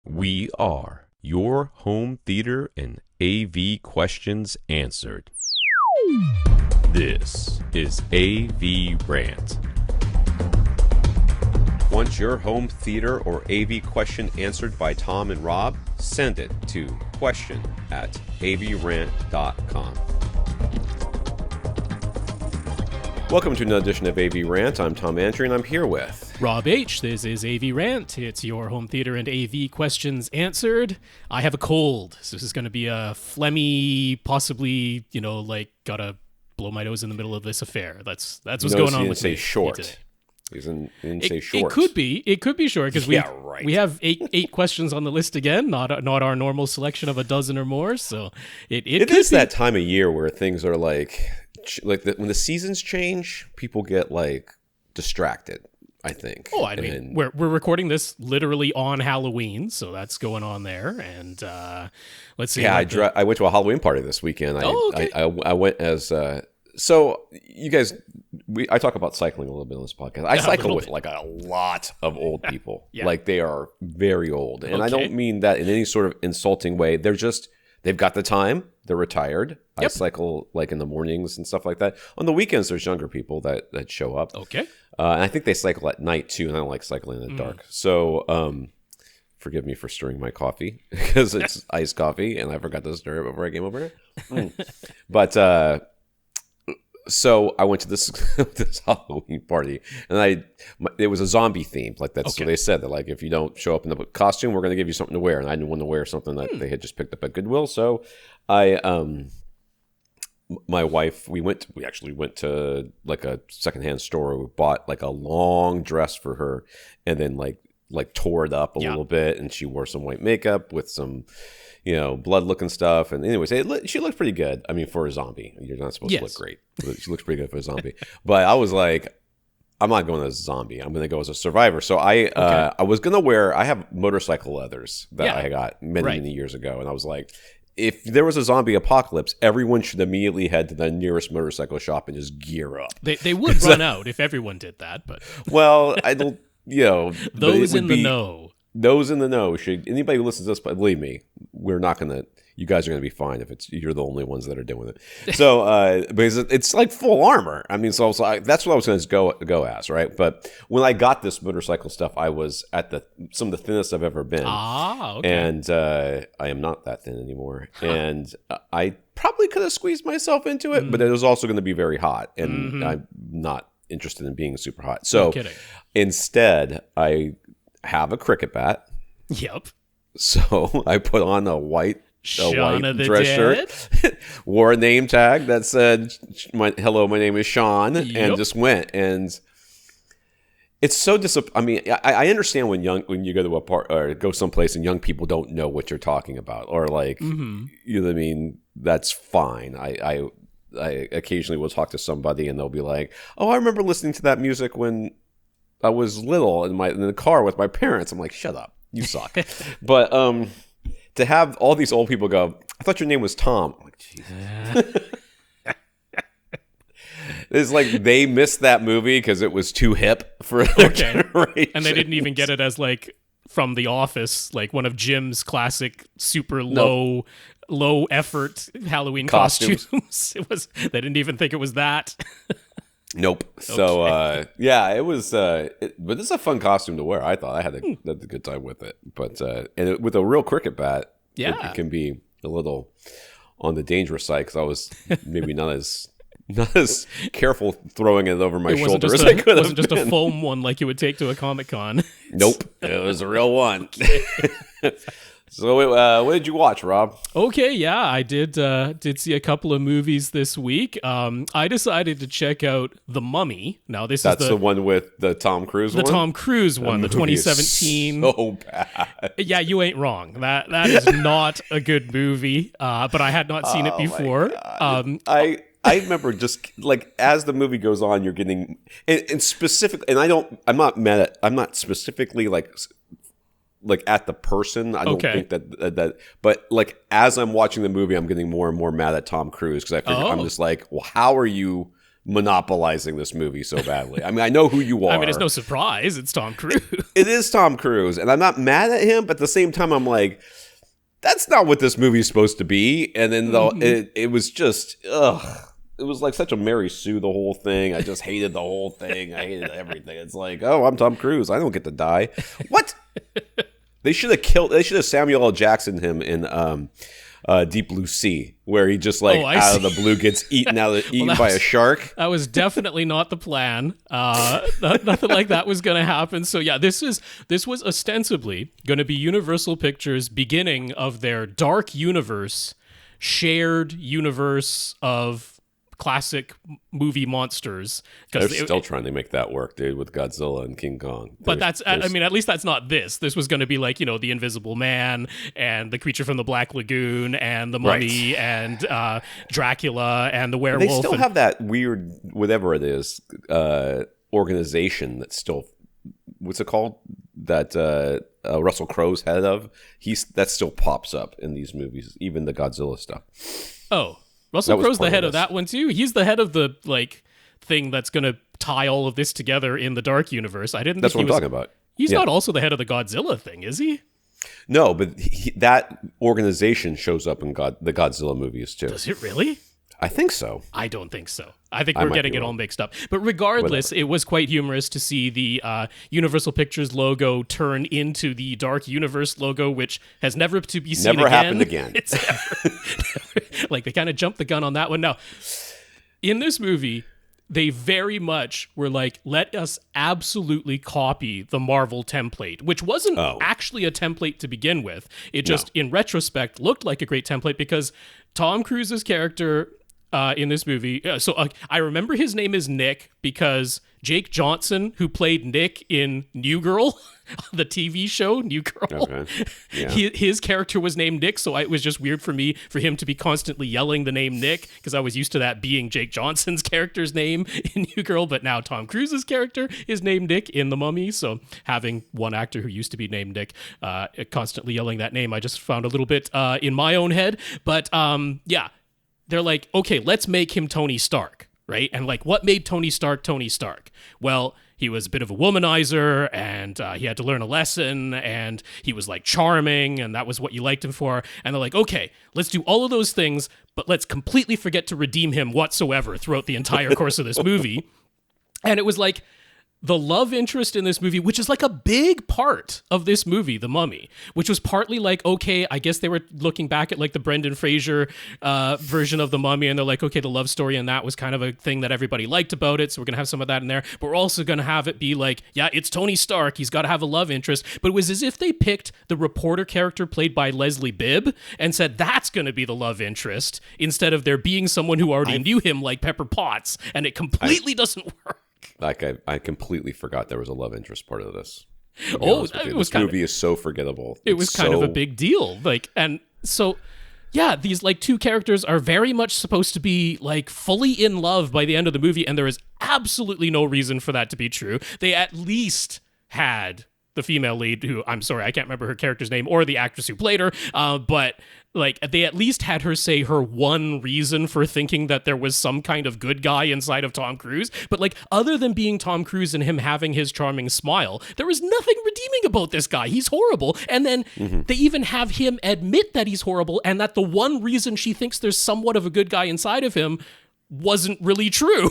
We are your home theater and AV questions answered. This is AVRant. Want your home theater or AV question answered by Tom and Rob? Send it to question@avrant.com. Welcome to another edition of AVRant. I'm Tom Andrew, and I'm here with Rob H. This is AVRant. It's your home theater and AV questions answered. I have a cold, so this is going to be a phlegmy, possibly, gotta blow my nose in the middle of this affair. That's what's going on with me. Short. Today. He didn't say short. It could be short because right. we have eight questions on the list again, not our normal selection of a dozen or more. So it is that time of year where things are when the seasons change, people get distracted, I think. Oh, I mean, we're recording this literally on Halloween, so that's going on there. And let's see. Yeah, I went to a Halloween party this weekend. Okay. I went as so you guys. I talk about cycling a little bit on this podcast. I cycle with a lot of old people. Yeah. They are very old, and Okay. I don't mean that in any sort of insulting way. They've got the time. They're retired. Yep. I cycle in the mornings and stuff like that. On the weekends, there's younger people that show up. Okay. And I think they cycle at night too, and I don't like cycling in the dark. So forgive me for stirring my coffee because it's iced coffee, and I forgot to stir it before I came over here. But so I went to this Halloween party, and it was a zombie themed. That's Okay. what they said. That if you don't show up in the costume, we're going to give you something to wear. And I didn't want to wear something that they had just picked up at Goodwill. So my wife, we actually went to a secondhand store. We bought a long dress for her, and then tore it up a little bit, and she wore some white makeup with some blood looking stuff. And anyways, she looked pretty good. I mean, for a zombie, you're not supposed to look great. She looks pretty good for a zombie. But I was like, I'm not going as a zombie. I'm going to go as a survivor. So I was going to wear, I have motorcycle leathers that I got many years ago. And I was like, if there was a zombie apocalypse, everyone should immediately head to the nearest motorcycle shop and just gear up. They would run out if everyone did that. But well, I don't, those in the know. Those in the know should. Anybody who listens to this, believe me, we're not going to. You guys are going to be fine if you're the only ones that are doing it. So because it's full armor. I mean, so I was that's what I was going to go as, right? But when I got this motorcycle stuff, I was at some of the thinnest I've ever been. Ah, okay. And I am not that thin anymore. Huh. And I probably could have squeezed myself into it, but it was also going to be very hot, and I'm not interested in being super hot. So No kidding. Instead, I have a cricket bat. Yep. So I put on a white dress Dead. shirt, wore a name tag that said, hello, my name is Sean, and just went. And it's so I mean, I understand when you go to a part or go someplace and young people don't know what you're talking about, or you know what I mean? That's fine. I occasionally will talk to somebody and they'll be like, oh, I remember listening to that music when I was little in the car with my parents. I'm like, shut up, you suck. But to have all these old people go, I thought your name was Tom. I'm like, Jesus. It's they missed that movie because it was too hip for their generation. And they didn't even get it as from The Office, one of Jim's classic super low effort Halloween costumes. They didn't even think it was that. Nope. So it was. But it's a fun costume to wear. I thought I had a good time with it. But with a real cricket bat, it can be a little on the dangerous side because I was maybe not as careful throwing it over my shoulder as I could have. It wasn't just a foam one like you would take to a Comic-Con. Nope. It was a real one. So what did you watch, Rob? Okay, yeah, I did see a couple of movies this week. I decided to check out The Mummy. Now that's the one with the Tom Cruise one? The Tom Cruise one, the 2017. So bad. Yeah, you ain't wrong. That is not a good movie, but I had not seen it before. I remember just as the movie goes on, you're getting and specific, and I'm not specifically at the person. I don't think that but as I'm watching the movie, I'm getting more and more mad at Tom Cruise because I'm just well, how are you monopolizing this movie so badly. I mean, I know who you are. I mean, it's no surprise. It's Tom Cruise. It is Tom Cruise, and I'm not mad at him, but at the same time, I'm like, that's not what this movie is supposed to be. And then it was just, ugh. It was like such a Mary Sue, the whole thing. I just hated the whole thing. I hated everything. It's like, oh, I'm Tom Cruise. I don't get to die. What? They should have Samuel L. Jackson him in Deep Blue Sea, where he just out of the blue gets eaten by a shark. That was definitely not the plan. Nothing like that was going to happen. So yeah, this was ostensibly going to be Universal Pictures' beginning of their dark universe, shared universe of classic movie monsters. They're still trying to make that work, dude, with Godzilla and King Kong. But at least that's not this. This was going to be like, the Invisible Man and the Creature from the Black Lagoon and the Mummy and Dracula and the Werewolf. They still have that weird, whatever it is, organization that's still, what's it called? That Russell Crowe's head of. That still pops up in these movies, even the Godzilla stuff. Oh, Russell Crowe's the head of that one too. He's the head of the thing that's going to tie all of this together in the Dark Universe. That's what I'm talking about. He's not also the head of the Godzilla thing, is he? No, but that organization shows up in the Godzilla movies too. Does it really? I think so. I don't think so. I think we're getting it all mixed up. But regardless, It was quite humorous to see the Universal Pictures logo turn into the Dark Universe logo, which has never to be seen again. Never happened again. It's never, they kind of jumped the gun on that one. Now, in this movie, they very much were like, let us absolutely copy the Marvel template, which wasn't actually a template to begin with. It just, in retrospect, looked like a great template because Tom Cruise's character in this movie. I remember his name is Nick because Jake Johnson, who played Nick in New Girl, the TV show New Girl, his character was named Nick. So it was just weird for me for him to be constantly yelling the name Nick because I was used to that being Jake Johnson's character's name in New Girl. But now Tom Cruise's character is named Nick in The Mummy. So having one actor who used to be named Nick constantly yelling that name, I just found a little bit in my own head. But they're like, okay, let's make him Tony Stark, right? And what made Tony Stark Tony Stark? Well, he was a bit of a womanizer, and he had to learn a lesson, and he was charming, and that was what you liked him for. And they're like, okay, let's do all of those things, but let's completely forget to redeem him whatsoever throughout the entire course of this movie. And it was like, the love interest in this movie, which is a big part of this movie, The Mummy, which was partly okay, I guess they were looking back at the Brendan Fraser version of The Mummy, and they're like, okay, the love story in that was kind of a thing that everybody liked about it, so we're going to have some of that in there, but we're also going to have it be it's Tony Stark, he's got to have a love interest. But it was as if they picked the reporter character played by Leslie Bibb and said, that's going to be the love interest, instead of there being someone who already knew him like Pepper Potts, and it completely doesn't work. I completely forgot there was a love interest part of this. It was this movie is so forgettable. It was kind of a big deal. And so, yeah, these two characters are very much supposed to be fully in love by the end of the movie, and there is absolutely no reason for that to be true. They at least had the female lead, who, I'm sorry, I can't remember her character's name or the actress who played her, but they at least had her say her one reason for thinking that there was some kind of good guy inside of Tom Cruise. But other than being Tom Cruise and him having his charming smile, there was nothing redeeming about this guy. He's horrible. And then they even have him admit that he's horrible and that the one reason she thinks there's somewhat of a good guy inside of him wasn't really true.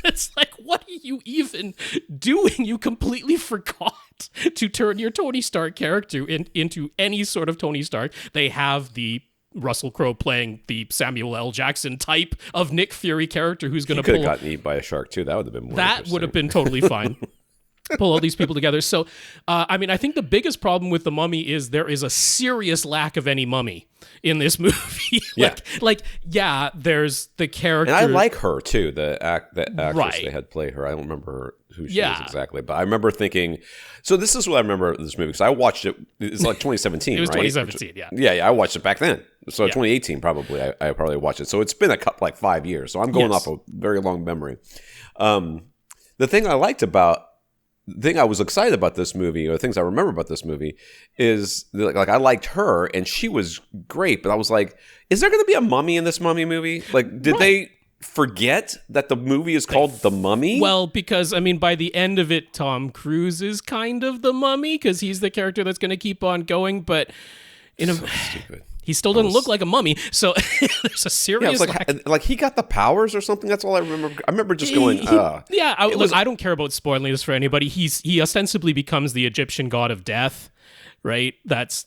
It's what are you even doing? You completely forgot to turn your Tony Stark character into any sort of Tony Stark. They have the Russell Crowe playing the Samuel L. Jackson type of Nick Fury character who's going to pull... He could have gotten eaten by a shark too. That would have been more That would have been totally fine. Pull all these people together. So, I think the biggest problem with The Mummy is there is a serious lack of any mummy in this movie. There's the character. And I like her too, the actress they had play her. I don't remember who she is exactly, but I remember thinking. So this is what I remember of this movie because I watched it. It's 2017. It was right? 2017. Yeah. Yeah. I watched it back then. So 2018 probably. I probably watched it. So it's been a couple 5 years. So I'm going off a very long memory. The thing I liked about. The thing I was excited about this movie, or the things I remember about this movie, is I liked her and she was great, but I was like, is there going to be a mummy in this Mummy movie? Did they forget that the movie is called The Mummy? Well, because, I mean, by the end of it, Tom Cruise is kind of the mummy because he's the character that's going to keep on going, but Stupid. he still doesn't look like a mummy, so there's a serious... Yeah, it's like he got the powers or something. That's all I remember. I remember just going, I don't care about spoiling this for anybody. He ostensibly becomes the Egyptian god of death, right?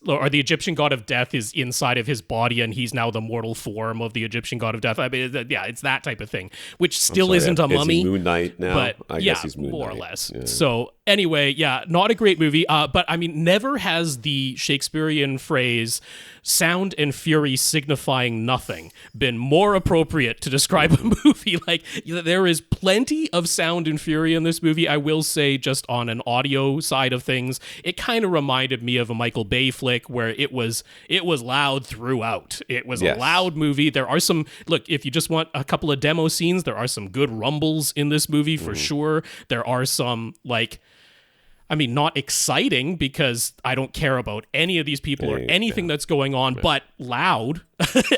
Or the Egyptian god of death is inside of his body, and he's now the mortal form of the Egyptian god of death. I mean, it's that type of thing, which still isn't a mummy. Is he Moon Knight now? But I guess he's Moon more Knight. or less. Yeah. So anyway, not a great movie. But I mean, never has the Shakespearean phrase "sound and fury signifying nothing" been more appropriate to describe a movie. Like, there is plenty of sound and fury in this movie. I will say, just on an audio side of things, it kind of reminded me of a Michael Bay flick where it was loud throughout. It was a loud movie. There are some, look, if you just want a couple of demo scenes, there are some good rumbles in this movie for sure. There are some, like, I mean, not exciting because I don't care about any of these people or anything that's going on, but loud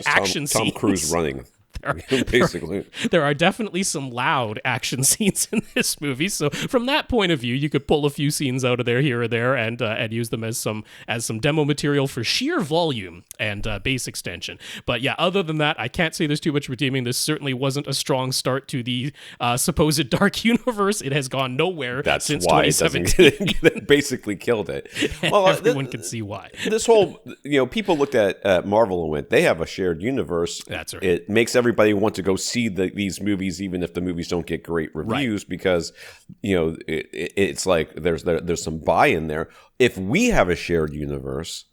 action scenes. Tom Cruise running. Basically, there are definitely some loud action scenes in this movie. So from that point of view, you could pull a few scenes out of there, here or there, and use them as some demo material for sheer volume and bass extension. But yeah, other than that, I can't say there's too much redeeming. This certainly wasn't a strong start to the supposed dark universe. It has gone nowhere since 2017. It basically killed it. Well, everyone can see why. This whole, people looked at Marvel and went, they have a shared universe. That's right. It makes everybody want to go see these movies, even if the movies don't get great reviews, because it's like there's some buy-in there. If we have a shared universe,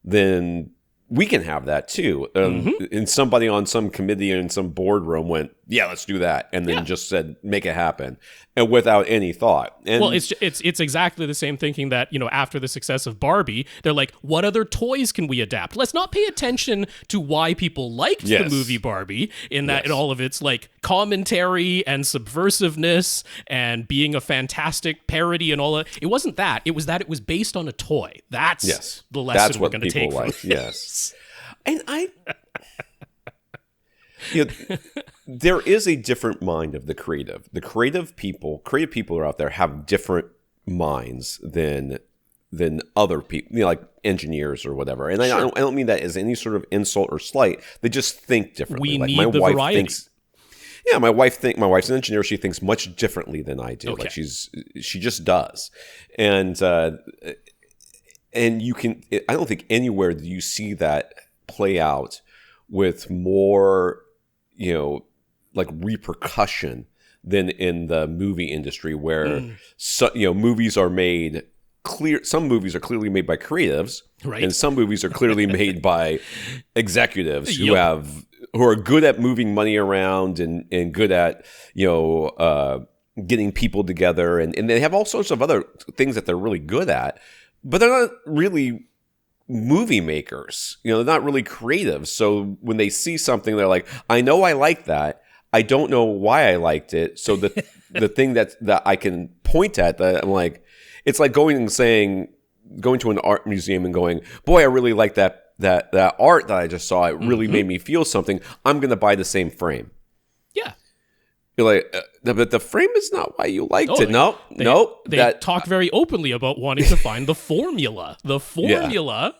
then we can have that too. And somebody on some committee in some boardroom went, yeah, let's do that, and then just said, make it happen, and without any thought. And well, it's exactly the same thinking that, after the success of Barbie, they're like, what other toys can we adapt? Let's not pay attention to why people liked the movie Barbie, in all of its like commentary and subversiveness and being a fantastic parody and all that. It wasn't that. It was that it was based on a toy. That's the lesson we're going to take from this. Yes. And there is a different mind of the creative. The creative people are out there have different minds than other people, like engineers or whatever. And I don't mean that as any sort of insult or slight. They just think differently. We need the variety. My wife's an engineer. She thinks much differently than I do. Okay. Like she just does. And you can, I don't think anywhere do you see that play out with more, like repercussion than in the movie industry, where movies are made clear. Some movies are clearly made by creatives, right? And some movies are clearly made by executives who are good at moving money around and good at getting people together, and they have all sorts of other things that they're really good at, but they're not really movie makers. They're not really creative. So when they see something, they're like, I know I like that. I don't know why I liked it. So the thing that I can point at, that I'm like, it's like going to an art museum and going, boy, I really like that art that I just saw. It really made me feel something. I'm going to buy the same frame. Yeah. You're like, but the frame is not why you liked it. They talk very openly about wanting to find the formula.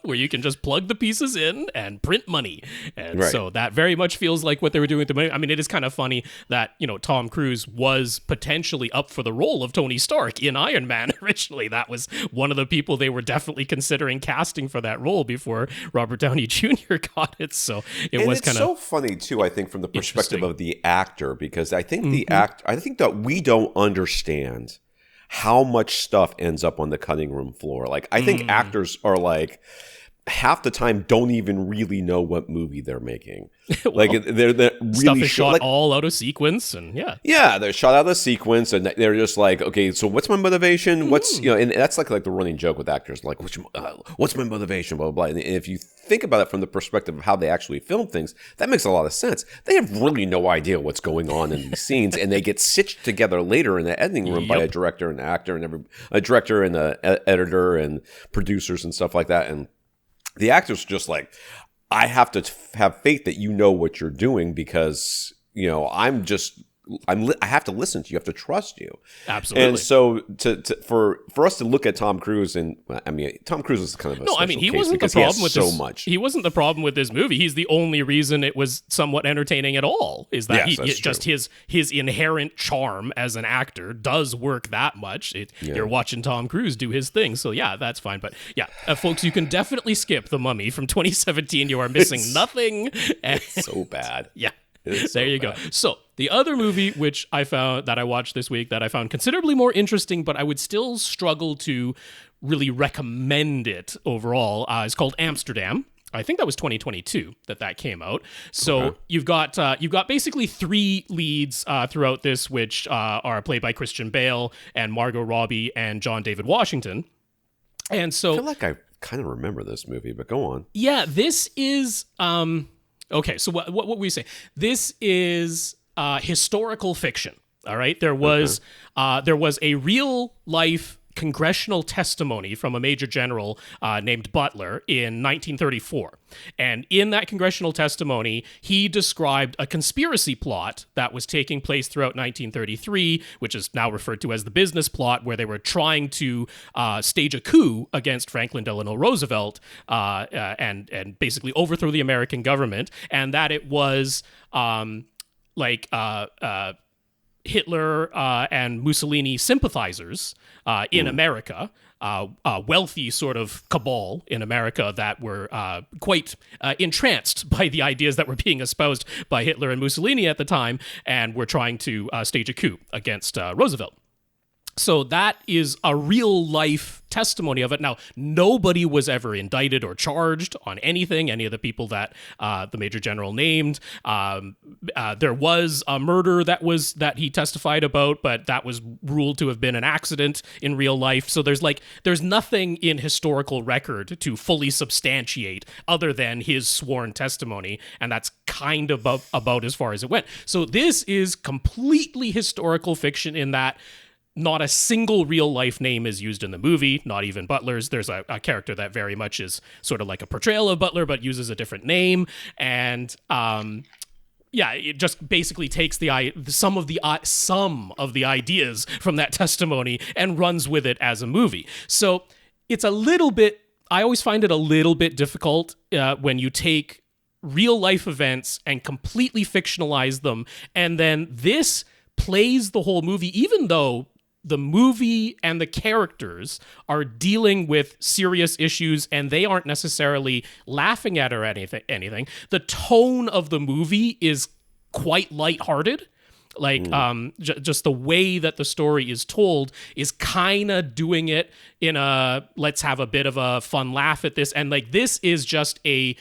Where you can just plug the pieces in and print money. And so that very much feels like what they were doing with the movie. I mean, it is kind of funny that, Tom Cruise was potentially up for the role of Tony Stark in Iron Man originally. That was one of the people they were definitely considering casting for that role before Robert Downey Jr. got it. So it's so funny too, I think, from the perspective of the actor, because I think I think that we don't understand how much stuff ends up on the cutting room floor. Like, I think actors are like, half the time don't even really know what movie they're making. Like, they're really stuff is shot all out of sequence, and they're shot out of sequence, and they're just like, okay, so what's my motivation? What's and that's like the running joke with actors, like, what's my motivation? Blah blah blah. And if you think about it from the perspective of how they actually film things, that makes a lot of sense. They have really no idea what's going on in these scenes, and they get stitched together later in the editing room by a director and an actor and a director and an editor and producers and stuff like that, and the actors just like, I have to have faith that you know what you're doing, because I have to listen to you. I have to trust you. Absolutely. And so for us to look at Tom Cruise, and I mean, Tom Cruise is kind of a special case he wasn't the because he problem has with so this, much. He wasn't the problem with this movie. He's the only reason it was somewhat entertaining at all. Is that just his inherent charm as an actor does work that much. You're watching Tom Cruise do his thing, so yeah, that's fine. But yeah, folks, you can definitely skip The Mummy from 2017. You are missing nothing. It's so bad. Yeah. There you go. So the other movie which I watched this week that I found considerably more interesting, but I would still struggle to really recommend it overall, is called Amsterdam. I think that was 2022 that came out. So you've got basically three leads throughout this, which are played by Christian Bale and Margot Robbie and John David Washington. And so I feel like I kind of remember this movie, but go on. Yeah, this is okay, so what we say? This is historical fiction. All right, there was a real life congressional testimony from a major general named Butler in 1934, and in that congressional testimony, he described a conspiracy plot that was taking place throughout 1933, which is now referred to as the business plot, where they were trying to stage a coup against Franklin Delano Roosevelt and basically overthrow the American government, and that it was Hitler and Mussolini sympathizers in America, a wealthy sort of cabal in America that were quite entranced by the ideas that were being espoused by Hitler and Mussolini at the time, and were trying to stage a coup against Roosevelt. So that is a real life testimony of it. Now, nobody was ever indicted or charged on anything, any of the people that the Major General named. There was a murder that he testified about, but that was ruled to have been an accident in real life. So there's nothing in historical record to fully substantiate other than his sworn testimony, and that's kind of about as far as it went. So this is completely historical fiction in that not a single real life name is used in the movie, not even Butler's. There's a character that very much is sort of like a portrayal of Butler, but uses a different name. And it just basically takes some of the ideas from that testimony and runs with it as a movie. So it's a little bit, I always find it a little bit difficult when you take real life events and completely fictionalize them. And then this plays the whole movie, even though the movie and the characters are dealing with serious issues and they aren't necessarily laughing at or anything. The tone of the movie is quite lighthearted. Just the way that the story is told is kind of doing it in a let's have a bit of a fun laugh at this. And this is just a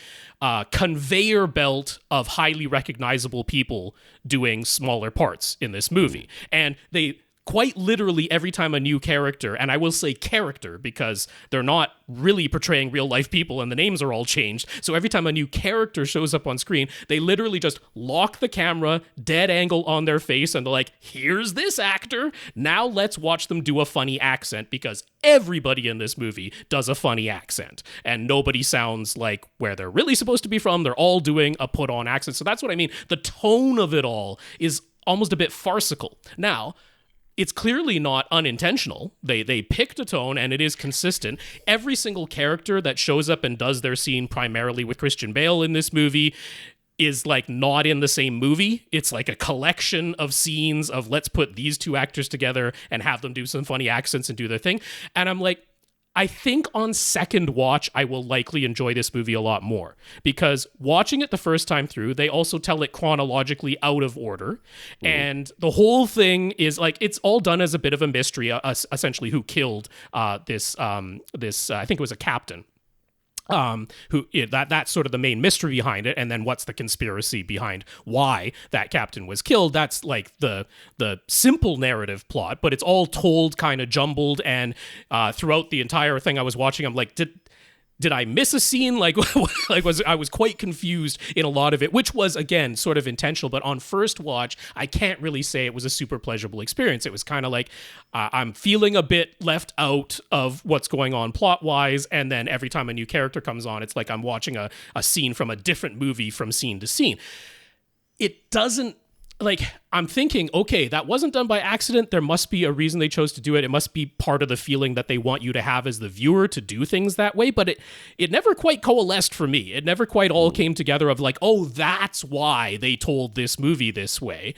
conveyor belt of highly recognizable people doing smaller parts in this movie. And they quite literally every time a new character, and I will say character because they're not really portraying real life people and the names are all changed. So every time a new character shows up on screen, they literally just lock the camera, dead angle on their face, and they're like, here's this actor. Now let's watch them do a funny accent, because everybody in this movie does a funny accent and nobody sounds like where they're really supposed to be from. They're all doing a put on accent. So that's what I mean. The tone of it all is almost a bit farcical. Now, it's clearly not unintentional. They picked a tone and it is consistent. Every single character that shows up and does their scene primarily with Christian Bale in this movie is not in the same movie. It's like a collection of scenes of let's put these two actors together and have them do some funny accents and do their thing. And I'm like, I think on second watch, I will likely enjoy this movie a lot more, because watching it the first time through, they also tell it chronologically out of order. And the whole thing is it's all done as a bit of a mystery, essentially who killed this, I think it was a captain. That's sort of the main mystery behind it, and then what's the conspiracy behind why that captain was killed. That's the simple narrative plot, but it's all told kind of jumbled, and throughout the entire thing I was watching, I'm like, did I miss a scene? I was quite confused in a lot of it, which was, again, sort of intentional. But on first watch, I can't really say it was a super pleasurable experience. It was kind of I'm feeling a bit left out of what's going on plot-wise. And then every time a new character comes on, it's like I'm watching a scene from a different movie from scene to scene. It doesn't like, I'm thinking, okay, that wasn't done by accident. There must be a reason they chose to do it. It must be part of the feeling that they want you to have as the viewer to do things that way. But it never quite coalesced for me. It never quite all came together of like, oh, that's why they told this movie this way.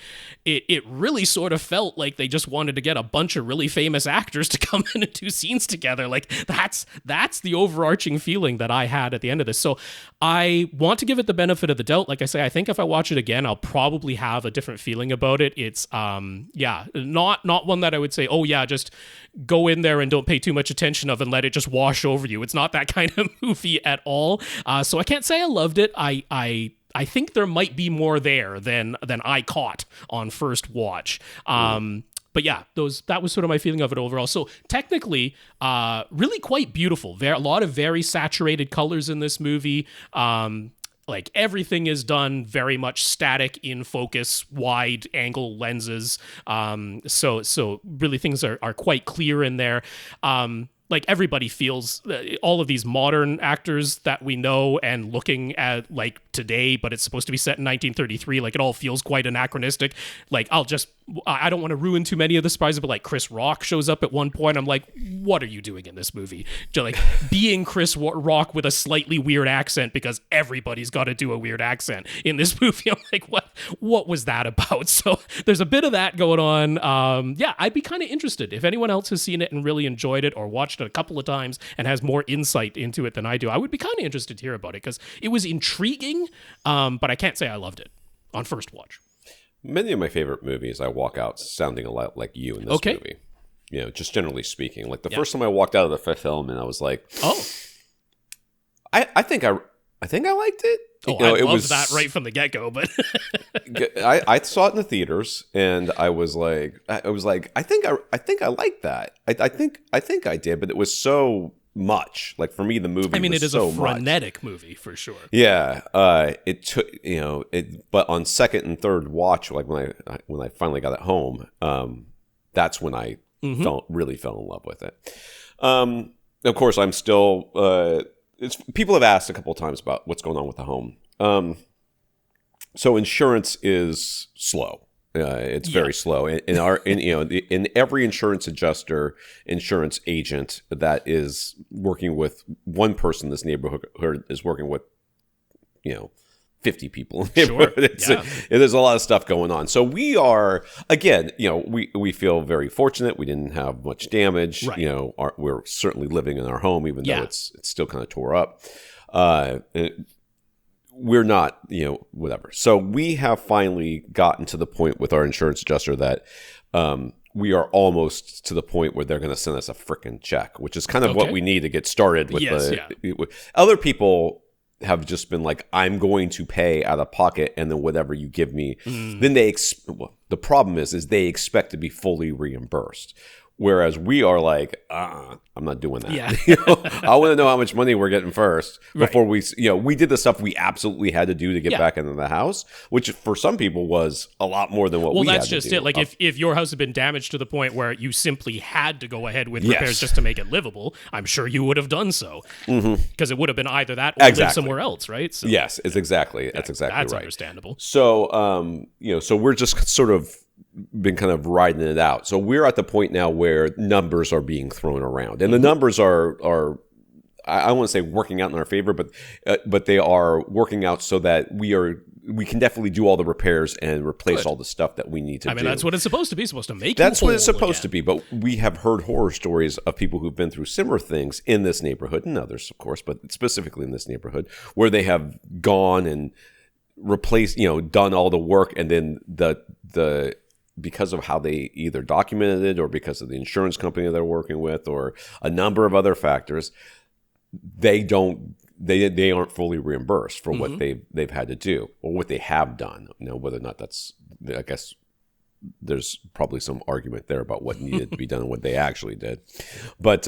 It really sort of felt like they just wanted to get a bunch of really famous actors to come in and do scenes together. Like, that's the overarching feeling that I had at the end of this. So I want to give it the benefit of the doubt. Like I say, I think if I watch it again, I'll probably have a different feeling about it. It's not one that I would say, oh yeah, just go in there and don't pay too much attention of and let it just wash over you. It's not that kind of movie at all. So I can't say I loved it. I think there might be more there than I caught on first watch. But yeah, that was sort of my feeling of it overall. So technically, really quite beautiful. A lot of very saturated colors in this movie. Like, everything is done very much static, in focus, wide angle lenses. So really things are quite clear in there. Like, everybody feels, all of these modern actors that we know and looking at like today, but it's supposed to be set in 1933. Like, it all feels quite anachronistic. Like, I don't want to ruin too many of the surprises, but like Chris Rock shows up at one point. I'm like, what are you doing in this movie? Just like being Chris Rock with a slightly weird accent, because everybody's got to do a weird accent in this movie. I'm like, what was that about? So there's a bit of that going on. Yeah, I'd be kind of interested if anyone else has seen it and really enjoyed it, or watched it a couple of times and has more insight into it than I do. I would be kind of interested to hear about it, because it was intriguing, but I can't say I loved it on first watch. Many of my favorite movies, I walk out sounding a lot like you in this movie. You know, just generally speaking. Like, the first time I walked out of the Fifth Element, I was like, "Oh, I think I liked it." Oh, I loved that right from the get-go. But I saw it in the theaters, and I was like, I think I liked that. I think I did, but it was so much. Like, for me, the movie, it is so a frenetic movie for sure. Yeah, it took, but on second and third watch, like when I finally got it home, that's when I really fell in love with it. Of course, I'm still. People have asked a couple of times about what's going on with the home. So insurance is slow. It's very slow. In every insurance adjuster, insurance agent that is working with one person in this neighborhood is working with, 50 people. Sure. There's a lot of stuff going on. So we are, again, we feel very fortunate. We didn't have much damage. Right. We're certainly living in our home, even though it's still kind of tore up. We're not, whatever. So we have finally gotten to the point with our insurance adjuster that we are almost to the point where they're going to send us a frickin' check, which is kind of what we need to get started with. Other people have just been like, I'm going to pay out of pocket, and then whatever you give me, then the problem is they expect to be fully reimbursed. Whereas we are like, I'm not doing that. Yeah. I want to know how much money we're getting first before we did the stuff we absolutely had to do to get back into the house, which for some people was a lot more than what we had to do. Well, that's just it. Like, if your house had been damaged to the point where you simply had to go ahead with repairs just to make it livable, I'm sure you would have done so. Because it would have been either that or live somewhere else, right? So, yes, it's exactly. That's exactly right. That's understandable. So, so we're just sort of been kind of riding it out. So we're at the point now where numbers are being thrown around, and the numbers are I want to say working out in our favor, but they are working out so that we can definitely do all the repairs and replace all the stuff that we need to do. That's what it's supposed to be. It's supposed to make that's what it's supposed to be. But we have heard horror stories of people who've been through similar things in this neighborhood, and others, of course, but specifically in this neighborhood, where they have gone and replaced, done all the work, and then the because of how they either documented it, or because of the insurance company they're working with, or a number of other factors, they aren't fully reimbursed for what they've had to do, or what they have done. Whether or not that's, I guess there's probably some argument there about what needed to be done and what they actually did. But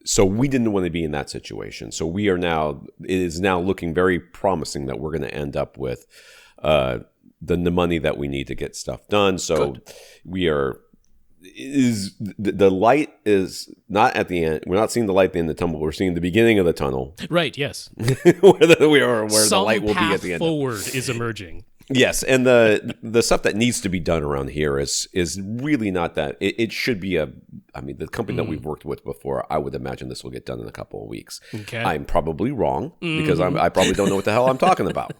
so we didn't want to be in that situation. So it is now looking very promising that we're going to end up with the money that we need to get stuff done. So the light is not at the end. We're not seeing the light at the end of the tunnel. We're seeing the beginning of the tunnel. Right. Yes. where the light will be at the end. Forward is emerging. Yes, and the stuff that needs to be done around here is really not that. It should be I mean, the company that we've worked with before, I would imagine this will get done in a couple of weeks. Okay. I'm probably wrong because I probably don't know what the hell I'm talking about.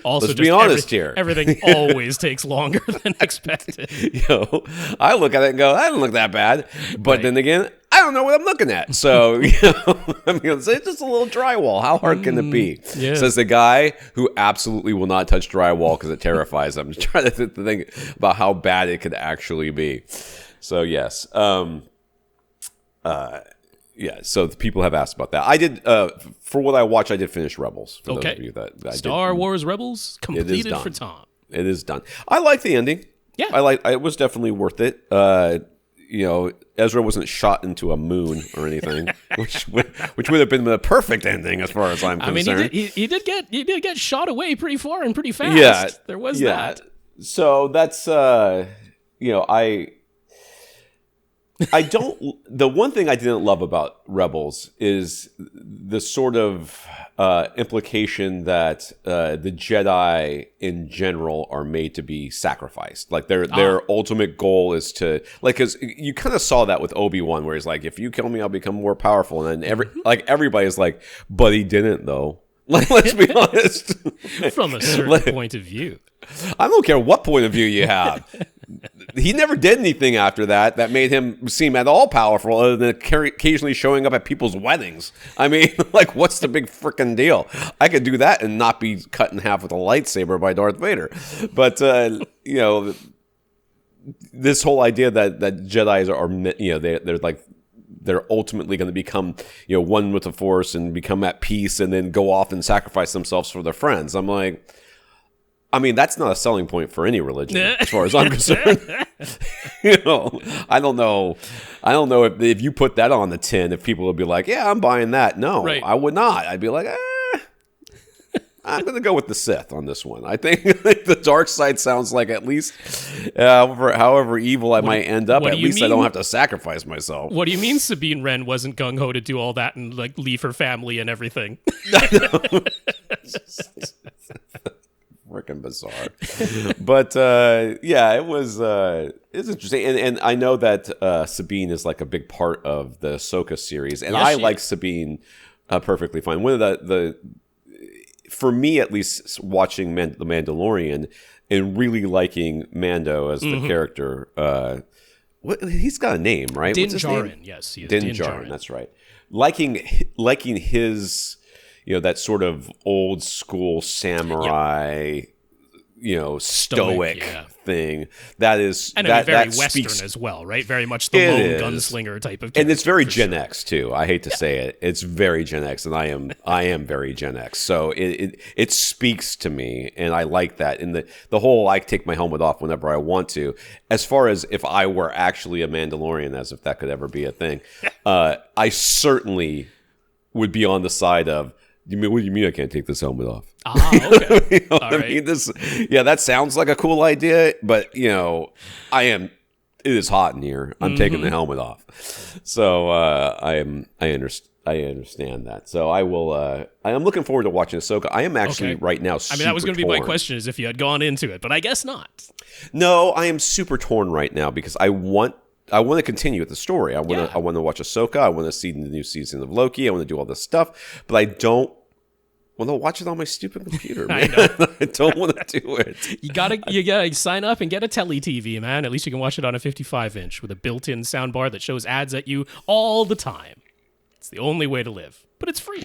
Also, Let's be honest here. Everything always takes longer than expected. I look at it and go, that doesn't look that bad. But then again, I don't know what I'm looking at. So, I mean, it's just a little drywall. How hard can it be? Yeah. Says the guy who absolutely will not touch drywall because it terrifies him. I'm just trying to think about how bad it could actually be. So, yes. Yeah, so the people have asked about that. I did, for what I watched, I did finish Rebels. For those of you that Star Wars Rebels completed for Tom. It is done. I like the ending. Yeah, it was definitely worth it. Ezra wasn't shot into a moon or anything, which would have been the perfect ending as far as I'm concerned. I mean, he did get shot away pretty far and pretty fast. Yeah, there was that. So that's I don't. The one thing I didn't love about Rebels is the sort of implication that the Jedi in general are made to be sacrificed. Like their ultimate goal is to because you kind of saw that with Obi-Wan, where he's like, "If you kill me, I'll become more powerful." And then everybody's like, "But he didn't, though." Let's be honest. From a certain point of view, I don't care what point of view you have. He never did anything after that made him seem at all powerful other than occasionally showing up at people's weddings. I mean, what's the big frickin' deal? I could do that and not be cut in half with a lightsaber by Darth Vader. But, this whole idea that Jedis are, they're ultimately going to become, one with the Force and become at peace and then go off and sacrifice themselves for their friends. I'm like... I mean, that's not a selling point for any religion, as far as I'm concerned. I don't know if you put that on the tin, if people would be like, "Yeah, I'm buying that." No, right. I would not. I'd be like, I'm going to go with the Sith on this one. I think the dark side sounds like at least, however evil I might end up, at least I don't have to sacrifice myself. What do you mean Sabine Wren wasn't gung-ho to do all that and leave her family and everything? Freaking bizarre. But it was it's interesting, and I know that Sabine is like a big part of the Ahsoka series, and I like Sabine perfectly fine. One of the for me at least, watching The Mandalorian and really liking Mando as the character. He's got a name, right? Din Djarin, yes, he is. Din Djarin, that's right. Liking his. That sort of old school samurai, stoic thing. That is, and that, very that Western speaks, as well, right? Very much the lone gunslinger type of character. And it's very Gen X too. I hate to say it. It's very Gen X, and I am very Gen X. So it speaks to me, and I like that. And the whole I take my helmet off whenever I want to. As far as if I were actually a Mandalorian, as if that could ever be a thing, I certainly would be on the side of. What do you mean I can't take this helmet off? Okay. All right. I mean, that sounds like a cool idea, but it is hot in here. I'm taking the helmet off. So I understand that. So I will. I am looking forward to watching Ahsoka. I am actually right now. I mean, that was going to be my question: is if you had gone into it, but I guess not. No, I am super torn right now because I want to continue with the story. I want to watch Ahsoka. I want to see the new season of Loki. I want to do all this stuff, but I don't want to watch it on my stupid computer, man. I don't want to do it. You gotta sign up and get a Telly TV, man. At least you can watch it on a 55-inch with a built-in soundbar that shows ads at you all the time. It's the only way to live, but it's free.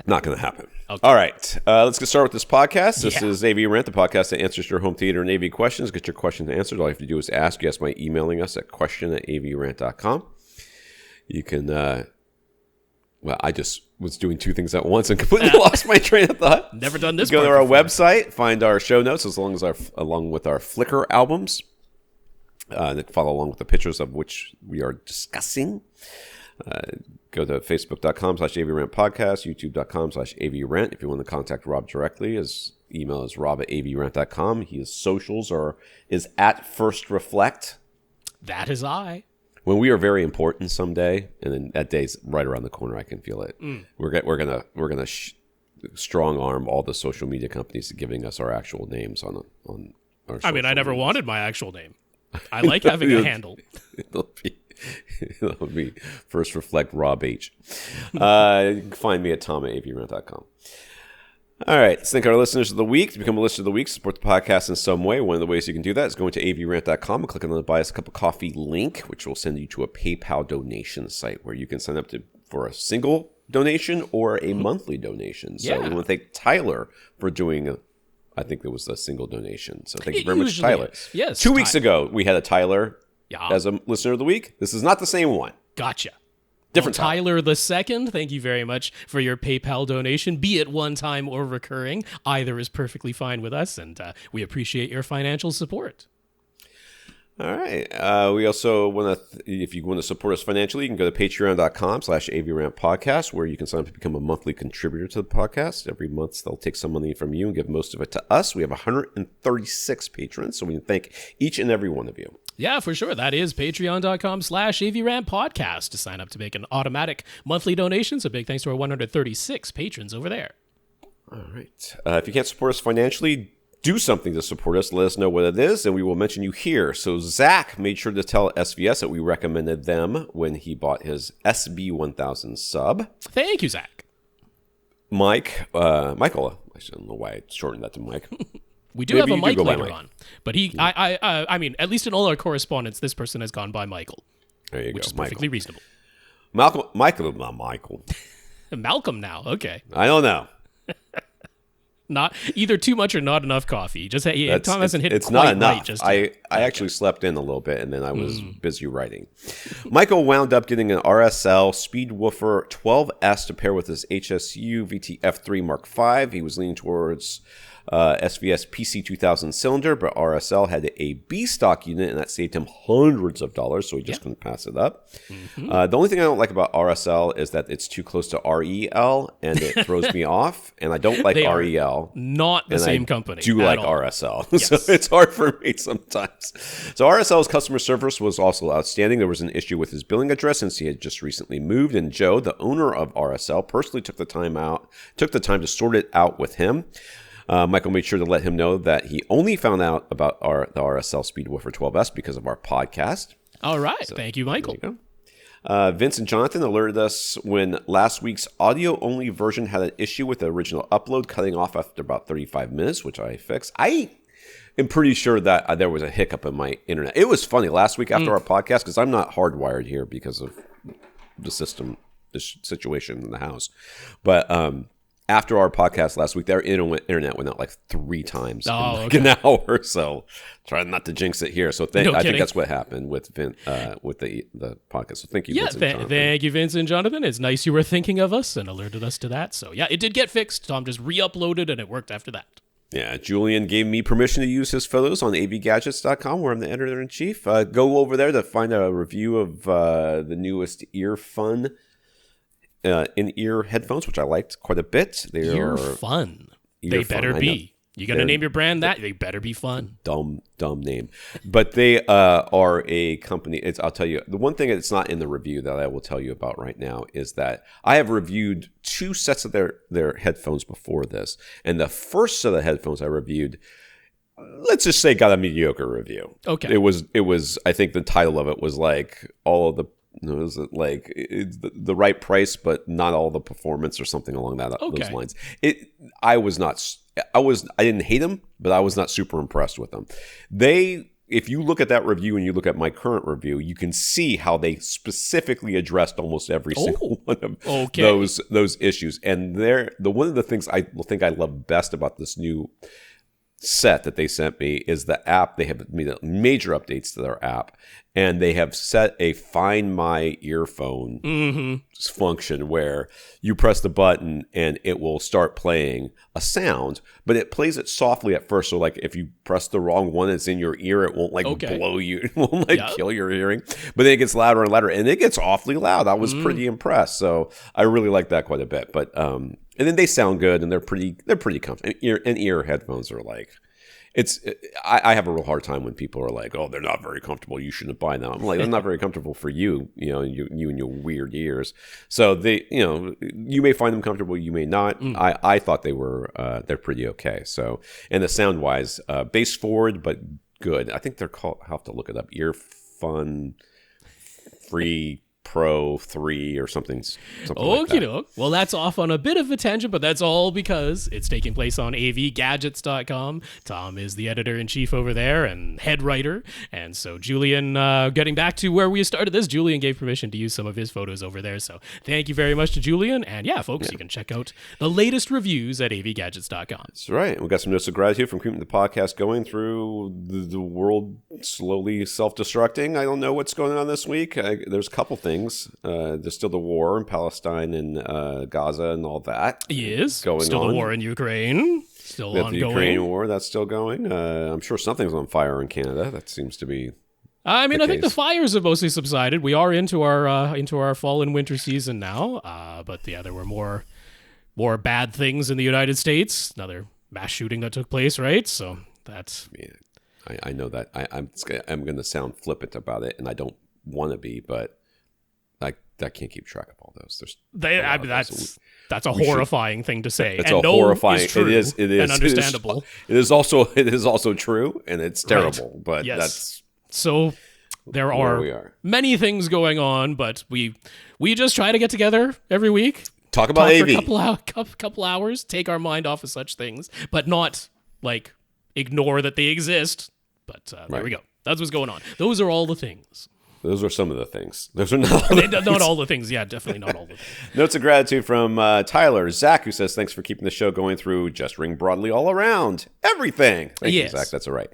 Not going to happen. Okay. All right. Let's get started with this podcast. This is AVRant, the podcast that answers your home theater and AV questions. Get your questions answered. All you have to do is ask. You ask by emailing us at question@avrant.com. You can... I just was doing two things at once and completely lost my train of thought. Never done this. Go to our website, find our show notes along with our Flickr albums. Follow along with the pictures of which we are discussing. Go to facebook.com/AVRant podcast, youtube.com/AVRant. If you want to contact Rob directly, his email is rob@avrant.com. His socials is @FirstReflect. That is I. When we are very important someday, and then that day's right around the corner, I can feel it. We're gonna strong arm all the social media companies to giving us our actual names on our. I mean, I never medias. wanted my actual name. I like having a handle. It'll be First Reflect Rob H. You can find me at tom@avrant.com. All right, let's thank our listeners of the week. To become a listener of the week, support the podcast in some way. One of the ways you can do that is going to avrant.com and click on the Buy Us a Cup of Coffee link, which will send you to a PayPal donation site where you can sign up for a single donation or a monthly donation. So we want to thank Tyler for doing I think there was a single donation. So thank you very much, Tyler. Yes. 2 weeks ago, we had a Tyler Yeah. as a listener of the week. This is not the same one. Gotcha. Different Tyler the Second, thank you very much for your PayPal donation, be it one time or recurring. Either is perfectly fine with us, and we appreciate your financial support. All right. We also want to, if you want to support us financially, you can go to patreon.com/AVRant podcast, where you can sign up to become a monthly contributor to the podcast. Every month, they'll take some money from you and give most of it to us. We have 136 patrons, so we can thank each and every one of you. Yeah, for sure. That is patreon.com/AVRant podcast to sign up to make an automatic monthly donation. So big thanks to our 136 patrons over there. All right. If you can't support us financially, do something to support us. Let us know what it is, and we will mention you here. So Zach made sure to tell SVS that we recommended them when he bought his SB1000 sub. Thank you, Zach. Michael, I don't know why I shortened that to Mike. We do have a Mike later on, but I mean, at least in all our correspondence, this person has gone by Michael. There you which go, is perfectly reasonable. Michael. Malcolm now, okay. I don't know. Not either too much or not enough coffee. Just Tom hasn't hit it's quite not enough. right just I actually slept in a little bit, and then I was busy writing. Michael wound up getting an RSL Subwoofer 12S to pair with his HSU VT-F3 Mark V. He was leaning towards SVS PC2000 cylinder, but RSL had a B stock unit, and that saved him hundreds of dollars, so he just couldn't pass it up. The only thing I don't like about RSL is that it's too close to REL, and it throws me off, and I don't like REL. Not the same company. I do like all. RSL, Yes. so it's hard for me sometimes. So RSL's customer service was also outstanding. There was an issue with his billing address since he had just recently moved, and Joe, the owner of RSL, personally took the time to sort it out with him. Michael made sure to let him know that he only found out about the RSL Subwoofer 12S because of our podcast. All right. So, thank you, Michael. There you go. Vince and Jonathan alerted us when last week's audio-only version had an issue with the original upload, cutting off after about 35 minutes, which I fixed. I am pretty sure that there was a hiccup in my internet. It was funny last week after our podcast, because I'm not hardwired here because of the situation in the house. But after our podcast last week, their internet went out like 3 times in an hour. So trying not to jinx it here. So I think that's what happened with the podcast. So thank you, Vince and Jonathan. Thank you, Vince and Jonathan. It's nice you were thinking of us and alerted us to that. So yeah, it did get fixed. Tom just re-uploaded and it worked after that. Yeah, Julian gave me permission to use his photos on avgadgets.com, where I'm the editor-in-chief. Go over there to find a review of the newest in-ear headphones, which I liked quite a bit. They better be. You gonna name your brand that? They better be fun. Dumb name, but they are a company. I'll tell you the one thing that's not in the review that I will tell you about right now is that I have reviewed 2 sets of their headphones before this, and the first set of headphones I reviewed, let's just say, got a mediocre review. Okay, it was. I think the title of it was like all of the. Was it like the right price, but not all the performance, or something along those lines? I didn't hate them, but I was not super impressed with them. If you look at that review and you look at my current review, you can see how they specifically addressed almost every single one of those issues. And one of the things I think I love best about this new set that they sent me is the app. They have made major updates to their app, and they have set a Find My Earphone function where you press the button and it will start playing a sound, but it plays it softly at first. So like if you press the wrong one, it's in your ear, it won't blow you, it won't kill your hearing, but then it gets louder and louder, and it gets awfully loud. I was pretty impressed. So I really like that quite a bit. But and then they sound good, and they're pretty comfortable. And ear headphones are like, I have a real hard time when people are like, oh, they're not very comfortable, you shouldn't buy them. I'm like, they're not very comfortable for you, you and your weird ears. So you may find them comfortable, you may not. I thought they're pretty okay. So, and the sound wise, bass forward but good. I think they're called, I'll have to look it up, Earphone Free Pro 3 or something like that. Well, that's off on a bit of a tangent, but that's all because it's taking place on avgadgets.com. Tom is the editor-in-chief over there and head writer. And so Julian, getting back to where we started this, Julian gave permission to use some of his photos over there. So thank you very much to Julian. And yeah, folks, you can check out the latest reviews at avgadgets.com. That's right. We got some notes of gratitude from keeping the podcast going through the world slowly self-destructing. I don't know what's going on this week. There's a couple things. There's still the war in Palestine and Gaza and all that. Yes. Going still on. The war in Ukraine. Still ongoing. The Ukraine war, that's still going. I'm sure something's on fire in Canada. That seems to be I think the fires have mostly subsided. We are into our fall and winter season now. But yeah, there were more bad things in the United States. Another mass shooting that took place, right? So that's... Yeah, I know that. I'm going to sound flippant about it, and I don't want to be, but I can't keep track of all those. That's a horrifying thing to say. It's horrifying. Is true it is and understandable. It is also true, and it's terrible. Right. But yes. That's so. There are many things going on, but we just try to get together every week, talk about AV for a couple hours, take our mind off of such things, but not like ignore that they exist. But there we go. That's what's going on. Those are all the things. Those are some of the things. Those are not all the things. Yeah, definitely not all the things. Notes of gratitude from Tyler. Zach, who says, thanks for keeping the show going through Just Ring broadly all around. Everything. Thank you, Zach. That's all right.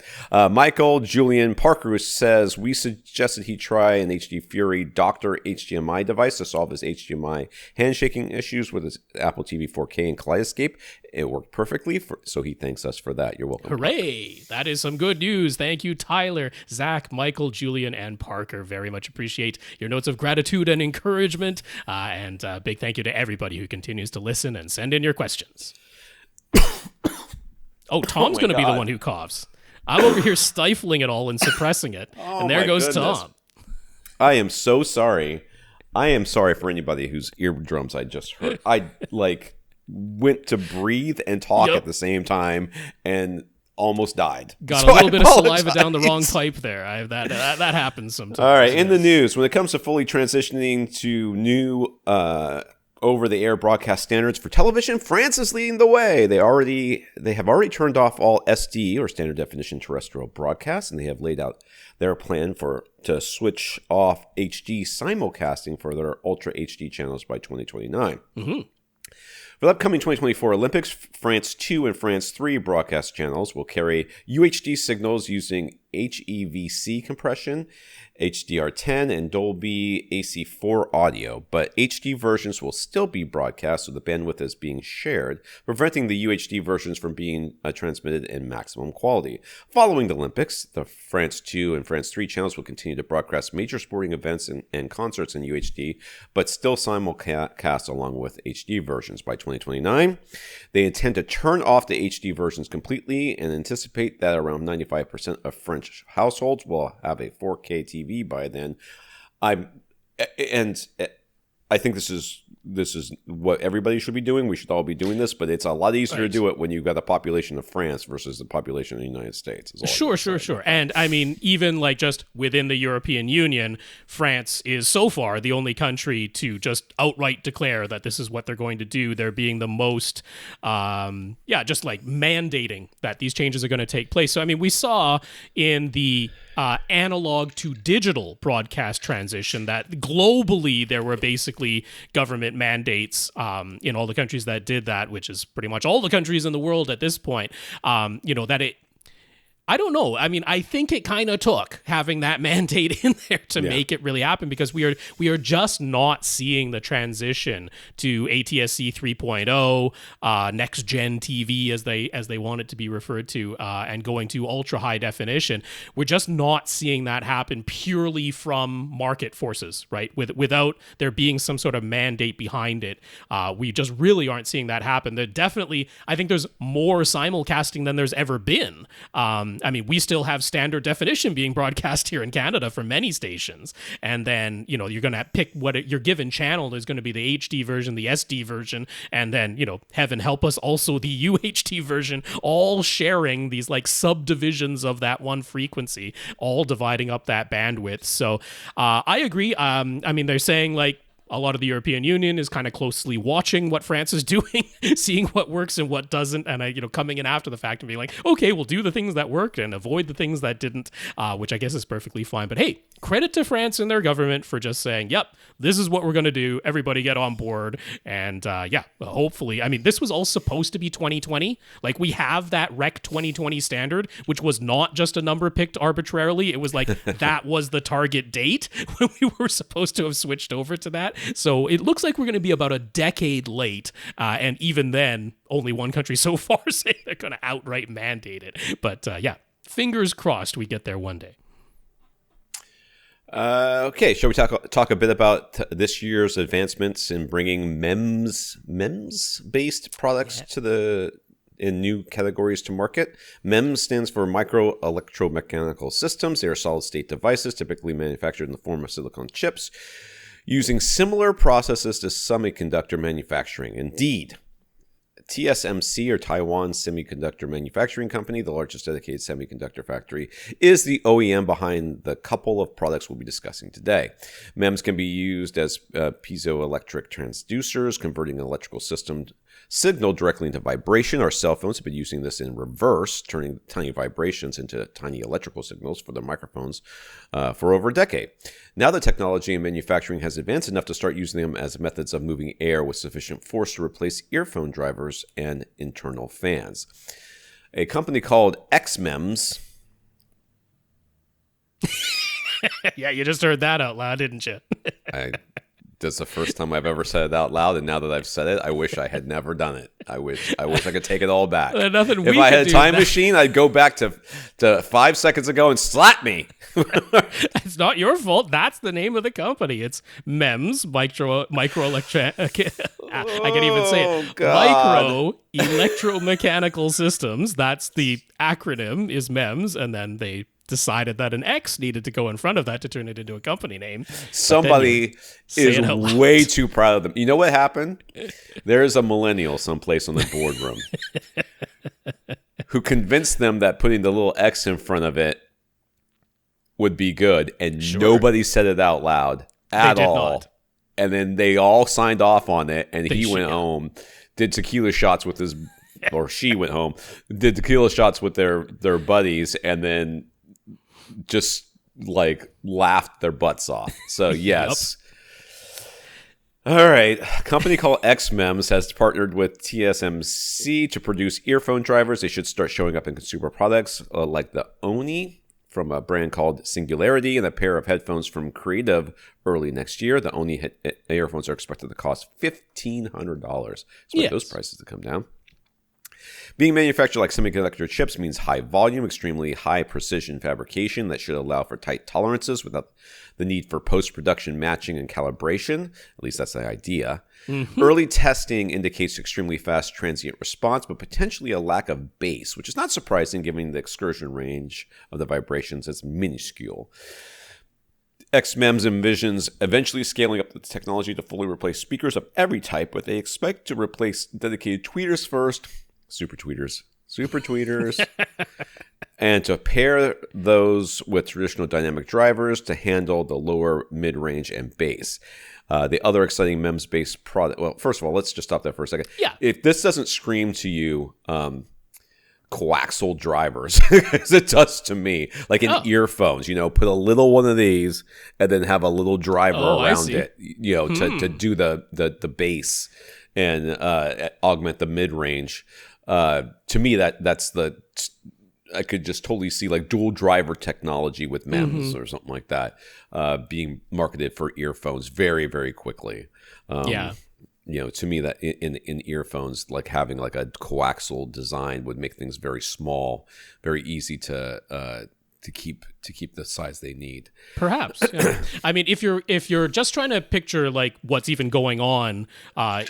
Michael Julian Parker, who says, we suggested he try an HD Fury Doctor HDMI device to solve his HDMI handshaking issues with his Apple TV 4K and Kaleidoscape. It worked perfectly, so he thanks us for that. You're welcome. Hooray! That is some good news. Thank you, Tyler, Zach, Michael, Julian, and Parker. Very much appreciate your notes of gratitude and encouragement. And big thank you to everybody who continues to listen and send in your questions. Tom's going to be the one who coughs. I'm over here stifling it all and suppressing it. And there goes Tom. I am so sorry. I am sorry for anybody whose eardrums I just heard. I went to breathe and talk at the same time and almost died. Got a little bit of saliva down the wrong pipe there. That happens sometimes. All right, in the news, when it comes to fully transitioning to new over-the-air broadcast standards for television, France is leading the way. They have already turned off all SD or standard definition terrestrial broadcasts, and they have laid out their plan to switch off HD simulcasting for their Ultra HD channels by 2029. Mm-hmm. For the upcoming 2024 Olympics, France 2 and France 3 broadcast channels will carry UHD signals using HEVC compression, HDR10, and Dolby AC4 audio, but HD versions will still be broadcast, so the bandwidth is being shared, preventing the UHD versions from being transmitted in maximum quality. Following the Olympics, the France 2 and France 3 channels will continue to broadcast major sporting events and concerts in UHD, but still simulcast along with HD versions by 2029. They intend to turn off the HD versions completely and anticipate that around 95% of French households will have a 4K TV by then. I think this is what everybody should be doing. We should all be doing this, but it's a lot easier to do it when you've got a population of France versus the population of the United States. Sure. And I mean, even just within the European Union, France is so far the only country to just outright declare that this is what they're going to do. They're being the most, just mandating that these changes are going to take place. So, I mean, we saw in the analog to digital broadcast transition that globally there were basically government mandates in all the countries that did that, which is pretty much all the countries in the world at this point, that I don't know. I mean, I think it kind of took having that mandate in there to make it really happen, because we are just not seeing the transition to ATSC 3.0, next gen TV as they want it to be referred to, and going to ultra high definition. We're just not seeing that happen purely from market forces, right? Without there being some sort of mandate behind it, we just really aren't seeing that happen. There definitely, I think there's more simulcasting than there's ever been. I mean, we still have standard definition being broadcast here in Canada for many stations. And then, you're going to pick what your given channel is going to be, the HD version, the SD version, and then, heaven help us, also the UHD version, all sharing these like subdivisions of that one frequency, all dividing up that bandwidth. So I agree. I mean, they're saying like, a lot of the European Union is kind of closely watching what France is doing, seeing what works and what doesn't, and coming in after the fact and being like, okay, we'll do the things that worked and avoid the things that didn't, which I guess is perfectly fine. But hey, credit to France and their government for just saying, yep, this is what we're going to do. Everybody get on board. And hopefully, I mean, this was all supposed to be 2020. Like, we have that REC 2020 standard, which was not just a number picked arbitrarily. It was like, that was the target date when we were supposed to have switched over to that. So it looks like we're going to be about a decade late. And even then, only one country so far saying they're going to outright mandate it. But fingers crossed we get there one day. Okay, shall we talk a bit about this year's advancements in bringing MEMS-based products in new categories to market? MEMS stands for micro electromechanical systems. They are solid-state devices typically manufactured in the form of silicon chips, using similar processes to semiconductor manufacturing. Indeed, TSMC, or Taiwan Semiconductor Manufacturing Company, the largest dedicated semiconductor factory, is the OEM behind the couple of products we'll be discussing today. MEMS can be used as piezoelectric transducers, converting an electrical system signal directly into vibration. Our cell phones have been using this in reverse, turning tiny vibrations into tiny electrical signals for their microphones for over a decade. Now the technology in manufacturing has advanced enough to start using them as methods of moving air with sufficient force to replace earphone drivers and internal fans. A company called XMEMS. Yeah, you just heard that out loud, didn't you? That's the first time I've ever said it out loud, and now that I've said it, I wish I had never done it. I wish I could take it all back. If I had a time machine, I'd go back to 5 seconds ago and slap me. It's not your fault. That's the name of the company. It's MEMS, I can't even say it. Micro Electromechanical Systems. That's the acronym, is MEMS, and then they decided that an X needed to go in front of that to turn it into a company name. Somebody is way too proud of them. You know what happened? There's a millennial someplace on the boardroom who convinced them that putting the little X in front of it would be good, and nobody said it out loud at all. Not. And then they all signed off on it, and he went home, did tequila shots with his, or she went home, did tequila shots with their buddies, and then just like laughed their butts off. So yes. Yep. All right. A company called XMEMS has partnered with TSMC to produce earphone drivers. They should start showing up in consumer products like the Oni from a brand called Singularity, and a pair of headphones from Creative early next year. The Oni earphones are expected to cost $1,500. Expect those prices to come down. Being manufactured like semiconductor chips means high volume, extremely high precision fabrication that should allow for tight tolerances without the need for post-production matching and calibration. At least that's the idea. Mm-hmm. Early testing indicates extremely fast transient response, but potentially a lack of bass, which is not surprising given the excursion range of the vibrations is minuscule. XMEMS envisions eventually scaling up the technology to fully replace speakers of every type, but they expect to replace dedicated tweeters first, super tweeters, and to pair those with traditional dynamic drivers to handle the lower mid-range and bass. The other exciting MEMS-based product. Well, first of all, let's just stop there for a second. Yeah. If this doesn't scream to you coaxial drivers, as it does to me, like in earphones, put a little one of these and then have a little driver around it, to do the bass and augment the mid-range. To me, that's the I could just totally see like dual driver technology with MEMS or something like that being marketed for earphones very, very quickly. To me, that in earphones, like having like a coaxial design would make things very small, very easy to keep the size they need. Perhaps. Yeah. I mean, if you're just trying to picture like what's even going on,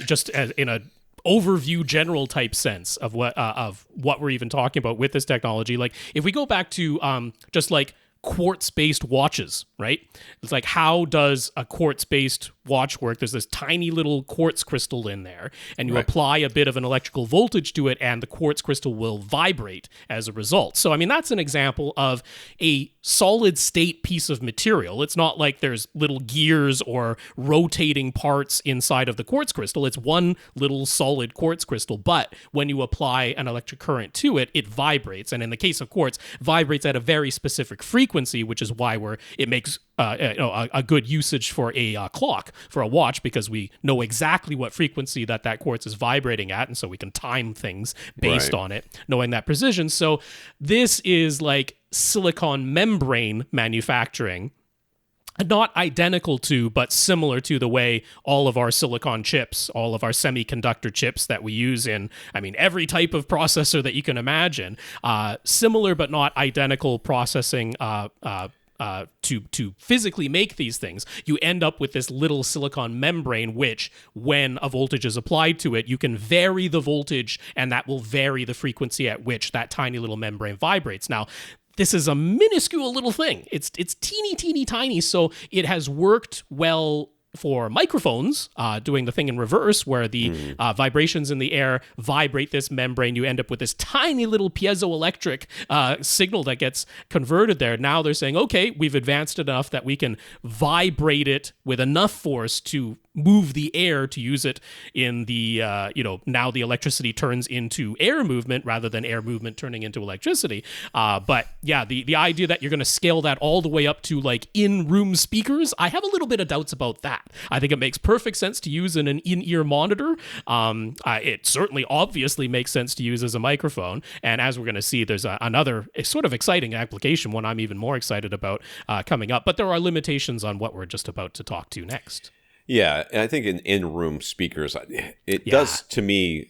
just as in a overview general type sense of what we're even talking about with this technology, like if we go back to just like quartz-based watches, right? It's like, how does a quartz-based watch work? There's this tiny little quartz crystal in there, and you apply a bit of an electrical voltage to it, and the quartz crystal will vibrate as a result. So, I mean, that's an example of a solid-state piece of material. It's not like there's little gears or rotating parts inside of the quartz crystal. It's one little solid quartz crystal, but when you apply an electric current to it, it vibrates, and in the case of quartz, vibrates at a very specific frequency, which is why it makes a good usage for a clock, for a watch, because we know exactly what frequency that quartz is vibrating at, and so we can time things based on it, knowing that precision. So this is like silicon membrane manufacturing, not identical to, but similar to the way all of our silicon chips, all of our semiconductor chips that we use in, I mean, every type of processor that you can imagine, similar but not identical processing to physically make these things. You end up with this little silicon membrane, which, when a voltage is applied to it, you can vary the voltage, and that will vary the frequency at which that tiny little membrane vibrates. Now, this is a minuscule little thing. It's teeny, teeny, tiny, so it has worked well for microphones, doing the thing in reverse, where the vibrations in the air vibrate this membrane. You end up with this tiny little piezoelectric signal that gets converted there. Now they're saying, okay, we've advanced enough that we can vibrate it with enough force to move the air, to use it in the, now the electricity turns into air movement rather than air movement turning into electricity. But yeah, the idea that you're going to scale that all the way up to like in-room speakers, I have a little bit of doubts about that. I think it makes perfect sense to use in an in-ear monitor. It certainly obviously makes sense to use as a microphone. And as we're going to see, there's another sort of exciting application, one I'm even more excited about coming up. But there are limitations on what we're just about to talk to next. Yeah, and I think in-room speakers, it does, to me,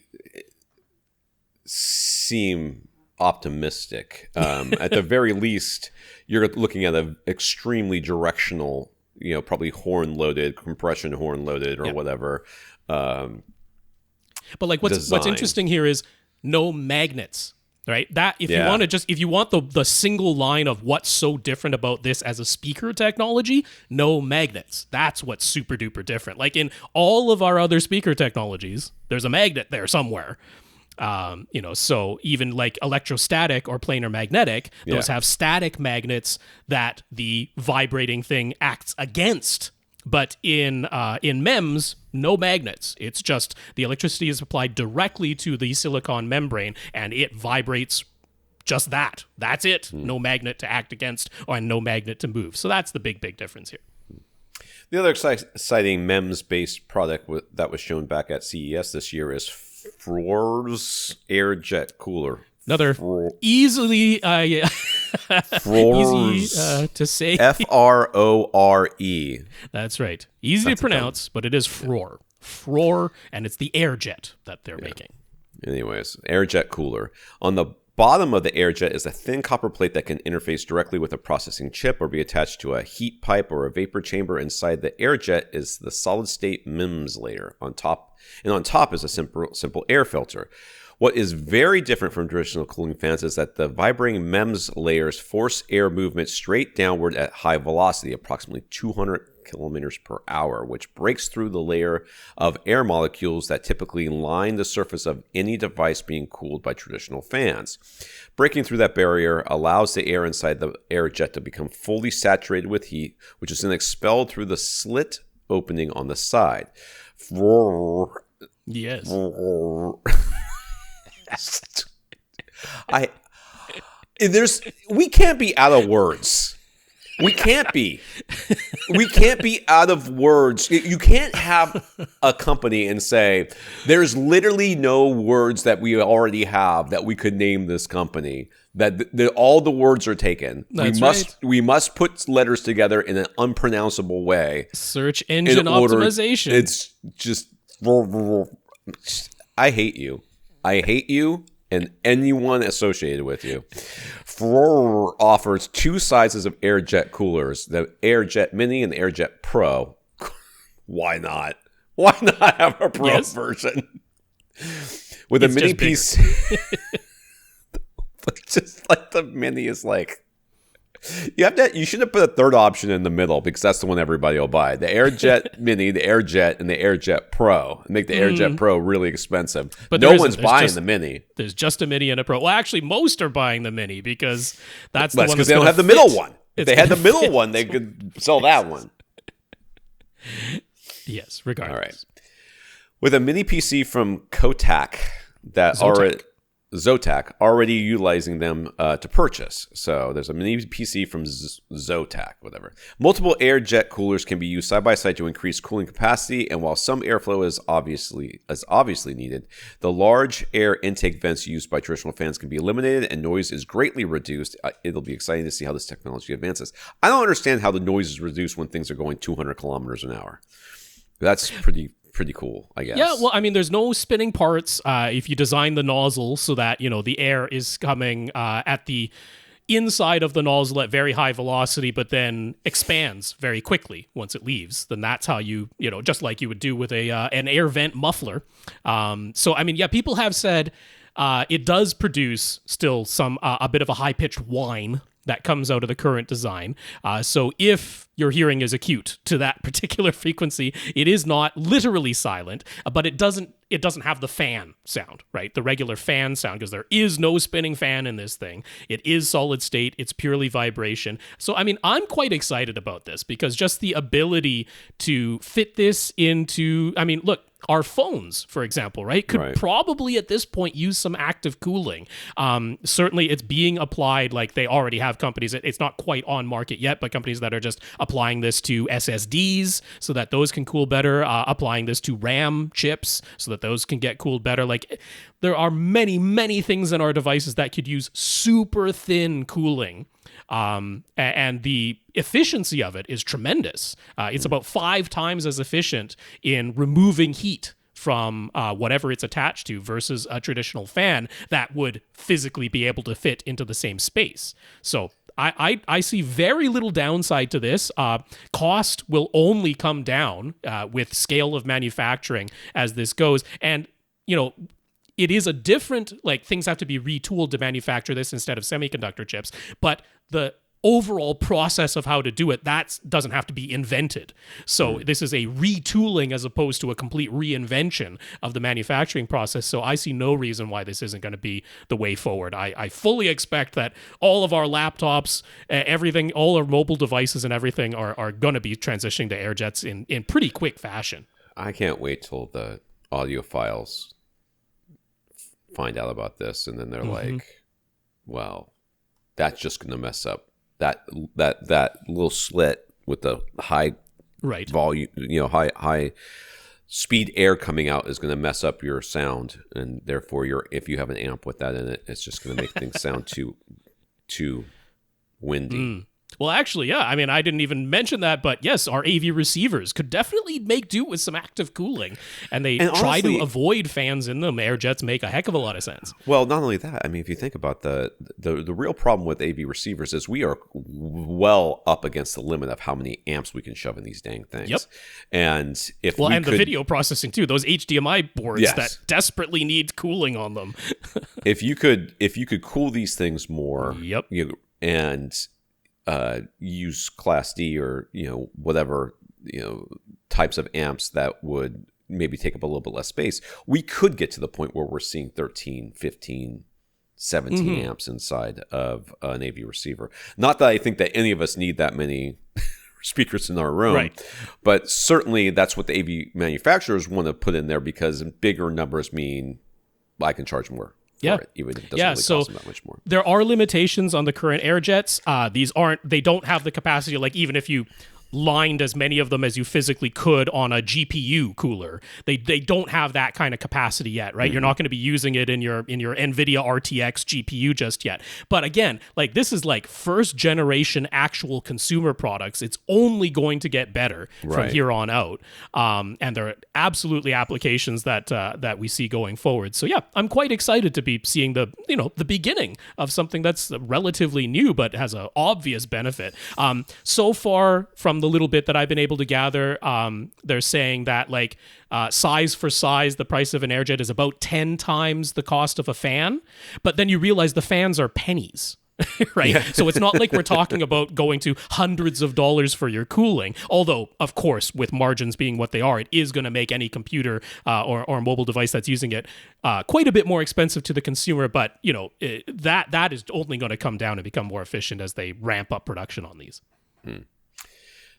seem optimistic. At the very least, you're looking at an extremely directional, probably horn-loaded, compression horn-loaded, or whatever. But like, what's interesting here is no magnets. Right? That if you want the single line of what's so different about this as a speaker technology, no magnets. That's what's super duper different. Like in all of our other speaker technologies, there's a magnet there somewhere. So even like electrostatic or planar magnetic, those have static magnets that the vibrating thing acts against. But in MEMS, no magnets. It's just the electricity is applied directly to the silicon membrane, and it vibrates just that. That's it. No magnet to act against, or no magnet to move. So that's the big difference here. The other exciting MEMS-based product that was shown back at CES this year is Frore's AirJet cooler. Another easily easy to say. Frore. That's right. Easy to pronounce, but it is Frore. Frore, and it's the AirJet that they're making. Anyways, AirJet cooler. On the bottom of the AirJet is a thin copper plate that can interface directly with a processing chip or be attached to a heat pipe or a vapor chamber. Inside the AirJet is the solid-state MEMS layer on top, and on top is a simple air filter. What is very different from traditional cooling fans is that the vibrating MEMS layers force air movement straight downward at high velocity, approximately 200 kilometers per hour, which breaks through the layer of air molecules that typically line the surface of any device being cooled by traditional fans. Breaking through that barrier allows the air inside the AirJet to become fully saturated with heat, which is then expelled through the slit opening on the side. Yes. We can't be out of words. We can't be. We can't be out of words. You can't have a company and say, there's literally no words that we already have that we could name this company. That all the words are taken. We must put letters together in an unpronounceable way. Search engine optimization. It's just, I hate you. I hate you and anyone associated with you. Frore offers 2 sizes of AirJet coolers, the AirJet Mini and the AirJet Pro. Why not? Why not have a Pro version? With a mini piece. Just like the Mini is like, you should have put a third option in the middle because that's the one everybody will buy. The AirJet Mini, the AirJet, and the AirJet Pro. And make the AirJet Pro really expensive. But no one's buying the Mini. There's just a Mini and a Pro. Well, actually, most are buying the Mini because that's the one because they don't have the middle one. If they had the middle one, they could sell that one. Yes, regardless. All right. With a mini PC from Kotak that Zotac already utilizing them to purchase. So there's a mini PC from Zotac, whatever. Multiple AirJet coolers can be used side by side to increase cooling capacity, and while some airflow is obviously needed, the large air intake vents used by traditional fans can be eliminated, and noise is greatly reduced. It'll be exciting to see how this technology advances. I don't understand how the noise is reduced when things are going 200 kilometers an hour. That's pretty cool, I guess. Yeah, well, I mean, there's no spinning parts. If you design the nozzle so that, the air is coming at the inside of the nozzle at very high velocity, but then expands very quickly once it leaves, then that's how you just like you would do with an air vent muffler. So, I mean, yeah, people have said it does produce still a bit of a high-pitched whine that comes out of the current design. So if your hearing is acute to that particular frequency, it is not literally silent, but it doesn't have the fan sound, right? The regular fan sound, because there is no spinning fan in this thing. It is solid state. It's purely vibration. So, I mean, I'm quite excited about this because just the ability to fit this into, I mean, look, our phones, for example, right, could probably at this point use some active cooling. Certainly it's being applied, like they already have companies, it's not quite on market yet, but companies that are just applying this to SSDs so that those can cool better, applying this to RAM chips so that those can get cooled better. Like there are many, many things in our devices that could use super thin cooling. And the efficiency of it is tremendous. It's about 5 times as efficient in removing heat from whatever it's attached to versus a traditional fan that would physically be able to fit into the same space. So I see very little downside to this. Cost will only come down with scale of manufacturing as this goes. And, it is a different, things have to be retooled to manufacture this instead of semiconductor chips, but the overall process of how to do it, that doesn't have to be invented. So this is a retooling as opposed to a complete reinvention of the manufacturing process. So I see no reason why this isn't going to be the way forward. I fully expect that all of our laptops, everything, all our mobile devices and everything are going to be transitioning to AirJets in pretty quick fashion. I can't wait till the audiophiles find out about this, and then they're like, well, that's just going to mess up that little slit with the high volume, high speed air coming out is going to mess up your sound, and therefore if you have an amp with that in it, it's just going to make things sound too windy. Well, actually, yeah. I mean, I didn't even mention that, but yes, our AV receivers could definitely make do with some active cooling, and they try to avoid fans in them. AirJets make a heck of a lot of sense. Well, not only that, I mean, if you think about the real problem with AV receivers is we are well up against the limit of how many amps we can shove in these dang things. Yep. And the video processing too, those HDMI boards that desperately need cooling on them. if you could cool these things more, and use Class D or whatever types of amps that would maybe take up a little bit less space, we could get to the point where we're seeing 13, 15, 17 amps inside of an AV receiver. Not that I think that any of us need that many speakers in our room, but certainly that's what the AV manufacturers want to put in there because bigger numbers mean I can charge more. Even if it doesn't really cost them that much more. There are limitations on the current AirJets. They don't have the capacity, like even if you lined as many of them as you physically could on a GPU cooler. They don't have that kind of capacity yet, right? You're not going to be using it in your NVIDIA RTX GPU just yet. But again, like this is like first generation actual consumer products. It's only going to get better from here on out. And there are absolutely applications that we see going forward. So yeah, I'm quite excited to be seeing the beginning of something that's relatively new but has an obvious benefit. So far, from the little bit that I've been able to gather, they're saying that like size for size, the price of an AirJet is about 10 times the cost of a fan. But then you realize the fans are pennies. Right? Yeah. So it's not like we're talking about going to hundreds of dollars for your cooling. Although, of course, with margins being what they are, it is going to make any computer or mobile device that's using it quite a bit more expensive to the consumer. But, that is only going to come down and become more efficient as they ramp up production on these.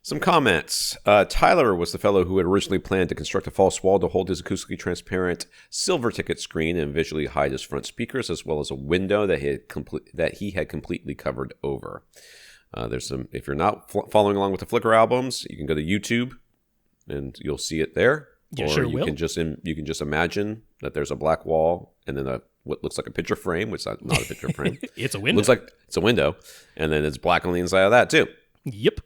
Some comments. Tyler was the fellow who had originally planned to construct a false wall to hold his acoustically transparent silver ticket screen and visually hide his front speakers, as well as a window that he had completely covered over. There's some. If you're not following along with the Flickr albums, you can go to YouTube, and you'll see it there. Yeah, or sure you will. can just imagine that there's a black wall and then what looks like a picture frame, which is not a picture frame. It's a window. Looks like it's a window, and then it's black on the inside of that too. Yep.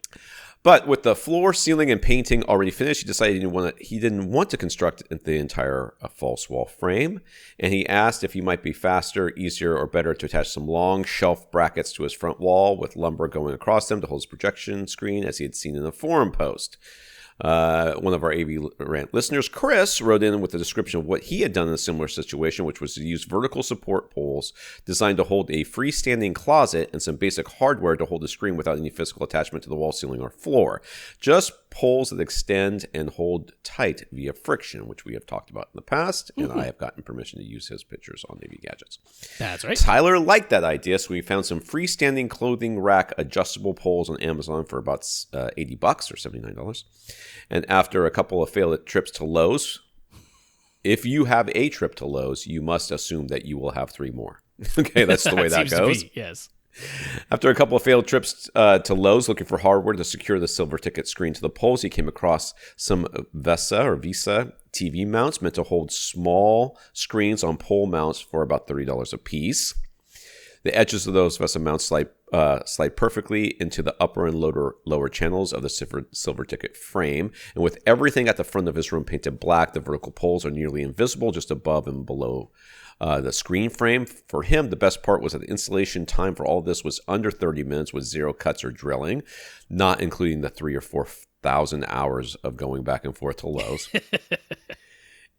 But with the floor, ceiling, and painting already finished, he decided he didn't want to construct the entire false wall frame, and he asked if he might be faster, easier, or better to attach some long shelf brackets to his front wall with lumber going across them to hold his projection screen, as he had seen in a forum post. One of our AVRant listeners, Chris, wrote in with a description of what he had done in a similar situation, which was to use vertical support poles designed to hold a freestanding closet and some basic hardware to hold the screen without any physical attachment to the wall, ceiling, or floor. Just poles that extend and hold tight via friction, which we have talked about in the past, and I have gotten permission to use his pictures on AV Gadgets. That's right. Tyler liked that idea, so we found some freestanding clothing rack adjustable poles on Amazon for about $80 or $79. And after a couple of failed trips to Lowe's, if you have a trip to Lowe's, you must assume that you will have 3 more. Okay, that's the way that goes. Yes. After a couple of failed trips to Lowe's looking for hardware to secure the silver ticket screen to the poles, he came across some Visa TV mounts meant to hold small screens on pole mounts for about $30 a piece. The edges of those Visa mounts slide perfectly into the upper and lower channels of the silver ticket frame. And with everything at the front of his room painted black, the vertical poles are nearly invisible just above and below the screen frame. For him, the best part was that the installation time for all this was under 30 minutes with 0 cuts or drilling, not including the 3,000 or 4,000 hours of going back and forth to Lowe's.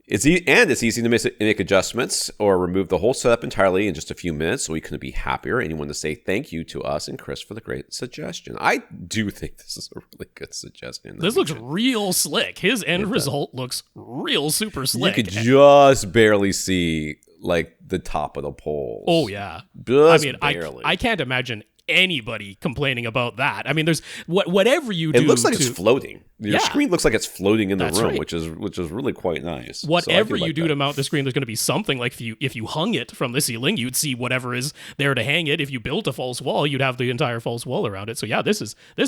It's easy to make adjustments or remove the whole setup entirely in just a few minutes, so we couldn't be happier. And he wanted to say thank you to us and Chris for the great suggestion. I do think this is a really good suggestion. This looks real slick. His end result looks real super slick. You could just barely see like the top of the poles. Oh yeah. Just barely. I can't imagine anybody complaining about that. I mean, there's whatever you do. It looks like it's floating. Your screen looks like it's floating in the room, right. which is really quite nice. Whatever you do to mount the screen, there's going to be something like if you hung it from the ceiling, you'd see whatever is there to hang it. If you built a false wall, you'd have the entire false wall around it. So yeah, this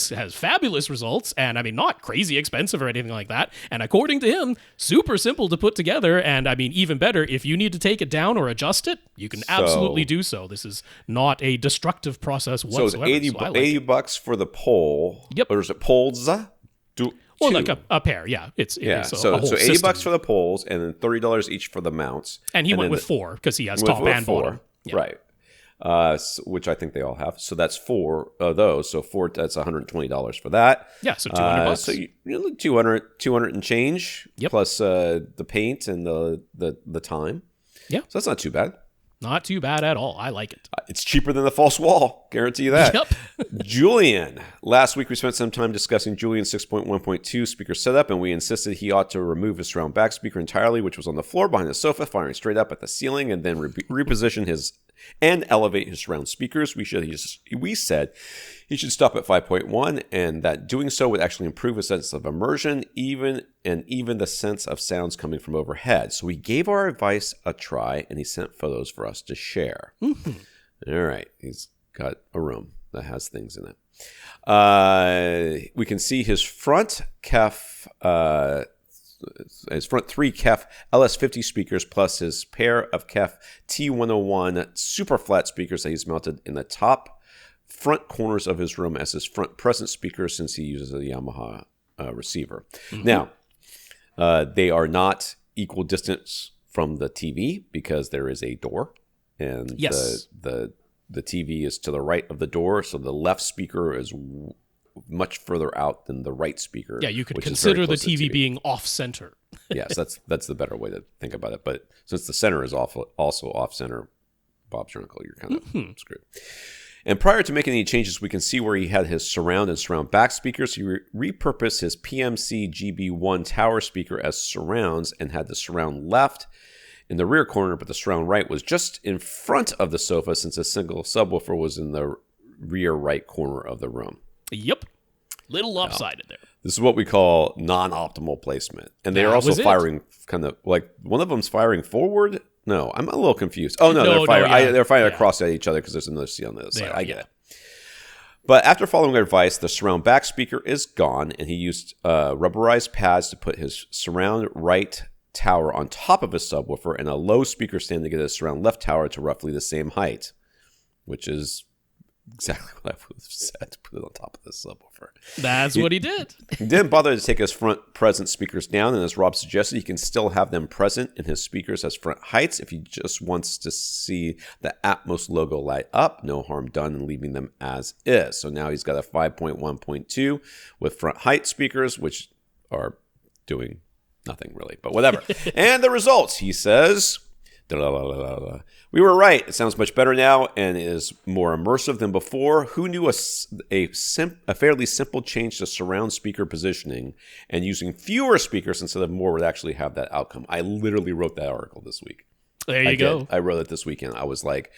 has fabulous results, and I mean, not crazy expensive or anything like that. And according to him, super simple to put together. And I mean, even better, if you need to take it down or adjust it, you can absolutely do so. This is not a destructive process whatsoever. So it's $80 for the pole. Yep. Or is it poles? Or like a pair, yeah. It's so $80 for the poles and then $30 each for the mounts. And he went with 4 because he has top and bottom. Yeah. Right. Which I think they all have. So that's 4 of those. So 4, that's $120 for that. Yeah, so $200. So you 200 and change plus the paint and the time. Yeah. So that's not too bad. Not too bad at all. I like it. It's cheaper than the false wall. Guarantee you that. Yep. Julian. Last week we spent some time discussing Julian's 6.1.2 speaker setup, and we insisted he ought to remove his surround back speaker entirely, which was on the floor behind the sofa, firing straight up at the ceiling, and then reposition and elevate his surround speakers. We said he should stop at 5.1, and that doing so would actually improve his sense of immersion, even the sense of sounds coming from overhead. So we gave our advice a try, and he sent photos for us to share. Mm-hmm. All right, he's got a room. that has things in it. We can see his front KEF, his front 3 KEF LS50 speakers plus his pair of KEF T101 super flat speakers that he's mounted in the top front corners of his room as his front present speakers since he uses a Yamaha receiver. Now, they are not equal distance from the TV because there is a door, and the TV is to the right of the door, so the left speaker is much further out than the right speaker. Yeah, you could consider the TV being off-center. Yes, that's the better way to think about it. But since the center is also off-center, Bob's your uncle, you're kind of screwed. And prior to making any changes, we can see where he had his surround and surround back speakers. He repurposed his PMC GB1 tower speaker as surrounds and had the surround left in the rear corner, but the surround right was just in front of the sofa since a single subwoofer was in the rear right corner of the room. Yep. Little lopsided there. This is what we call non-optimal placement. And they're also firing kind of like one of them's firing forward. No, I'm a little confused. Oh, no, they're firing. They're firing across at each other because there's another seat on the other side. I get it. But after following our advice, the surround back speaker is gone, and he used rubberized pads to put his surround right tower on top of his subwoofer and a low speaker stand to get his surround left tower to roughly the same height, which is exactly what I would have said to put it on top of this subwoofer. That's what he did. He didn't bother to take his front present speakers down, and as Rob suggested, he can still have them present in his speakers as front heights if he just wants to see the Atmos logo light up. No harm done in leaving them as is. So now he's got a 5.1.2 with front height speakers, which are doing nothing really, but whatever. And the results, he says, we were right. It sounds much better now and is more immersive than before. Who knew a fairly simple change to surround speaker positioning and using fewer speakers instead of more would actually have that outcome? I literally wrote that article this week. There you go. I wrote it this weekend. I was like,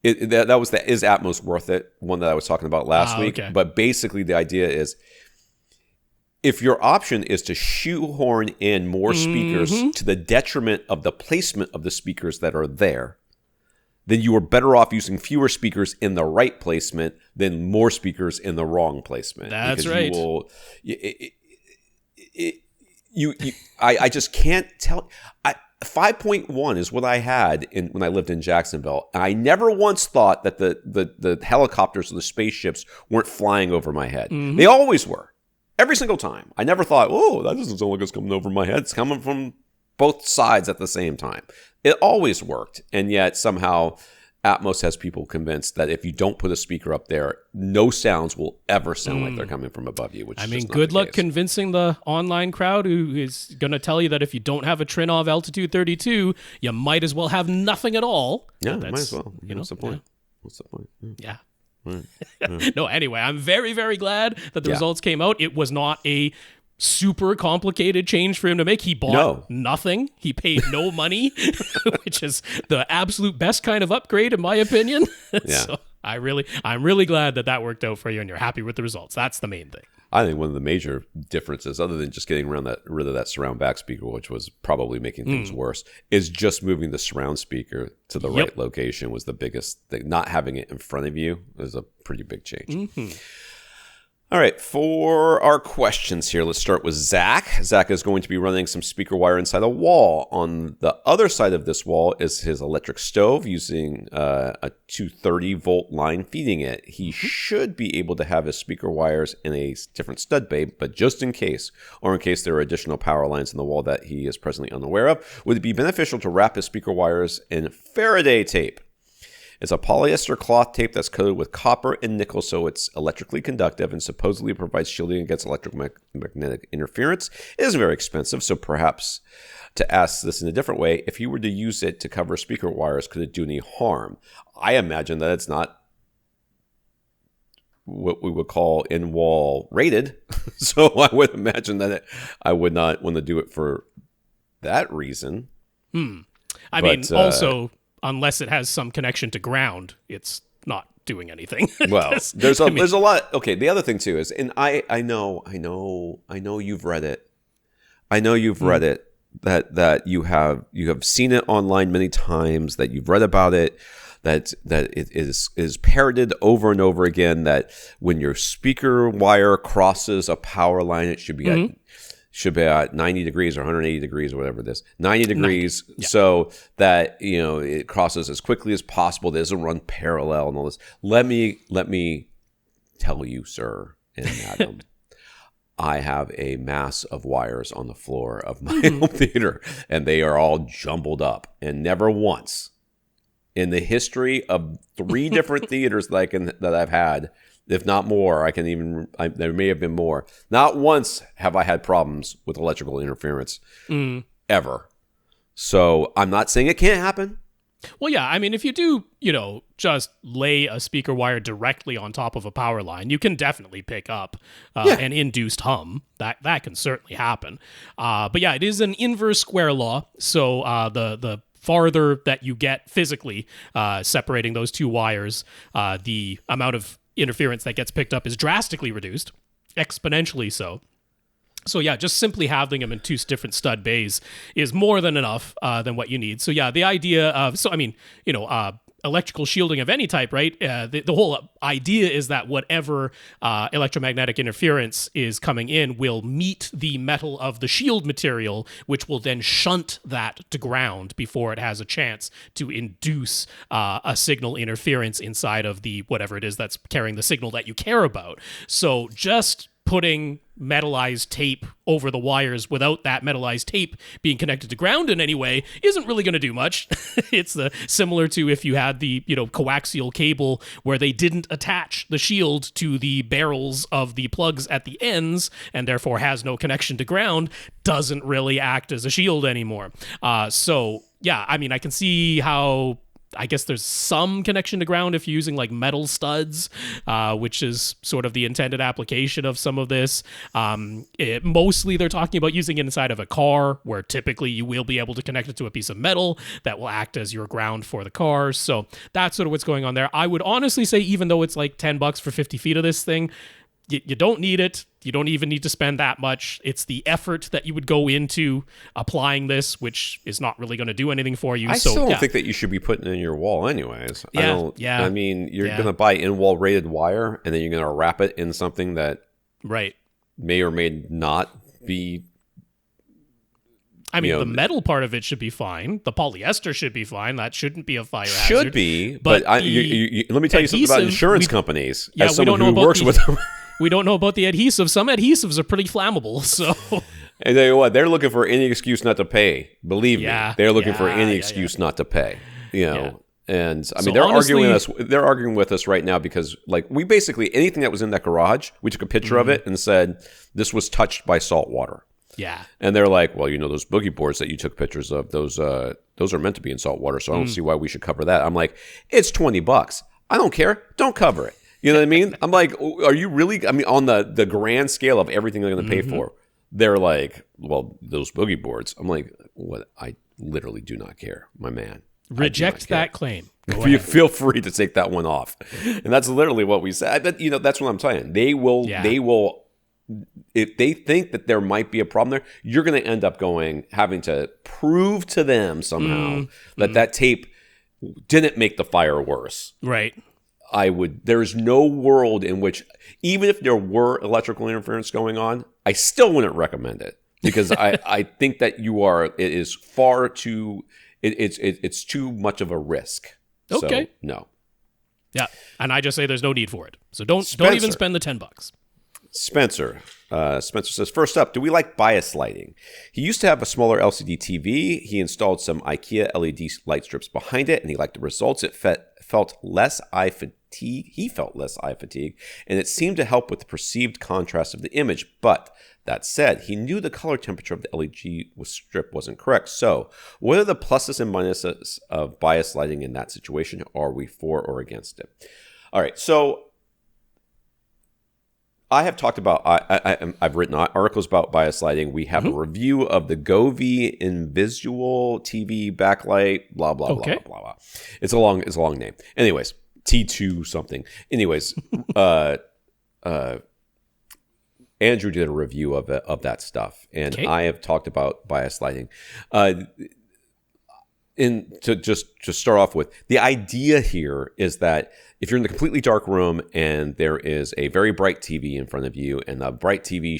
that was the Is Atmos Worth It one that I was talking about last week. Okay. But basically the idea is, if your option is to shoehorn in more speakers to the detriment of the placement of the speakers that are there, then you are better off using fewer speakers in the right placement than more speakers in the wrong placement. That's right. I just can't tell. 5.1 is what I had when I lived in Jacksonville. And I never once thought that the helicopters or the spaceships weren't flying over my head. They always were. Every single time. I never thought, oh, that doesn't sound like it's coming over my head. It's coming from both sides at the same time. It always worked. And yet somehow Atmos has people convinced that if you don't put a speaker up there, no sounds will ever sound like they're coming from above you. Which is good luck convincing the online crowd who is going to tell you that if you don't have a Trinnov Altitude 32, you might as well have nothing at all. Yeah, might as well. What's the point? What's the point? Yeah. No, anyway, I'm very, very glad that the results came out. It was not a super complicated change for him to make. He bought nothing. He paid no money, which is the absolute best kind of upgrade, in my opinion. Yeah. So I'm really glad that worked out for you and you're happy with the results. That's the main thing. I think one of the major differences, other than just getting rid of that surround back speaker, which was probably making things worse, is just moving the surround speaker to the right location was the biggest thing. Not having it in front of you was a pretty big change. All right, for our questions here, let's start with Zach. Zach is going to be running some speaker wire inside a wall. On the other side of this wall is his electric stove using a 230-volt line feeding it. He should be able to have his speaker wires in a different stud bay, but just in case, or in case there are additional power lines in the wall that he is presently unaware of, would it be beneficial to wrap his speaker wires in Faraday tape? It's a polyester cloth tape that's coated with copper and nickel, so it's electrically conductive and supposedly provides shielding against electromagnetic interference. It isn't very expensive, so perhaps to ask this in a different way, if you were to use it to cover speaker wires, could it do any harm? I imagine that it's not what we would call in-wall rated, so I would imagine that I would not want to do it for that reason. I mean, also, unless it has some connection to ground, it's not doing anything. Well, there's a lot. Okay, the other thing too is, and I know you've read it. I know you've read it, that you have seen it online many times, that you've read about it. that it is parroted over and over again that when your speaker wire crosses a power line, it should be at 90 degrees or 180 degrees or whatever it is. 90 degrees, so that it crosses as quickly as possible. It doesn't run parallel and all this. Let me tell you, sir and madam, I have a mass of wires on the floor of my home theater, and they are all jumbled up. And never once in the history of 3 different theaters that I've had, if not more, there may have been more. Not once have I had problems with electrical interference ever. So I'm not saying it can't happen. Well, yeah, I mean, if you do, just lay a speaker wire directly on top of a power line, you can definitely pick up an induced hum. That can certainly happen. But yeah, it is an inverse square law. So the farther that you get physically separating those 2 wires, the amount of interference that gets picked up is drastically reduced, exponentially so. So yeah, just simply having them in 2 different stud bays is more than enough than what you need. So yeah, the idea of, electrical shielding of any type, right? The whole idea is that whatever electromagnetic interference is coming in will meet the metal of the shield material, which will then shunt that to ground before it has a chance to induce a signal interference inside of the whatever it is that's carrying the signal that you care about. So just putting metallized tape over the wires without that metallized tape being connected to ground in any way isn't really going to do much. It's similar to if you had the coaxial cable where they didn't attach the shield to the barrels of the plugs at the ends and therefore has no connection to ground, doesn't really act as a shield anymore. So yeah, I mean, I can see how I guess there's some connection to ground if you're using like metal studs, which is sort of the intended application of some of this. Mostly they're talking about using it inside of a car where typically you will be able to connect it to a piece of metal that will act as your ground for the car. So that's sort of what's going on there. I would honestly say, even though it's like $10 for 50 feet of this thing, you don't need it. You don't even need to spend that much. It's the effort that you would go into applying this, which is not really going to do anything for you. I still don't think that you should be putting it in your wall anyways. Yeah. I mean, you're going to buy in-wall rated wire, and then you're going to wrap it in something that may or may not be... I mean, the metal part of it should be fine. The polyester should be fine. That shouldn't be a fire hazard. Should be, but let me tell you something about insurance companies. As someone who works with them. We don't know about the adhesive. Some adhesives are pretty flammable, so... And tell you what, they're looking for any excuse not to pay. Believe me, they're looking for any excuse not to pay. And I mean, they're arguing with us right now because, like, we basically anything that was in that garage, we took a picture of it and said this was touched by salt water. Yeah. And they're like, well, those boogie boards that you took pictures of, those are meant to be in salt water, so I don't see why we should cover that. I'm like, it's $20. I don't care. Don't cover it. You know what I mean? I'm like, are you really? I mean, on the grand scale of everything they're going to pay for, they're like, well, those boogie boards. I'm like, what? I literally do not care, my man. Reject that claim. You feel free to take that one off. And that's literally what we said. But, that's what I'm saying. They will, if they think that there might be a problem there, you're going to end up having to prove to them somehow that tape didn't make the fire worse. Right. There's no world in which, even if there were electrical interference going on, I still wouldn't recommend it because I think that it is far too, it's too much of a risk. Okay. So, no. Yeah. And I just say there's no need for it. So don't even spend the $10. Spencer says, first up, do we like bias lighting? He used to have a smaller LCD TV. He installed some IKEA LED light strips behind it, and he liked the results. It felt less eye fatigue. He felt less eye fatigue, and it seemed to help with the perceived contrast of the image. But that said, he knew the color temperature of the LED strip wasn't correct. So what are the pluses and minuses of bias lighting in that situation? Are we for or against it? All right, so I have talked about, I've written articles about bias lighting. We have a review of the Govee Invisual TV backlight, blah, blah, blah, blah, blah. It's a long name. Anyways, T2 something. Anyways, Andrew did a review of that stuff, and I have talked about bias lighting. to start off with, the idea here is that if you're in the completely dark room and there is a very bright TV in front of you, and the bright TV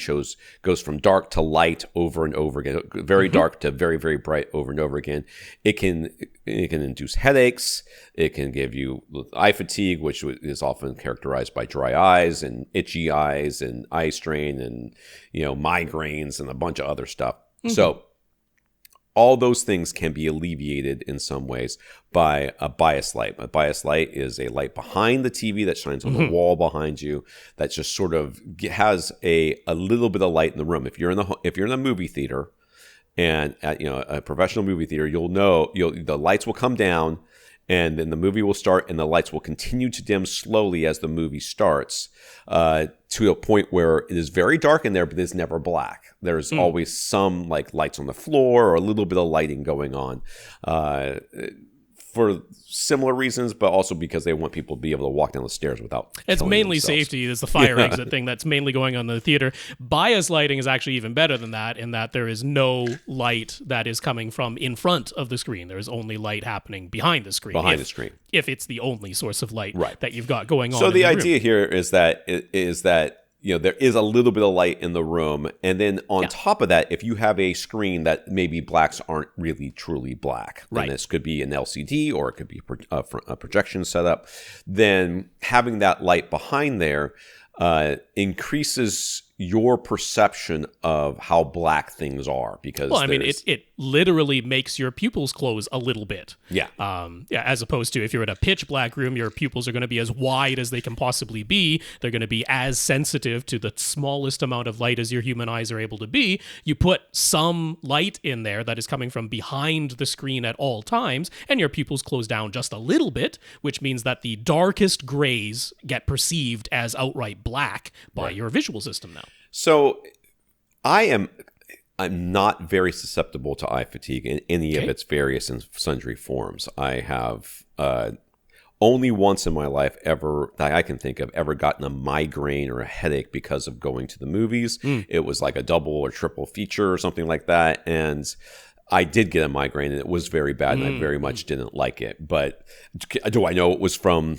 goes from dark to light over and over again, very dark to very, very bright over and over again, it can induce headaches. It can give you eye fatigue, which is often characterized by dry eyes and itchy eyes and eye strain and migraines and a bunch of other stuff. So all those things can be alleviated in some ways by a bias light. A bias light is a light behind the TV that shines on the wall behind you. That just sort of has a little bit of light in the room. If you're in a movie theater, and at a professional movie theater, you'll know the lights will come down, and then the movie will start, and the lights will continue to dim slowly as the movie starts, to a point where it is very dark in there, but it's never black. There's always some lights on the floor or a little bit of lighting going on, for similar reasons, but also because they want people to be able to walk down the stairs without. It's mainly themselves. Safety. There's the fire exit thing that's mainly going on in the theater. Bias lighting is actually even better than that, in that there is no light that is coming from in front of the screen. There is only light happening behind the screen. If it's the only source of light that you've got going on. So the idea here is that there is a little bit of light in the room, and then on top of that, if you have a screen that maybe blacks aren't really truly black, and this could be an LCD or it could be a projection setup, then having that light behind there increases your perception of how black things are, because it literally makes your pupils close a little bit. As opposed to if you're in a pitch black room, your pupils are going to be as wide as they can possibly be. They're going to be as sensitive to the smallest amount of light as your human eyes are able to be. You put some light in there that is coming from behind the screen at all times, and your pupils close down just a little bit, which means that the darkest grays get perceived as outright black by your visual system now. So I'm not very susceptible to eye fatigue in any of its various and sundry forms. I have only once in my life ever, that I can think of, ever gotten a migraine or a headache because of going to the movies. It was like a double or triple feature or something like that. And I did get a migraine, and it was very bad, and I very much didn't like it. But do I know it was from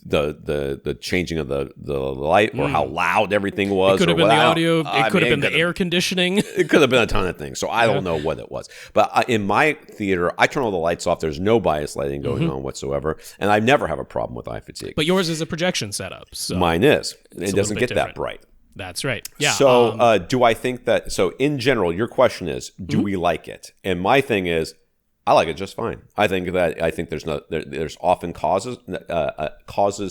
the changing of the light, or how loud everything was? It could have been the audio. It could have been the air conditioning. It could have been a ton of things. So I don't know what it was. But in my theater, I turn all the lights off. There's no bias lighting going on whatsoever. And I never have a problem with eye fatigue. But yours is a projection setup. So mine is. It doesn't get that bright. That's right. Yeah. So do I think that... So in general, your question is, do we like it? And my thing is, I like it just fine. I think there's often causes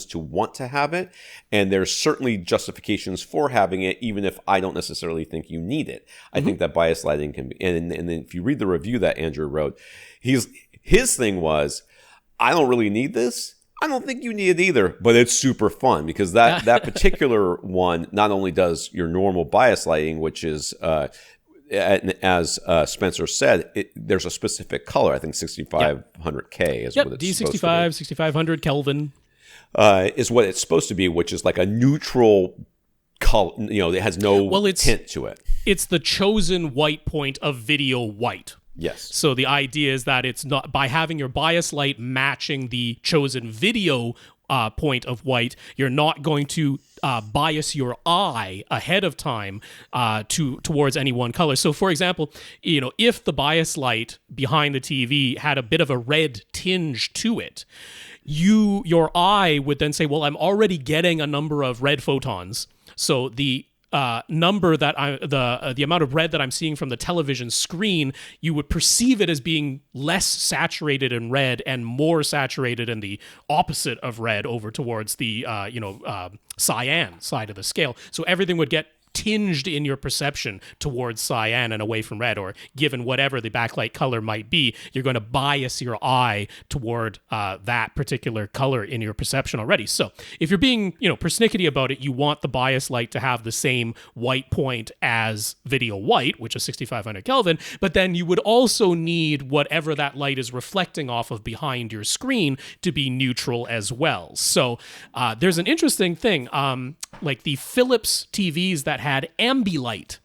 to want to have it, and there's certainly justifications for having it, even if I don't necessarily think you need it. I think that bias lighting can be, and then if you read the review that Andrew wrote, his thing was, I don't really need this. I don't think you need it either, but it's super fun, because that particular one not only does your normal bias lighting, which is as Spencer said, there's a specific color. I think 6500K is what it's D65, supposed to be. 6500 Kelvin. Is what it's supposed to be, which is like a neutral color. It has no tint to it. It's the chosen white point of video white. Yes. So the idea is that it's not, by having your bias light matching the chosen video point of white, you're not going to bias your eye ahead of time towards any one color. So, for example, if the bias light behind the TV had a bit of a red tinge to it, your eye would then say, well, I'm already getting a number of red photons. So the number that the amount of red that I'm seeing from the television screen, you would perceive it as being less saturated in red and more saturated in the opposite of red, over towards the cyan side of the scale. So everything would get tinged in your perception towards cyan and away from red, or given whatever the backlight color might be, you're going to bias your eye toward that particular color in your perception already. So if you're being, persnickety about it, you want the bias light to have the same white point as video white, which is 6500 Kelvin, but then you would also need whatever that light is reflecting off of behind your screen to be neutral as well. So there's an interesting thing, like the Philips TVs that had ambilight.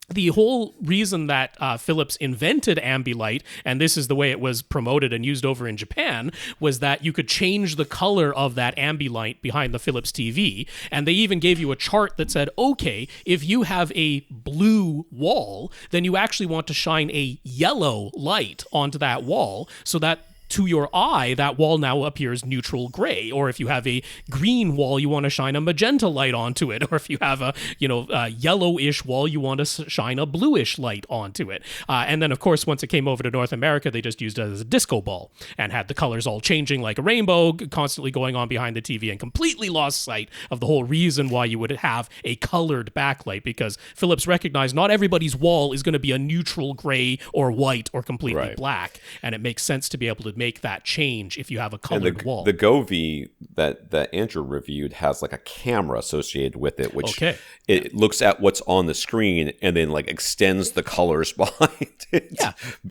the whole reason that Philips invented Ambilight, and this is the way it was promoted and used over in Japan, was that you could change the color of that Ambilight behind the Philips TV. And they even gave you a chart that said, okay, if you have a blue wall, then you actually want to shine a yellow light onto that wall so that to your eye, that wall now appears neutral gray. Or if you have a green wall, you want to shine a magenta light onto it. Or if you have a yellowish wall, you want to shine a bluish light onto it. And then, of course, once it came over to North America, they just used it as a disco ball and had the colors all changing like a rainbow, constantly going on behind the TV, and completely lost sight of the whole reason why you would have a colored backlight, because Philips recognized not everybody's wall is going to be a neutral gray or white or completely black. And it makes sense to be able to make that change if you have a colored wall. The Govee that Andrew reviewed has like a camera associated with it, which it looks at what's on the screen and then like extends the colors behind it.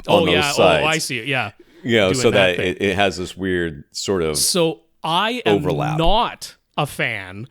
On those sides. Oh, I see it. Yeah. Yeah. So that it has this weird sort of I am not a fan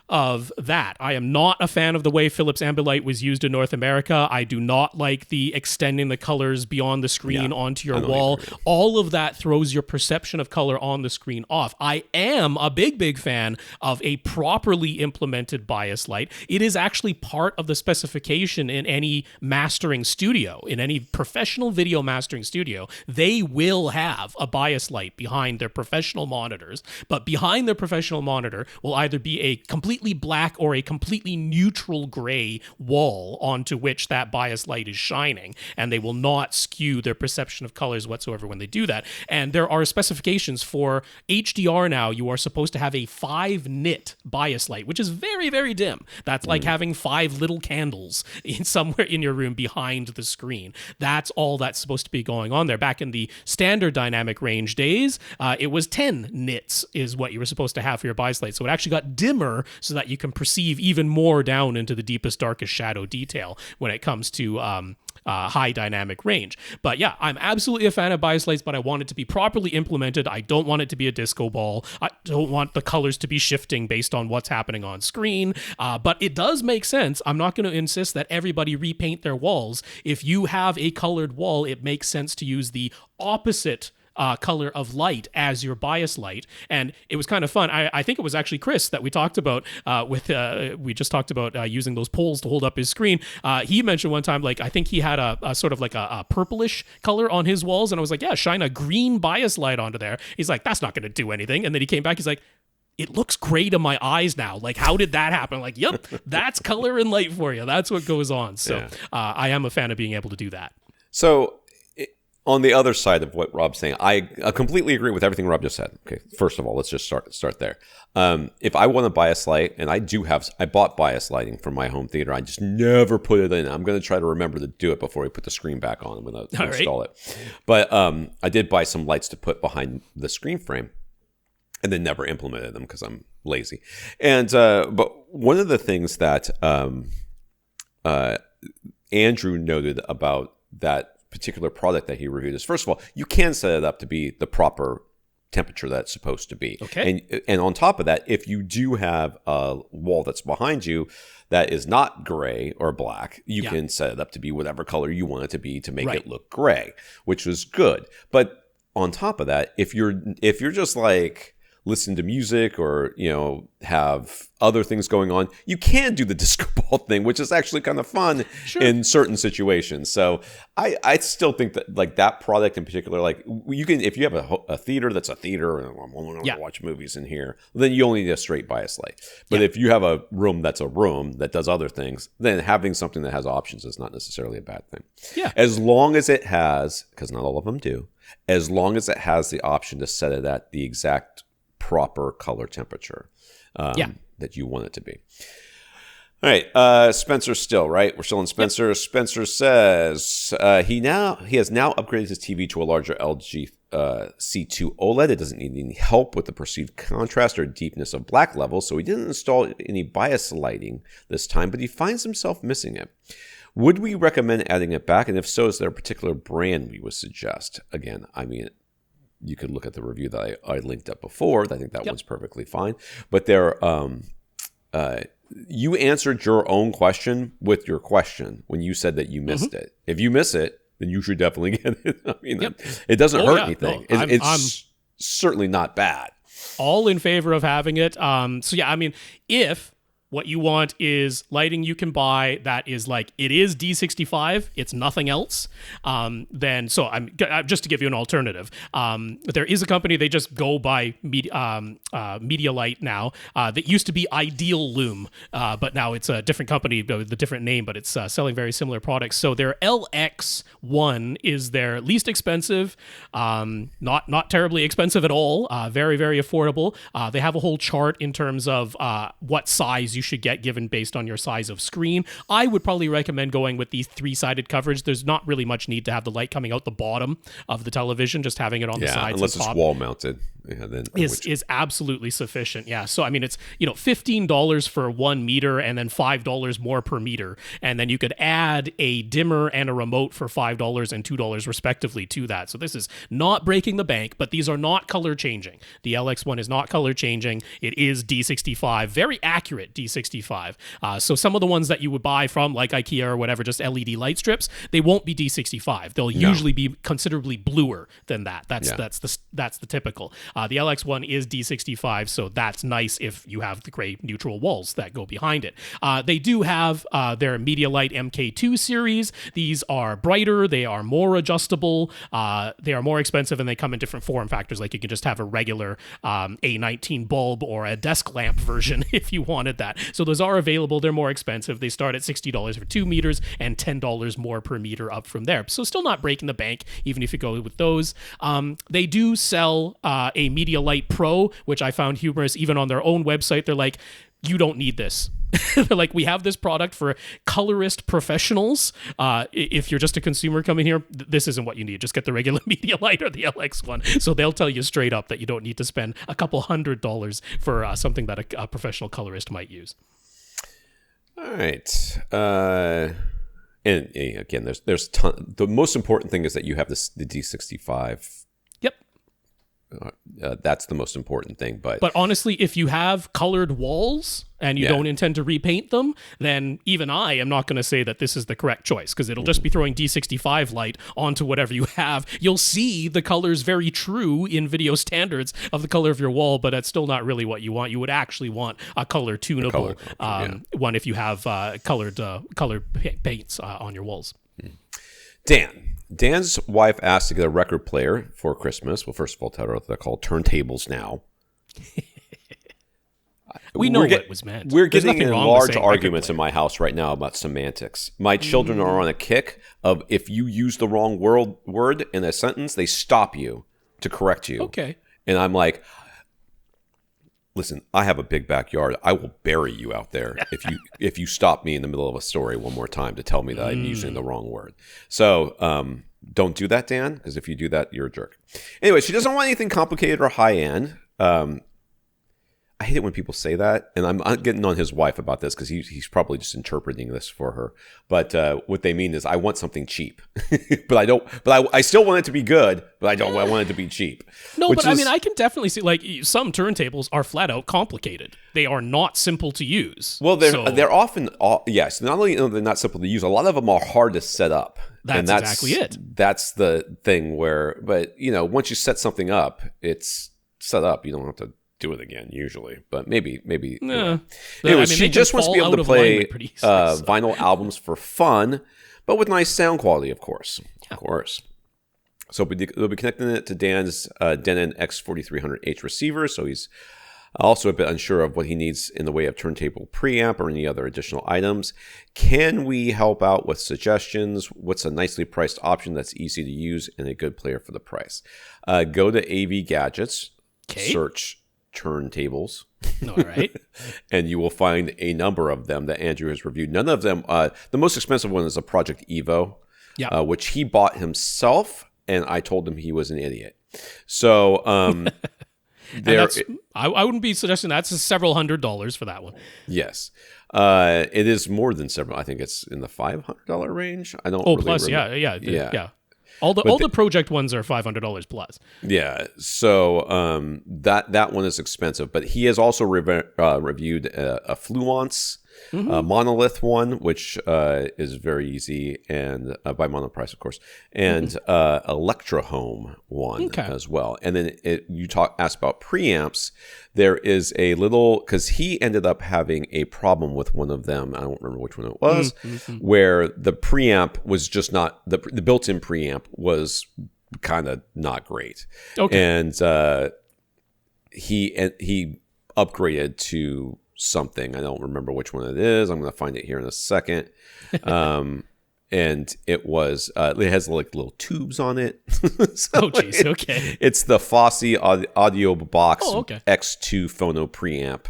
of that. I am not a fan of the way Philips Ambilight was used in North America. I do not like the extending the colors beyond the screen onto your wall. All of that throws your perception of color on the screen off. I am a big fan of a properly implemented bias light. It is actually part of the specification in any mastering studio, in any professional video mastering studio. They will have a bias light behind their professional monitors, but behind their professional monitor will either be a completely black or a completely neutral gray wall onto which that bias light is shining, and they will not skew their perception of colors whatsoever when they do that. And there are specifications for HDR now. You are supposed to have a 5 nit bias light, which is very, very dim. That's like having 5 little candles in somewhere in your room behind the screen. That's all that's supposed to be going on there. Back in the standard dynamic range days, it was 10 nits is what you were supposed to have for your bias light. So it actually got dimmer so that you can perceive even more down into the deepest, darkest shadow detail when it comes to high dynamic range. But yeah, I'm absolutely a fan of bias lights, but I want it to be properly implemented. I don't want it to be a disco ball. I don't want the colors to be shifting based on what's happening on screen. But it does make sense. I'm not going to insist that everybody repaint their walls. If you have a colored wall, it makes sense to use the opposite color of light as your bias light. And it was kind of fun. I think it was actually Chris that we talked about we just talked about using those poles to hold up his screen. He mentioned one time, like, I think he had a sort of like a purplish color on his walls. And I was like, yeah, shine a green bias light onto there. He's like, that's not going to do anything. And then he came back. He's like, it looks gray to my eyes now. Like, how did that happen? Like, yep, that's color and light for you. That's what goes on. So I am a fan of being able to do that. So on the other side of what Rob's saying, I completely agree with everything Rob just said. Okay, first of all, let's just start there. If I want to bias light, and I bought bias lighting for my home theater. I just never put it in. I'm going to try to remember to do it before we put the screen back on when I install it. But I did buy some lights to put behind the screen frame, and then never implemented them because I'm lazy. And but one of the things that Andrew noted about that particular product that he reviewed is, first of all, you can set it up to be the proper temperature that it's supposed to be. Okay. And on top of that, if you do have a wall that's behind you that is not gray or black, you can set it up to be whatever color you want it to be to make it look gray, which was good. But on top of that, if you're just like listen to music or, have other things going on, you can do the disco ball thing, which is actually kind of fun in certain situations. So I still think that, like, that product in particular, like, you can, if you have a theater that's a theater and I want to watch movies in here, then you only need a straight bias light. But if you have a room that's a room that does other things, then having something that has options is not necessarily a bad thing. Yeah. As long as it has, because not all of them do, as long as it has the option to set it at the exact proper color temperature that you want it to be. All right, Spencer still, right? We're still in Spencer. Yep. Spencer says he has now upgraded his TV to a larger LG C2 OLED. It doesn't need any help with the perceived contrast or deepness of black levels, so he didn't install any bias lighting this time, but he finds himself missing it. Would we recommend adding it back? And if so, is there a particular brand we would suggest? Again, I mean, you could look at the review that I linked up before. I think that one's perfectly fine. But there, you answered your own question with your question when you said that you missed it. If you miss it, then you should definitely get it. I mean, it doesn't hurt anything. No, it's certainly not bad. All in favor of having it. So yeah, I mean, if what you want is lighting you can buy that is like, it is D65, it's nothing else, then, so I'm just to give you an alternative, there is a company, they just go by Medialight now, that used to be Ideal Loom, but now it's a different company with a different name, but it's selling very similar products. So their LX1 is their least expensive, not terribly expensive at all, very, very affordable. They have a whole chart in terms of what size you should get given based on your size of screen. I would probably recommend going with the 3-sided coverage. There's not really much need to have the light coming out the bottom of the television, just having it on the sides. Unless it's wall mounted. Yeah, then is absolutely sufficient. Yeah. So I mean, it's $15 for 1 meter and then $5 more per meter. And then you could add a dimmer and a remote for $5 and $2 respectively to that. So this is not breaking the bank, but these are not color changing. The LX1 is not color changing. It is D65, very accurate D65. So some of the ones that you would buy from like IKEA or whatever, just LED light strips, they won't be D65. They'll usually be considerably bluer than that. That's the typical. The LX1 is D65, so that's nice if you have the gray neutral walls that go behind it. They do have their Medialight MK2 series. These are brighter, they are more adjustable, they are more expensive, and they come in different form factors. Like you can just have a regular A19 bulb or a desk lamp version if you wanted that. So those are available. They're more expensive. They start at $60 for 2 meters and $10 more per meter up from there. So still not breaking the bank, even if you go with those. They do sell a Medialight Pro, which I found humorous. Even on their own website, they're like, you don't need this. They're like, we have this product for colorist professionals. If you're just a consumer coming here, this isn't what you need. Just get the regular Medialight or the LX1. So they'll tell you straight up that you don't need to spend a couple $100 for something that a professional colorist might use. All right. And again, there's the most important thing is that you have the D65. Yep. That's the most important thing. But honestly, if you have colored walls and you don't intend to repaint them, then even I am not going to say that this is the correct choice, because it'll just be throwing D65 light onto whatever you have. You'll see the colors very true in video standards of the color of your wall, but that's still not really what you want. You would actually want a color tunable one if you have colored paints on your walls. Dan's wife asked to get a record player for Christmas. Well, first of all, tell her they're called turntables now. We know what was meant. We're getting in large arguments in my house right now about semantics. My children are on a kick of if you use the wrong word in a sentence, they stop you to correct you. Okay. And I'm like, listen, I have a big backyard. I will bury you out there if you stop me in the middle of a story one more time to tell me that I'm using the wrong word. So don't do that, Dan, because if you do that, you're a jerk. Anyway, she doesn't want anything complicated or high end. I hate it when people say that, and I'm getting on his wife about this because he's probably just interpreting this for her. But what they mean is, I want something cheap, but I don't. But I still want it to be good, but I don't. I want it to be cheap. No, but I mean, I can definitely see like some turntables are flat out complicated. They are not simple to use. Well, they're often yes. Not only are they not simple to use, a lot of them are hard to set up. That's exactly it. That's the thing where, but once you set something up, it's set up. You don't have to do it again usually, but maybe no. Anyway, she just wants to be able to play vinyl albums for fun, but with nice sound quality, of course. So they'll be connecting it to Dan's Denon X4300H receiver, so he's also a bit unsure of what he needs in the way of turntable preamp or any other additional items. Can we help out with suggestions? What's a nicely priced option that's easy to use and a good player for the price? Go to AV Gadgets, search turntables. All right. And you will find a number of them that Andrew has reviewed. None of them, the most expensive one is a Project Evo, which he bought himself, and I told him he was an idiot. So I wouldn't be suggesting that's several $100s for that one. Yes. It is more than several. I think it's in the $500 range. I don't. Oh, really plus, remember. Yeah. All the project ones are $500 plus. Yeah, so that one is expensive, but he has also reviewed a Fluence monolith one, which is very easy, and by Monoprice, of course, and Electrohome one as well. And then you asked about preamps. There is a little, because he ended up having a problem with one of them. I don't remember which one it was, where the preamp was just not the built-in preamp was kind of not great. Okay, and he upgraded to something. I don't remember which one it is. I'm going to find it here in a second. And it was it has like little tubes on it. So okay. It's the Fosse Audio Box X2 phono preamp,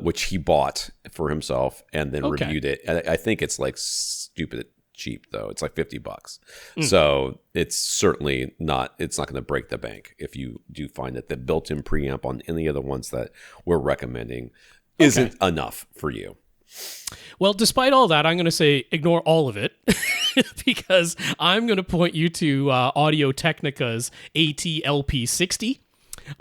which he bought for himself and then reviewed it. And I think it's like stupid cheap though. It's like $50. So it's certainly not. It's not going to break the bank if you do find that the built-in preamp on any of the ones that we're recommending isn't enough for you. Well, despite all that, I'm going to say ignore all of it because I'm going to point you to Audio-Technica's AT-LP60.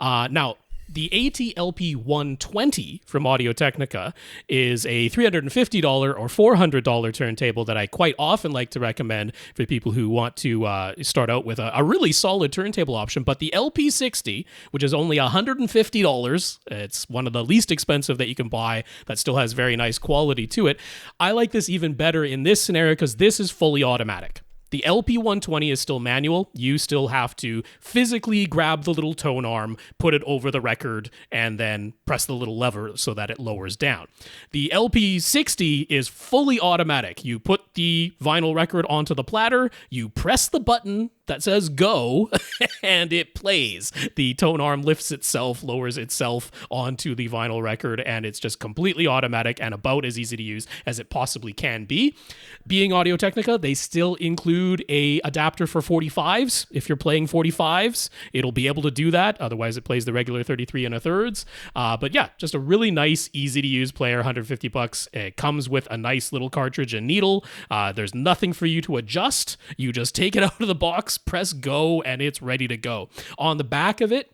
Now, the AT-LP120 from Audio-Technica is a $350 or $400 turntable that I quite often like to recommend for people who want to start out with a really solid turntable option. But the LP60, which is only $150, it's one of the least expensive that you can buy that still has very nice quality to it. I like this even better in this scenario because this is fully automatic. The LP120 is still manual. You still have to physically grab the little tone arm, put it over the record, and then press the little lever so that it lowers down. The LP60 is fully automatic. You put the vinyl record onto the platter, you press the button that says go, and it plays. The tone arm lifts itself, lowers itself onto the vinyl record, and it's just completely automatic and about as easy to use as it possibly can be. Being Audio-Technica, they still include a adapter for 45s. If you're playing 45s, it'll be able to do that. Otherwise, it plays the regular 33 1/3. But yeah, just a really nice, easy to use player, $150. It comes with a nice little cartridge and needle. There's nothing for you to adjust. You just take it out of the box, press go, and it's ready to go. On the back of it,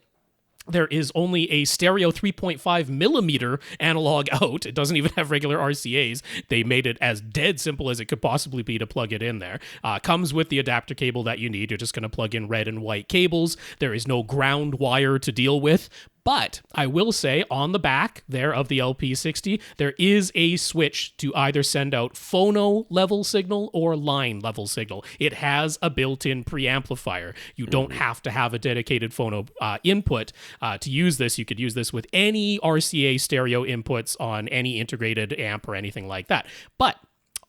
there is only a stereo 3.5 millimeter analog out. It doesn't even have regular RCAs. They made it as dead simple as it could possibly be to plug it in there. Comes with the adapter cable that you need. You're just going to plug in red and white cables. There is no ground wire to deal with. But I will say on the back there of the LP60, there is a switch to either send out phono level signal or line level signal. It has a built-in preamplifier. You don't have to have a dedicated phono input to use this. You could use this with any RCA stereo inputs on any integrated amp or anything like that. But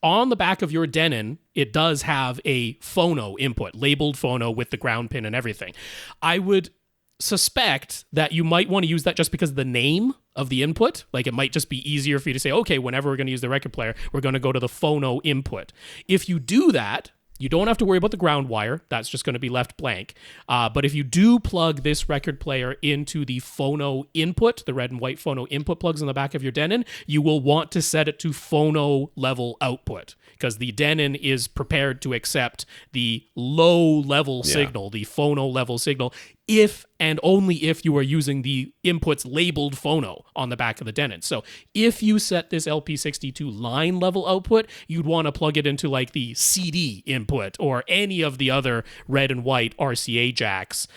on the back of your Denon, it does have a phono input, labeled phono with the ground pin and everything. I would suspect that you might want to use that just because of the name of the input. Like it might just be easier for you to say, okay, whenever we're going to use the record player, we're going to go to the phono input. If you do that, you don't have to worry about the ground wire. That's just going to be left blank. But if you do plug this record player into the phono input, the red and white phono input plugs on the back of your Denon, you will want to set it to phono level output because the Denon is prepared to accept the low level signal, the phono level signal, if and only if you are using the inputs labeled phono on the back of the Denon. So if you set this LP60 to line level output, you'd want to plug it into like the CD input or any of the other red and white RCA jacks,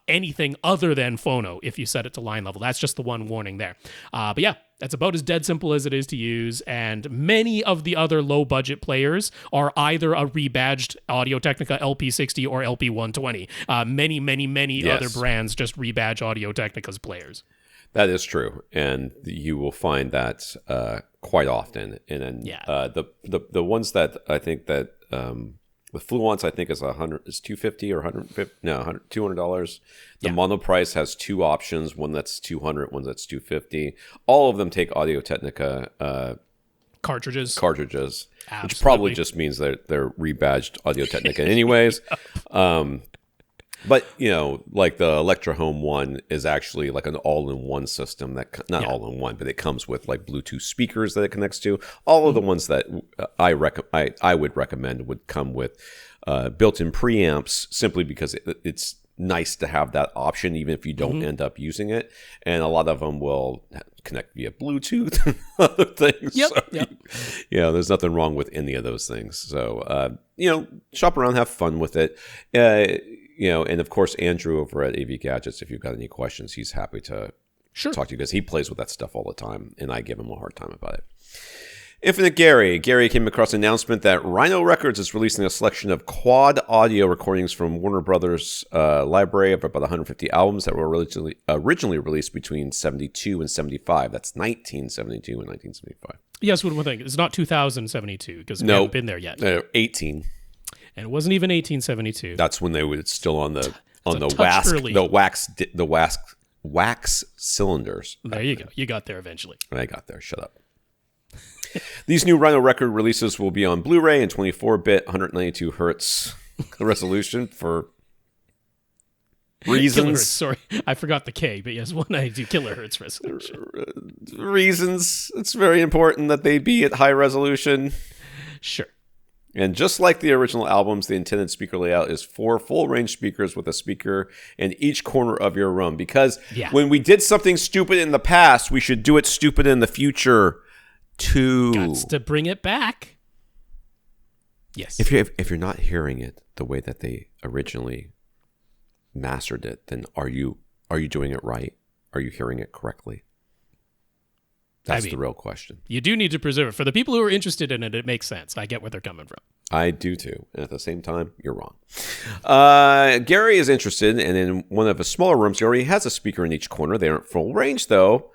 anything other than phono if you set it to line level. That's just the one warning there. But yeah, that's about as dead simple as it is to use, and many of the other low-budget players are either a rebadged Audio-Technica LP60 or LP120. Many other brands just rebadge Audio-Technica's players. That is true, and you will find that quite often. And then the ones that I think that the Fluence I think is $250 or $200. The Monoprice has two options, one that's $200, one that's $250. All of them take Audio-Technica cartridges. Absolutely. Which probably just means that they're rebadged Audio-Technica anyways. But, you know, like the Electrohome one is actually like an all-in-one system that, not all-in-one, but it comes with like Bluetooth speakers that it connects to. All of the ones that I would recommend would come with built-in preamps, simply because it's nice to have that option, even if you don't end up using it. And a lot of them will connect via Bluetooth and other things. There's nothing wrong with any of those things. So, shop around, have fun with it. And of course, Andrew over at AV Gadgets, if you've got any questions, he's happy to talk to you, because he plays with that stuff all the time, and I give him a hard time about it. Infinite Gary came across an announcement that Rhino Records is releasing a selection of quad audio recordings from Warner Brothers' library of about 150 albums that were originally released between 72 and 75. That's 1972 and 1975. Yes, one thing. It's not 2072, because we haven't been there yet. 18. And it wasn't even 1872. That's when they were still on the wax cylinders. There you go. You got there eventually. I got there. Shut up. These new Rhino record releases will be on Blu-ray and 24-bit 192 hertz resolution for reasons. Kilohertz, sorry, I forgot the K, but yes, 192 kilohertz resolution. Reasons. It's very important that they be at high resolution. Sure. And just like the original albums, the intended speaker layout is 4 full-range speakers with a speaker in each corner of your room. Because when we did something stupid in the past, we should do it stupid in the future too. Guts to bring it back. Yes. If you're not hearing it the way that they originally mastered it, then are you doing it right? Are you hearing it correctly? That's the real question. You do need to preserve it. For the people who are interested in it, it makes sense. I get where they're coming from. I do too. And at the same time, you're wrong. Gary is interested, and in one of his smaller rooms, he already has a speaker in each corner. They aren't full range, though.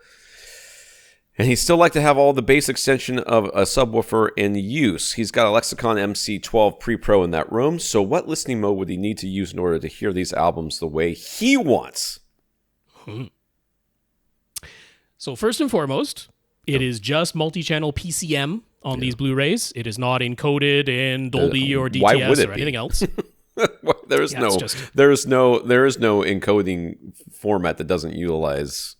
And he'd still like to have all the bass extension of a subwoofer in use. He's got a Lexicon MC12 Pre-Pro in that room. So what listening mode would he need to use in order to hear these albums the way he wants? So first and foremost, it is just multi-channel PCM on these Blu-rays. It is not encoded in Dolby or DTS or anything else. There is no encoding format that doesn't utilize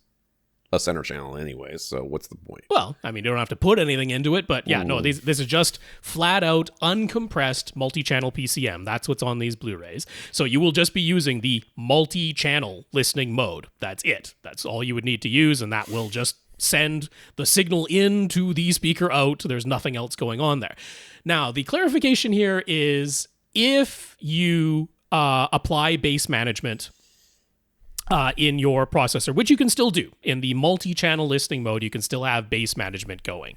a center channel anyway, so what's the point? Well, I mean, you don't have to put anything into it, but this is just flat out uncompressed multi-channel PCM. That's what's on these Blu-rays. So you will just be using the multi-channel listening mode. That's it. That's all you would need to use, and that will just send the signal into the speaker out. There's nothing else going on there. Now, the clarification here is if you apply bass management in your processor, which you can still do. In the multi-channel listening mode, you can still have bass management going.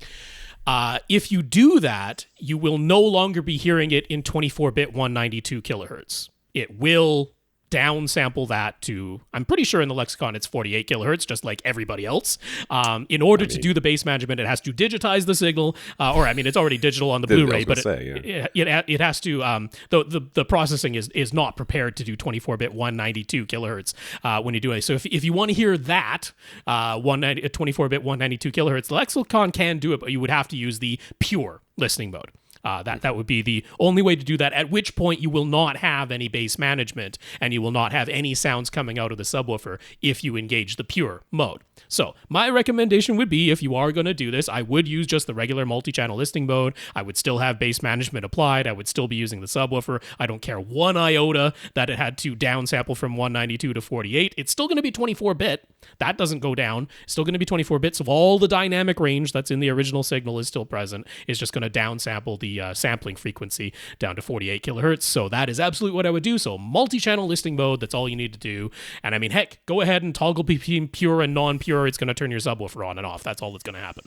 If you do that, you will no longer be hearing it in 24-bit 192 kilohertz. It will downsample that to, I'm pretty sure in the Lexicon it's 48 kilohertz, just like everybody else. In order to do the bass management, it has to digitize the signal, it's already digital on the Blu-ray, but it has to, the processing is not prepared to do 24-bit 192 kilohertz when you do it. So if you want to hear that 24-bit 192 kilohertz, the Lexicon can do it, but you would have to use the pure listening mode. That would be the only way to do that, at which point you will not have any bass management and you will not have any sounds coming out of the subwoofer if you engage the pure mode. So my recommendation would be, if you are going to do this, I would use just the regular multi-channel listening mode. I would still have bass management applied. I would still be using the subwoofer. I don't care one iota that it had to downsample from 192 to 48. It's still going to be 24-bit. That doesn't go down. It's still going to be 24 bits of all the dynamic range that's in the original signal is still present. It's just going to downsample the sampling frequency down to 48 kilohertz. So that is absolutely what I would do. So multi-channel listening mode, that's all you need to do. And I mean, heck, go ahead and toggle between pure and non-pure. It's going to turn your subwoofer on and off. That's all that's going to happen.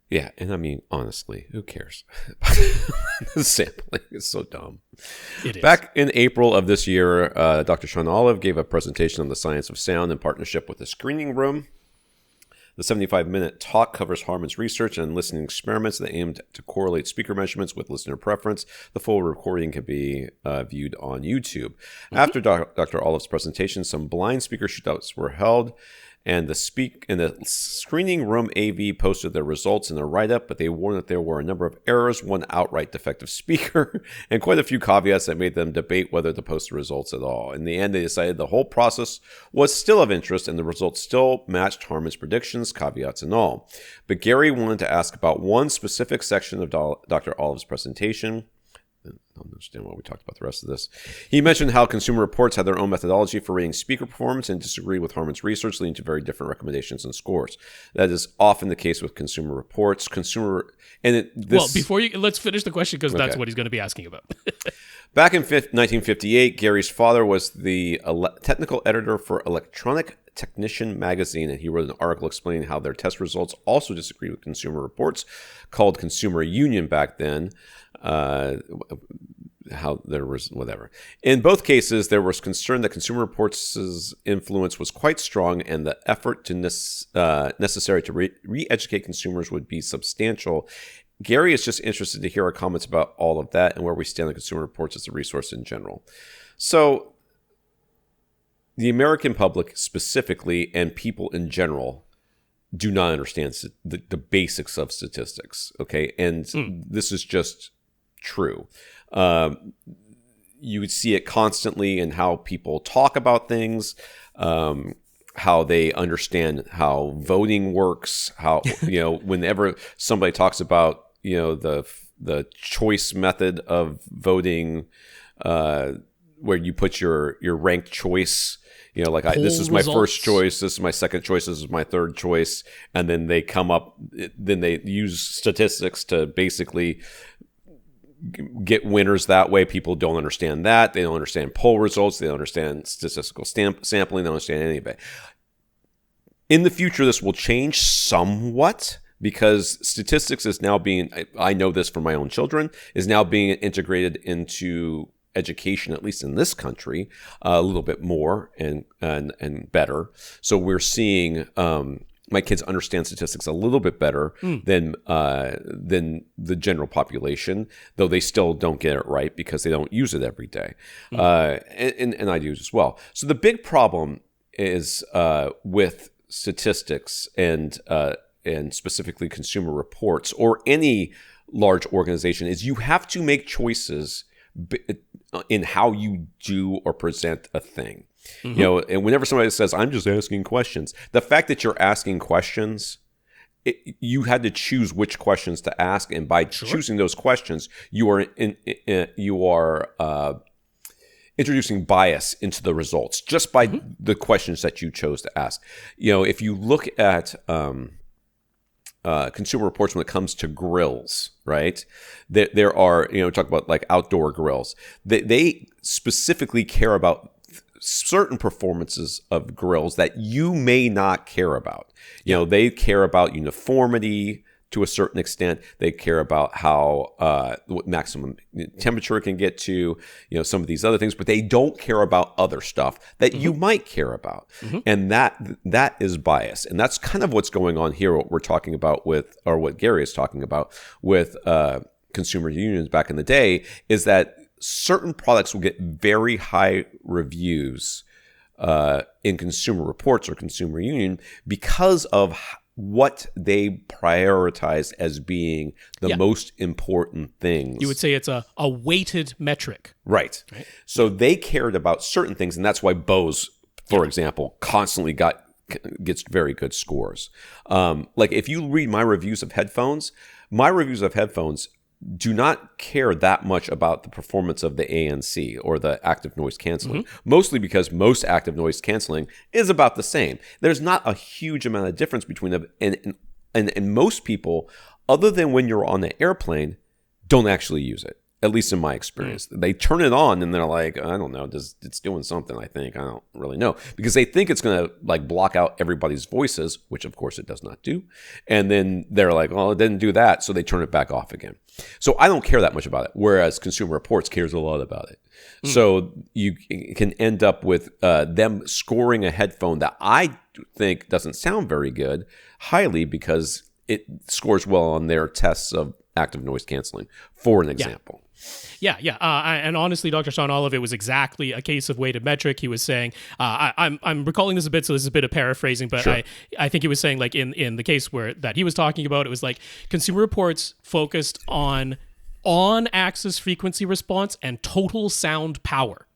Yeah, and I mean, honestly, who cares? Sampling is so dumb. It is. Back in April of this year, Dr. Sean Olive gave a presentation on the science of sound in partnership with the Screening Room. The 75-minute talk covers Harman's research and listening experiments that aimed to correlate speaker measurements with listener preference. The full recording can be viewed on YouTube. Mm-hmm. After Dr. Olive's presentation, some blind speaker shootouts were held, and the Screening Room AV posted their results in their write-up, but they warned that there were a number of errors, one outright defective speaker, and quite a few caveats that made them debate whether to post the results at all. In the end, they decided the whole process was still of interest, and the results still matched Harman's predictions, caveats and all. But Gary wanted to ask about one specific section of Dr. Olive's presentation. don't understand why we talked about the rest of this. He mentioned how Consumer Reports had their own methodology for rating speaker performance and disagreed with Harman's research, leading to very different recommendations and scores. That is often the case with Consumer Reports. Let's finish the question because that's what he's going to be asking about. Back in 1958, Gary's father was the technical editor for Electronic Technician magazine, and he wrote an article explaining how their test results also disagreed with Consumer Reports, called Consumer Union back then. How there was whatever. In both cases, there was concern that Consumer Reports' influence was quite strong, and the effort to necessary to re-educate consumers would be substantial. Gary is just interested to hear our comments about all of that and where we stand on Consumer Reports as a resource in general. So, the American public specifically and people in general do not understand the basics of statistics, okay? And this is just true. You would see it constantly in how people talk about things, how they understand how voting works, how, whenever somebody talks about, the choice method of voting, where you put your ranked choice, this is my first choice, this is my second choice, this is my third choice, and then they they use statistics to basically get winners that way. People don't understand that. They don't understand poll results. They don't understand statistical sampling. They don't understand any of it. In the future, this will change somewhat because statistics is now being, I know this from my own children, is now being integrated into education, at least in this country, a little bit more and better. So we're seeing my kids understand statistics a little bit better than the general population, though they still don't get it right because they don't use it every day. And I do as well. So the big problem is with statistics and specifically Consumer Reports or any large organization is you have to make choices in how you do or present a thing. And whenever somebody says, I'm just asking questions, the fact that you're asking questions, you had to choose which questions to ask. And by choosing those questions, you are introducing bias into the results just by the questions that you chose to ask. If you look at Consumer Reports when it comes to grills, right? There are, talk about like outdoor grills. They specifically care about certain performances of grills that you may not care about. They care about uniformity to a certain extent. They care about how what maximum temperature it can get to, some of these other things, but they don't care about other stuff that you might care about. And that is bias. And that's kind of what's going on here, what we're talking about with, or what Gary is talking about with consumer unions back in the day, is that certain products will get very high reviews in Consumer Reports or Consumer Union because of what they prioritize as being the most important things. You would say it's a weighted metric. Right. So they cared about certain things, and that's why Bose, for example, constantly gets very good scores. Like if you read my reviews of headphones do not care that much about the performance of the ANC or the active noise canceling, mostly because most active noise canceling is about the same. There's not a huge amount of difference between them, and most people, other than when you're on the airplane, don't actually use it. At least in my experience, they turn it on and they're like, I don't know, it's doing something. I think I don't really know, because they think it's going to like block out everybody's voices, which of course it does not do. And then they're like, well, it didn't do that, so they turn it back off again. So I don't care that much about it, whereas Consumer Reports cares a lot about it. So you can end up with them scoring a headphone that I think doesn't sound very good highly because it scores well on their tests of active noise canceling, for an example. Yeah. And honestly, Dr. Sean Olive, was exactly a case of weighted metric. He was saying, I'm recalling this a bit, so this is a bit of paraphrasing, but I think he was saying, like in the case that he was talking about, it was like Consumer Reports focused on-axis frequency response and total sound power,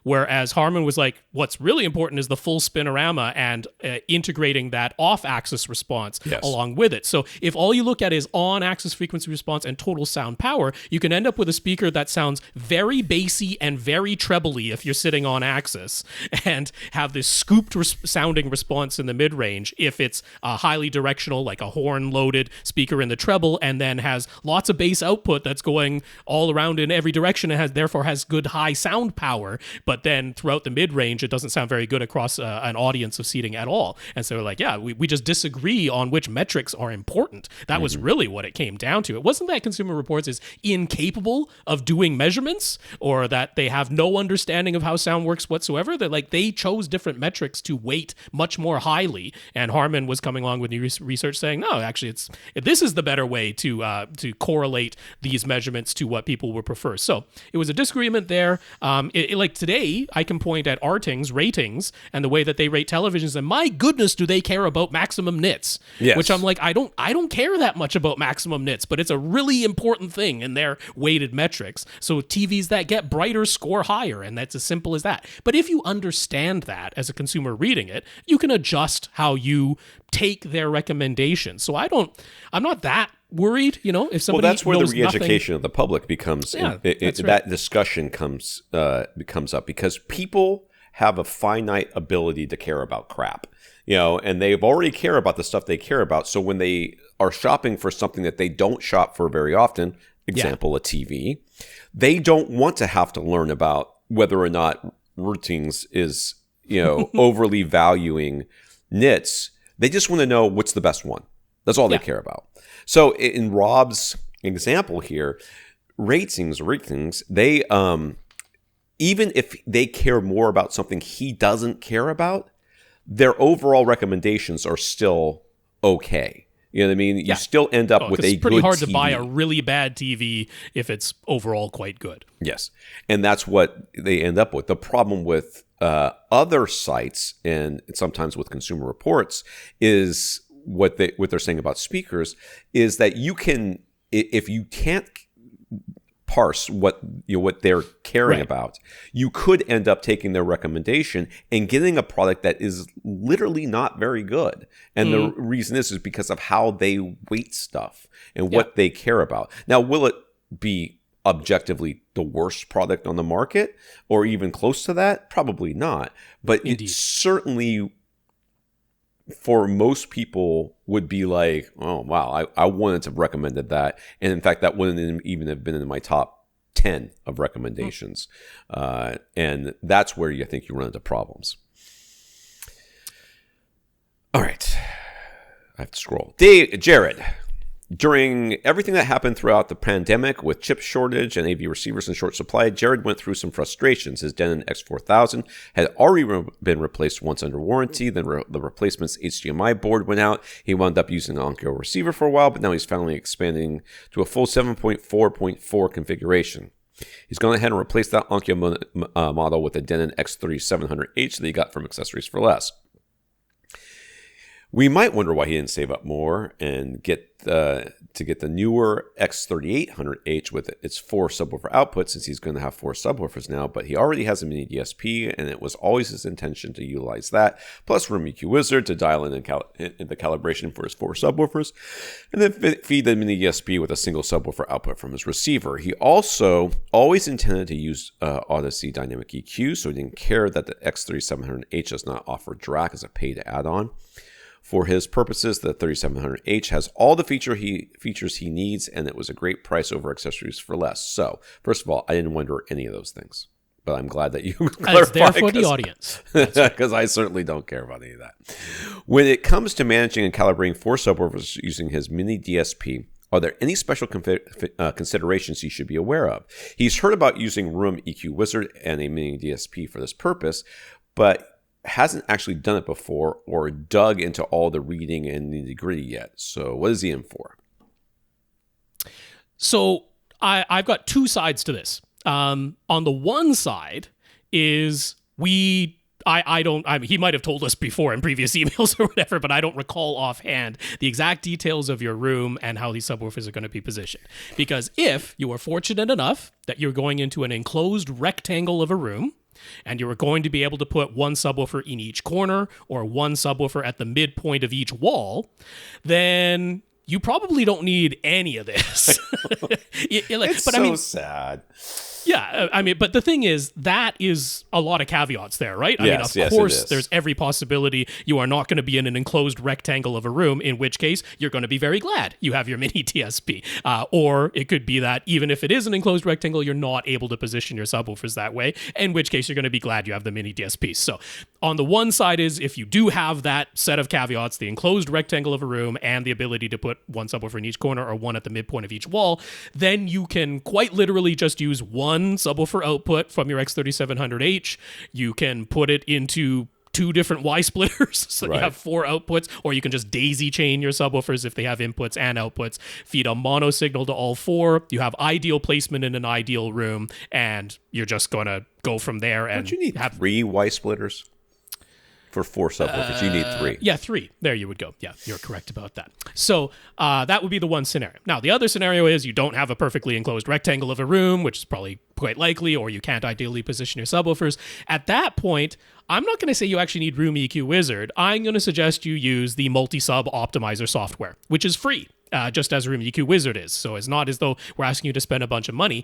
Whereas Harman was like, what's really important is the full spinorama and integrating that off-axis response along with it. So if all you look at is on-axis frequency response and total sound power, you can end up with a speaker that sounds very bassy and very trebly if you're sitting on axis, and have this scooped sounding response in the mid-range if it's highly directional, like a horn-loaded speaker in the treble, and then has lots of bass output that's going all around in every direction and therefore has good high sound power, but then throughout the mid-range it doesn't sound very good across an audience of seating at all. And so we're like, yeah, we just disagree on which metrics are important. That was really what it came down to. It wasn't that Consumer Reports is incapable of doing measurements or that they have no understanding of how sound works whatsoever. That like they chose different metrics to weight much more highly, and Harman was coming along with new research saying, no, actually this is the better way to correlate these measurements to what people would prefer. So it was a disagreement there. Like today, I can point at Arting's ratings and the way that they rate televisions, and my goodness, do they care about maximum nits? Yes. Which I'm like, I don't care that much about maximum nits, but it's a really important thing in their weighted metrics. So TVs that get brighter score higher, and that's as simple as that. But if you understand that as a consumer reading it, you can adjust how you take their recommendations. So I'm not that worried, if somebody that's where the knows re-education nothing. of the public becomes That's right. that discussion comes up because people have a finite ability to care about crap, and they've already care about the stuff they care about. So when they are shopping for something that they don't shop for very often, example, a TV, they don't want to have to learn about whether or not Ratings is, overly valuing nits. They just want to know what's the best one. That's all they care about. So in Rob's example here, ratings, they even if they care more about something he doesn't care about, their overall recommendations are still okay. You know what I mean? You still end up with a good TV. It's pretty hard to buy a really bad TV if it's overall quite good. Yes. And that's what they end up with. The problem with other sites and sometimes with Consumer Reports is what they're saying about speakers is that you can, if you can't parse what they're caring about, you could end up taking their recommendation and getting a product that is literally not very good. And the reason is because of how they weight stuff and what they care about. Now, will it be objectively the worst product on the market or even close to that? Probably not. But it certainly, for most people, would be like, oh, wow, I wanted to have recommended that. And in fact, that wouldn't even have been in my top 10 of recommendations. And that's where I think you run into problems. All right. I have to scroll. Jared. During everything that happened throughout the pandemic with chip shortage and AV receivers in short supply, Jared went through some frustrations. His Denon X4000 had already been replaced once under warranty. Then the replacement's HDMI board went out. He wound up using an Onkyo receiver for a while, but now he's finally expanding to a full 7.4.4 configuration. He's gone ahead and replaced that Onkyo model with a Denon X3700H that he got from Accessories for Less. We might wonder why he didn't save up more and get the newer X3800H with its 4 subwoofer outputs, since he's going to have 4 subwoofers now, but he already has a mini DSP, and it was always his intention to utilize that, plus Room EQ Wizard to dial in the calibration for his 4 subwoofers, and then feed the mini DSP with a single subwoofer output from his receiver. He also always intended to use Odyssey Dynamic EQ, so he didn't care that the X3700H does not offer DRAC as a paid add-on. For his purposes, the 3700H has all the features he needs, and it was a great price over Accessories for Less. So, first of all, I didn't wonder any of those things, but I'm glad that you clarified. It's there for the audience. Because I certainly don't care about any of that. When it comes to managing and calibrating 4 subwoofers using his mini DSP, are there any special considerations he should be aware of? He's heard about using Room EQ Wizard and a mini DSP for this purpose, but hasn't actually done it before or dug into all the reading and nitty-gritty yet. So what is he in for? So I've got 2 sides to this. On the one side is he might have told us before in previous emails or whatever, but I don't recall offhand the exact details of your room and how these subwoofers are going to be positioned. Because if you are fortunate enough that you're going into an enclosed rectangle of a room, and you were going to be able to put one subwoofer in each corner or one subwoofer at the midpoint of each wall, then you probably don't need any of this. It's sad. Yeah, I mean, but the thing is, that is a lot of caveats there, right? I mean, of course, there's every possibility you are not going to be in an enclosed rectangle of a room, in which case you're going to be very glad you have your mini DSP. Or it could be that even if it is an enclosed rectangle, you're not able to position your subwoofers that way, in which case you're going to be glad you have the mini DSP. So on the one side is if you do have that set of caveats, the enclosed rectangle of a room and the ability to put one subwoofer in each corner or one at the midpoint of each wall, then you can quite literally just use one subwoofer output from your X3700H. You can put it into 2 different Y splitters, so you have 4 outputs, or you can just daisy chain your subwoofers if they have inputs and outputs, feed a mono signal to all 4. You have ideal placement in an ideal room, and you're just going to go from there. And you need 3 Y splitters? For 4 subwoofers, you need 3. Yeah, 3. There you would go. Yeah, you're correct about that. So that would be the one scenario. Now, the other scenario is you don't have a perfectly enclosed rectangle of a room, which is probably quite likely, or you can't ideally position your subwoofers. At that point, I'm not going to say you actually need Room EQ Wizard. I'm going to suggest you use the multi-sub optimizer software, which is free. Just as Room EQ Wizard is. So it's not as though we're asking you to spend a bunch of money.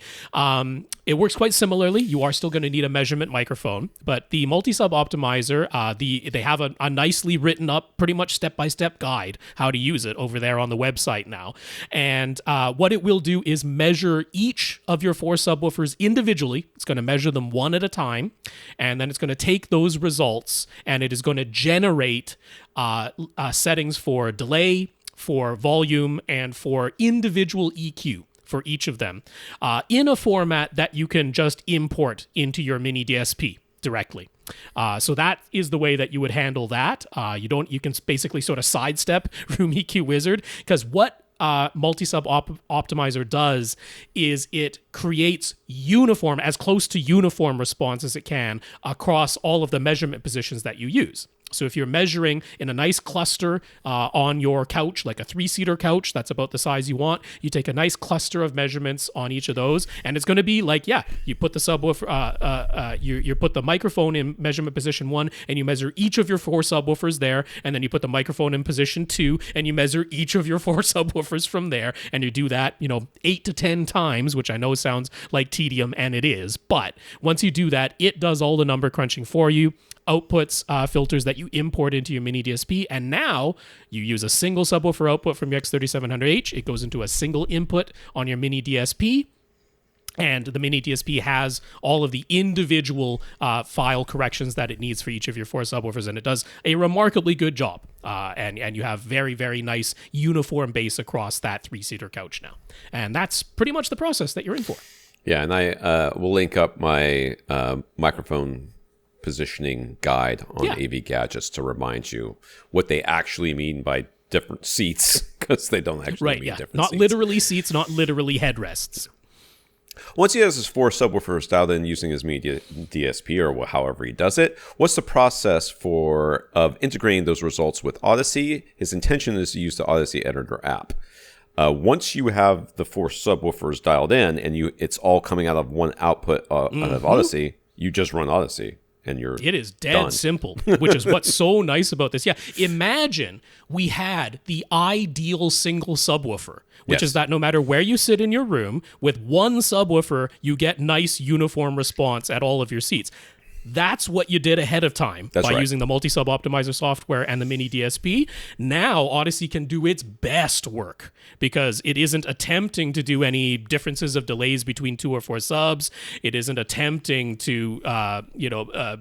It works quite similarly. You are still going to need a measurement microphone, but the multi-sub optimizer, they have a nicely written up, pretty much step-by-step guide how to use it over there on the website now. And what it will do is measure each of your 4 subwoofers individually. It's going to measure them one at a time, and then it's going to take those results, and it is going to generate settings for delay, for volume, and for individual EQ for each of them in a format that you can just import into your mini DSP directly. So that is the way that you would handle that. You can basically sort of sidestep Room EQ Wizard, because what multi-sub optimizer does is it creates uniform, as close to uniform response as it can across all of the measurement positions that you use. So if you're measuring in a nice cluster on your couch, like a 3-seater couch, that's about the size you want, you take a nice cluster of measurements on each of those, and it's going to be like, you put the subwoofer, you put the microphone in measurement position 1, and you measure each of your 4 subwoofers there, and then you put the microphone in position 2, and you measure each of your 4 subwoofers from there, and you do that, 8 to 10 times, which I know sounds like tedium, and it is, but once you do that, it does all the number crunching for you, outputs filters that you import into your mini DSP, and now you use a single subwoofer output from your X3700H. It goes into a single input on your mini DSP, and the mini DSP has all of the individual file corrections that it needs for each of your 4 subwoofers, and it does a remarkably good job. And you have very, very nice uniform bass across that 3-seater couch now. And that's pretty much the process that you're in for. Yeah, and I will link up my microphone positioning guide on AV Gadgets to remind you what they actually mean by different seats, because they don't actually mean different not seats. Literally seats, not literally headrests. Once he has his 4 subwoofers dialed in using his mini DSP or however he does it, what's the process of integrating those results with Odyssey? His intention is to use the Odyssey Editor app. Once you have the 4 subwoofers dialed in and it's all coming out of one output out of Odyssey, you just run Odyssey. And it is dead simple, which is what's so nice about this. Yeah, imagine we had the ideal single subwoofer, which is that no matter where you sit in your room, with one subwoofer, you get nice uniform response at all of your seats. That's what you did ahead of time by using the multi-sub optimizer software and the mini DSP. Now Odyssey can do its best work because it isn't attempting to do any differences of delays between 2 or 4 subs. It isn't attempting to,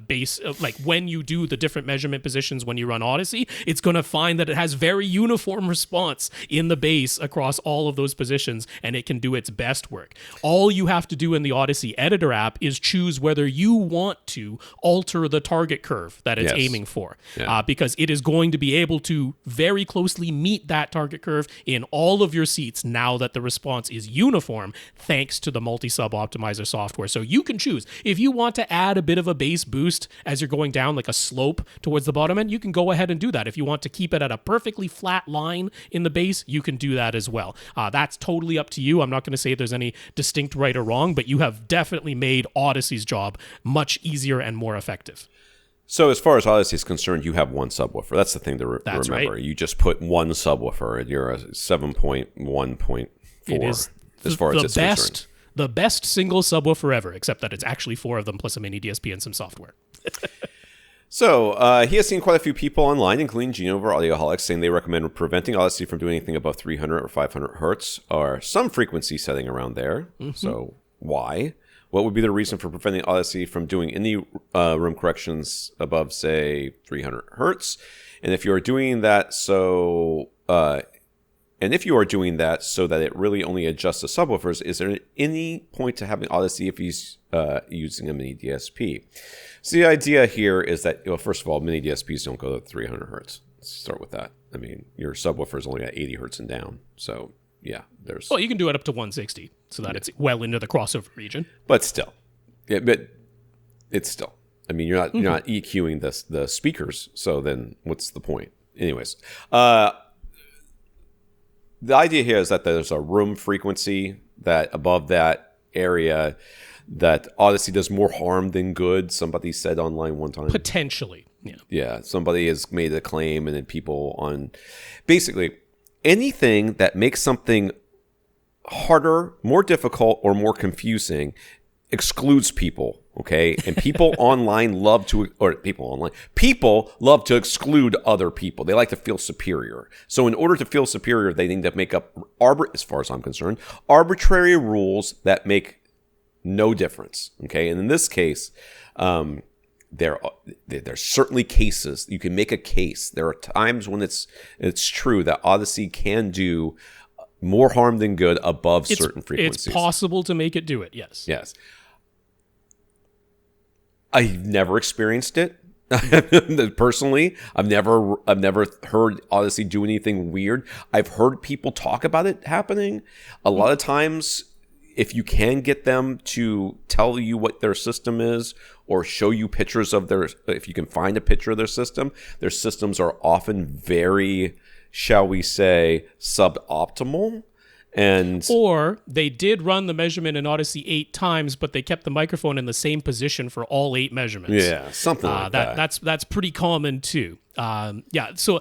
base like when you do the different measurement positions when you run Odyssey, it's going to find that it has very uniform response in the bass across all of those positions, and it can do its best work. All you have to do in the Odyssey Editor app is choose whether you want to alter the target curve that it's aiming for, because it is going to be able to very closely meet that target curve in all of your seats now that the response is uniform thanks to the multi-sub optimizer software. So you can choose. If you want to add a bit of a bass boost as you're going down like a slope towards the bottom end, you can go ahead and do that. If you want to keep it at a perfectly flat line in the bass, you can do that as well. That's totally up to you. I'm not going to say there's any distinct right or wrong, but you have definitely made Odyssey's job much easier louder and more effective. So as far as Odyssey is concerned, you have one subwoofer. That's the thing to remember. Right. You just put one subwoofer, and you're a 7.1.4. It is as far as it's concerned. The best single subwoofer ever, except that it's actually 4 of them plus a mini DSP and some software. So he has seen quite a few people online, including Gino over Audioholics, saying they recommend preventing Odyssey from doing anything above 300 or 500 hertz or some frequency setting around there. Mm-hmm. So why? What would be the reason for preventing Odyssey from doing any room corrections above, say, 300 hertz? And if you are doing that so that it really only adjusts the subwoofers, is there any point to having Odyssey if he's using a mini DSP? So the idea here is that, first of all, mini DSPs don't go to 300 hertz. Let's start with that. I mean, your subwoofer is only at 80 hertz and down. So, yeah, there's... Well, you can do it up to 160 so that it's well into the crossover region. But still. But it's still. I mean, you're not EQing the speakers, so then what's the point? Anyways, the idea here is that there's a room frequency that above that area that Odyssey does more harm than good. Somebody said online one time. Potentially, yeah. Yeah, somebody has made a claim, and then people on... Basically, anything that makes something harder, more difficult, or more confusing excludes people, okay? And people people love to exclude other people. They like to feel superior. So in order to feel superior, they need to make up, as far as I'm concerned, arbitrary rules that make no difference, okay? And in this case, there's certainly cases. You can make a case. There are times when it's true that Odyssey can do more harm than good above certain frequencies. It's possible to make it do it, yes. Yes. I've never experienced it. Personally, I've never heard Odyssey do anything weird. I've heard people talk about it happening. A lot of times, if you can get them to tell you what their system is or show you pictures of if you can find a picture of their systems are often very, shall we say, suboptimal. Or they did run the measurement in Odyssey 8 times, but they kept the microphone in the same position for all 8 measurements. Yeah, something like that. That's pretty common too. So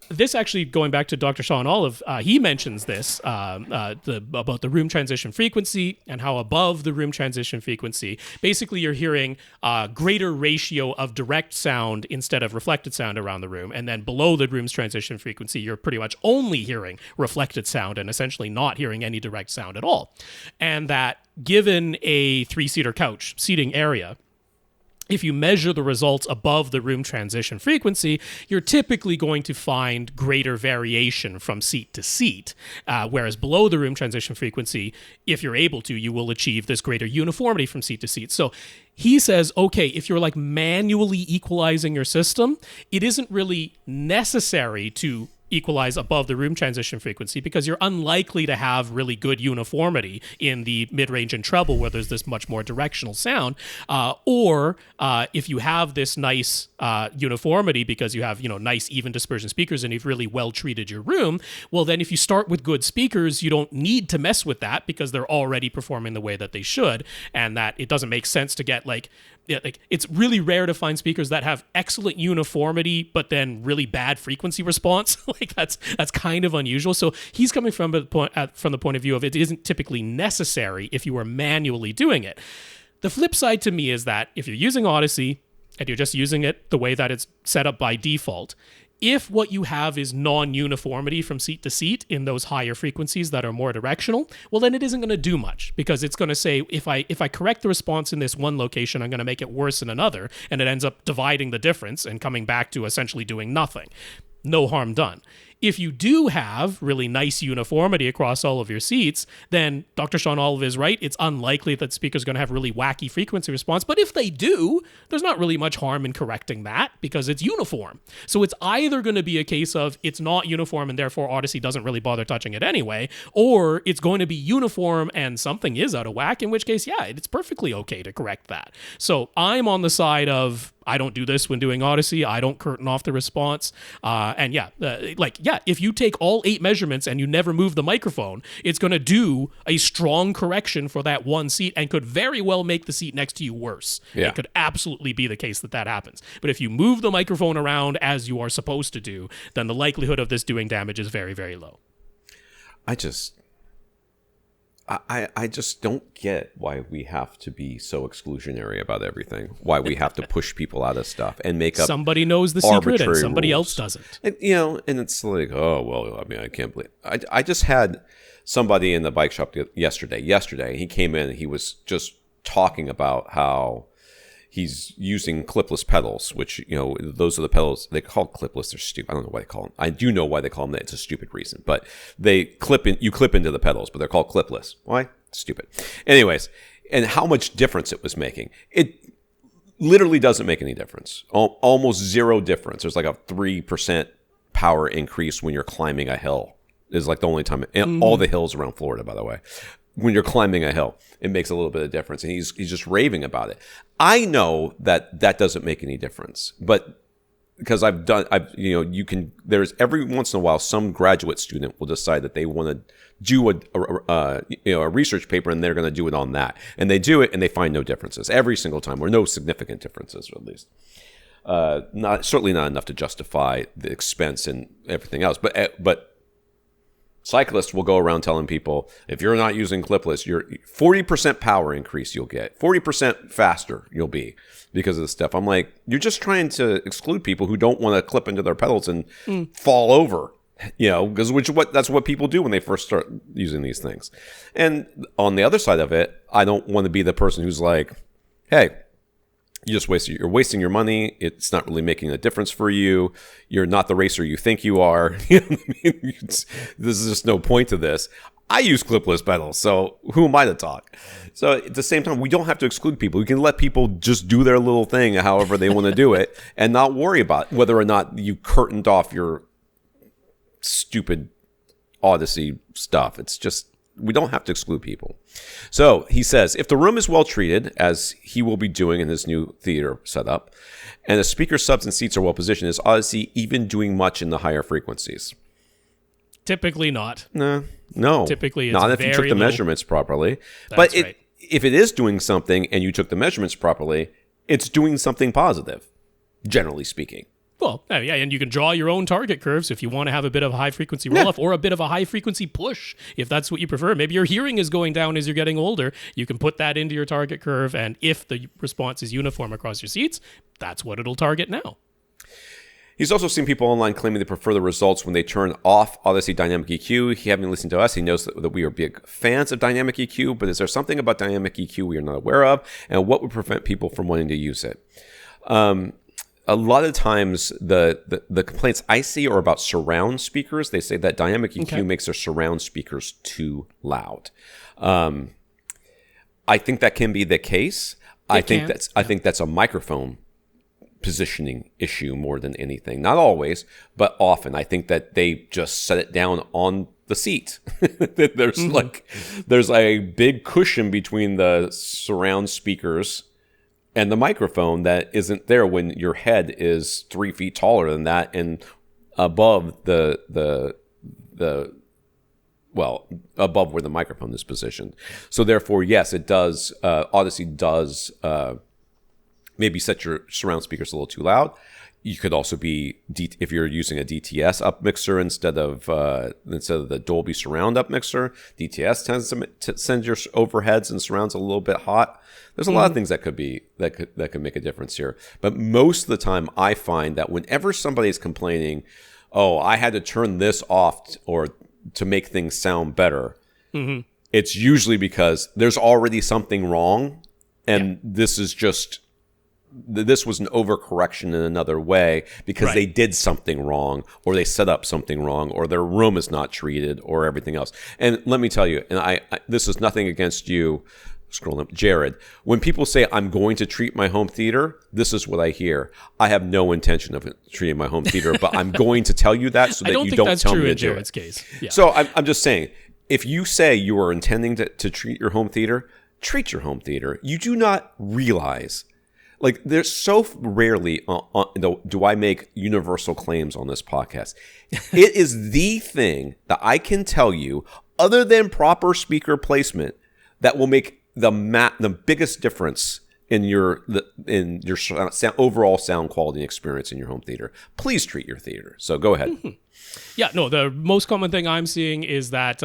this actually, going back to Dr. Sean Olive, he mentions this about the room transition frequency and how above the room transition frequency, basically you're hearing a greater ratio of direct sound instead of reflected sound around the room. And then below the room's transition frequency, you're pretty much only hearing reflected sound and essentially not hearing any direct sound at all. And that given a 3-seater couch seating area, if you measure the results above the room transition frequency, you're typically going to find greater variation from seat to seat, whereas below the room transition frequency, if you're able to, you will achieve this greater uniformity from seat to seat. So he says, okay, if you're like manually equalizing your system, it isn't really necessary to equalize above the room transition frequency because you're unlikely to have really good uniformity in the mid-range and treble where there's this much more directional sound. Or if you have this nice uniformity because you have nice even dispersion speakers and you've really well treated your room, well then if you start with good speakers, you don't need to mess with that because they're already performing the way that they should, and that it doesn't make sense to get it's really rare to find speakers that have excellent uniformity but then really bad frequency response. That's kind of unusual. So he's coming from the point of view of it isn't typically necessary if you are manually doing it. The flip side to me is that if you're using Odyssey and you're just using it the way that it's set up by default, if what you have is non-uniformity from seat to seat in those higher frequencies that are more directional, well, then it isn't going to do much because it's going to say, if I correct the response in this one location, I'm going to make it worse in another, and it ends up dividing the difference and coming back to essentially doing nothing. No harm done. If you do have really nice uniformity across all of your seats, then Dr. Sean Olive is right. It's unlikely that speakers are going to have really wacky frequency response. But if they do, there's not really much harm in correcting that because it's uniform. So it's either going to be a case of it's not uniform and therefore Odyssey doesn't really bother touching it anyway, or it's going to be uniform and something is out of whack, in which case, yeah, it's perfectly okay to correct that. So I'm on the side of I don't do this when doing Odyssey. I don't curtain off the response. If you take all 8 measurements and you never move the microphone, it's going to do a strong correction for that one seat and could very well make the seat next to you worse. Yeah. It could absolutely be the case that happens. But if you move the microphone around as you are supposed to do, then the likelihood of this doing damage is very, very low. I just don't get why we have to be so exclusionary about everything. Why we have to push people out of stuff and make up somebody knows the secret and somebody rules. else doesn't. And, and it's like, oh well, I mean, I can't believe. I just had somebody in the bike shop yesterday. He came in and he was just talking about how he's using clipless pedals, which, those are the pedals. They call clipless. They're stupid. I don't know why they call them. I do know why they call them that. It's a stupid reason. But you clip into the pedals, but they're called clipless. Why? Stupid. Anyways, and how much difference it was making. It literally doesn't make any difference. Almost zero difference. There's like a 3% power increase when you're climbing a hill. Is like the only time. And all the hills around Florida, by the way. When you're climbing a hill, it makes a little bit of difference. And he's just raving about it. I know that doesn't make any difference, but because there's every once in a while, some graduate student will decide that they want to do a research paper and they're going to do it on that. And they do it and they find no differences every single time, or no significant differences, at least. Certainly not enough to justify the expense and everything else. But cyclists will go around telling people, if you're not using clipless, you're 40% power increase you'll get. 40% faster you'll be because of this stuff. I'm like, you're just trying to exclude people who don't want to clip into their pedals and fall over. Because that's what people do when they first start using these things. And on the other side of it, I don't want to be the person who's like, hey, you're wasting your money. It's not really making a difference for you. You're not the racer you think you are. There's just no point to this. I use clipless pedals, so who am I to talk? So at the same time, we don't have to exclude people. We can let people just do their little thing however they want to do it and not worry about whether or not you curtained off your stupid Odyssey stuff. It's just, we don't have to exclude people. So he says, if the room is well treated, as he will be doing in his new theater setup, and the speaker subs and seats are well positioned, is Odyssey even doing much in the higher frequencies? Typically not. No. Typically it's not if you took the measurements properly. But right. If it is doing something and you took the measurements properly, it's doing something positive, generally speaking. Well, yeah, and you can draw your own target curves if you want to have a bit of a high-frequency roll-off or a bit of a high-frequency push, if that's what you prefer. Maybe your hearing is going down as you're getting older. You can put that into your target curve, and if the response is uniform across your seats, that's what it'll target now. He's also seen people online claiming they prefer the results when they turn off Odyssey Dynamic EQ. He having listened to us, he knows that we are big fans of Dynamic EQ, but is there something about Dynamic EQ we are not aware of, and what would prevent people from wanting to use it? A lot of times, the complaints I see are about surround speakers. They say that Dynamic EQ makes their surround speakers too loud. I think that can be the case. I think that's a microphone positioning issue more than anything. Not always, but often. I think that they just set it down on the seat. There's a big cushion between the surround speakers and the microphone that isn't there when your head is 3 feet taller than that and above above where the microphone is positioned. So therefore, yes, it does. Odyssey does maybe set your surround speakers a little too loud. You could also be if you're using a DTS up mixer instead of the Dolby surround up mixer. DTS tends to send your overheads and surrounds a little bit hot. There's a lot of things that could make a difference here. But most of the time, I find that whenever somebody's complaining, "Oh, I had to turn this off or to make things sound better," it's usually because there's already something wrong, and this was an overcorrection in another way because they did something wrong, or they set up something wrong, or their room is not treated, or everything else. And let me tell you, and I this is nothing against you, scrolling up, Jared. When people say, I'm going to treat my home theater, this is what I hear. I have no intention of treating my home theater, but I'm going to tell you that so that you don't tell me to do it. I don't think that's true in Jared's case. Yeah. So I'm just saying, if you say you are intending to treat your home theater, treat your home theater. You do not realize, like there's so rarely do I make universal claims on this podcast. It is the thing that I can tell you, other than proper speaker placement, that will make the biggest difference in your overall sound quality and experience in your home theater. Please treat your theater. So go ahead. Yeah, no, the most common thing I'm seeing is that,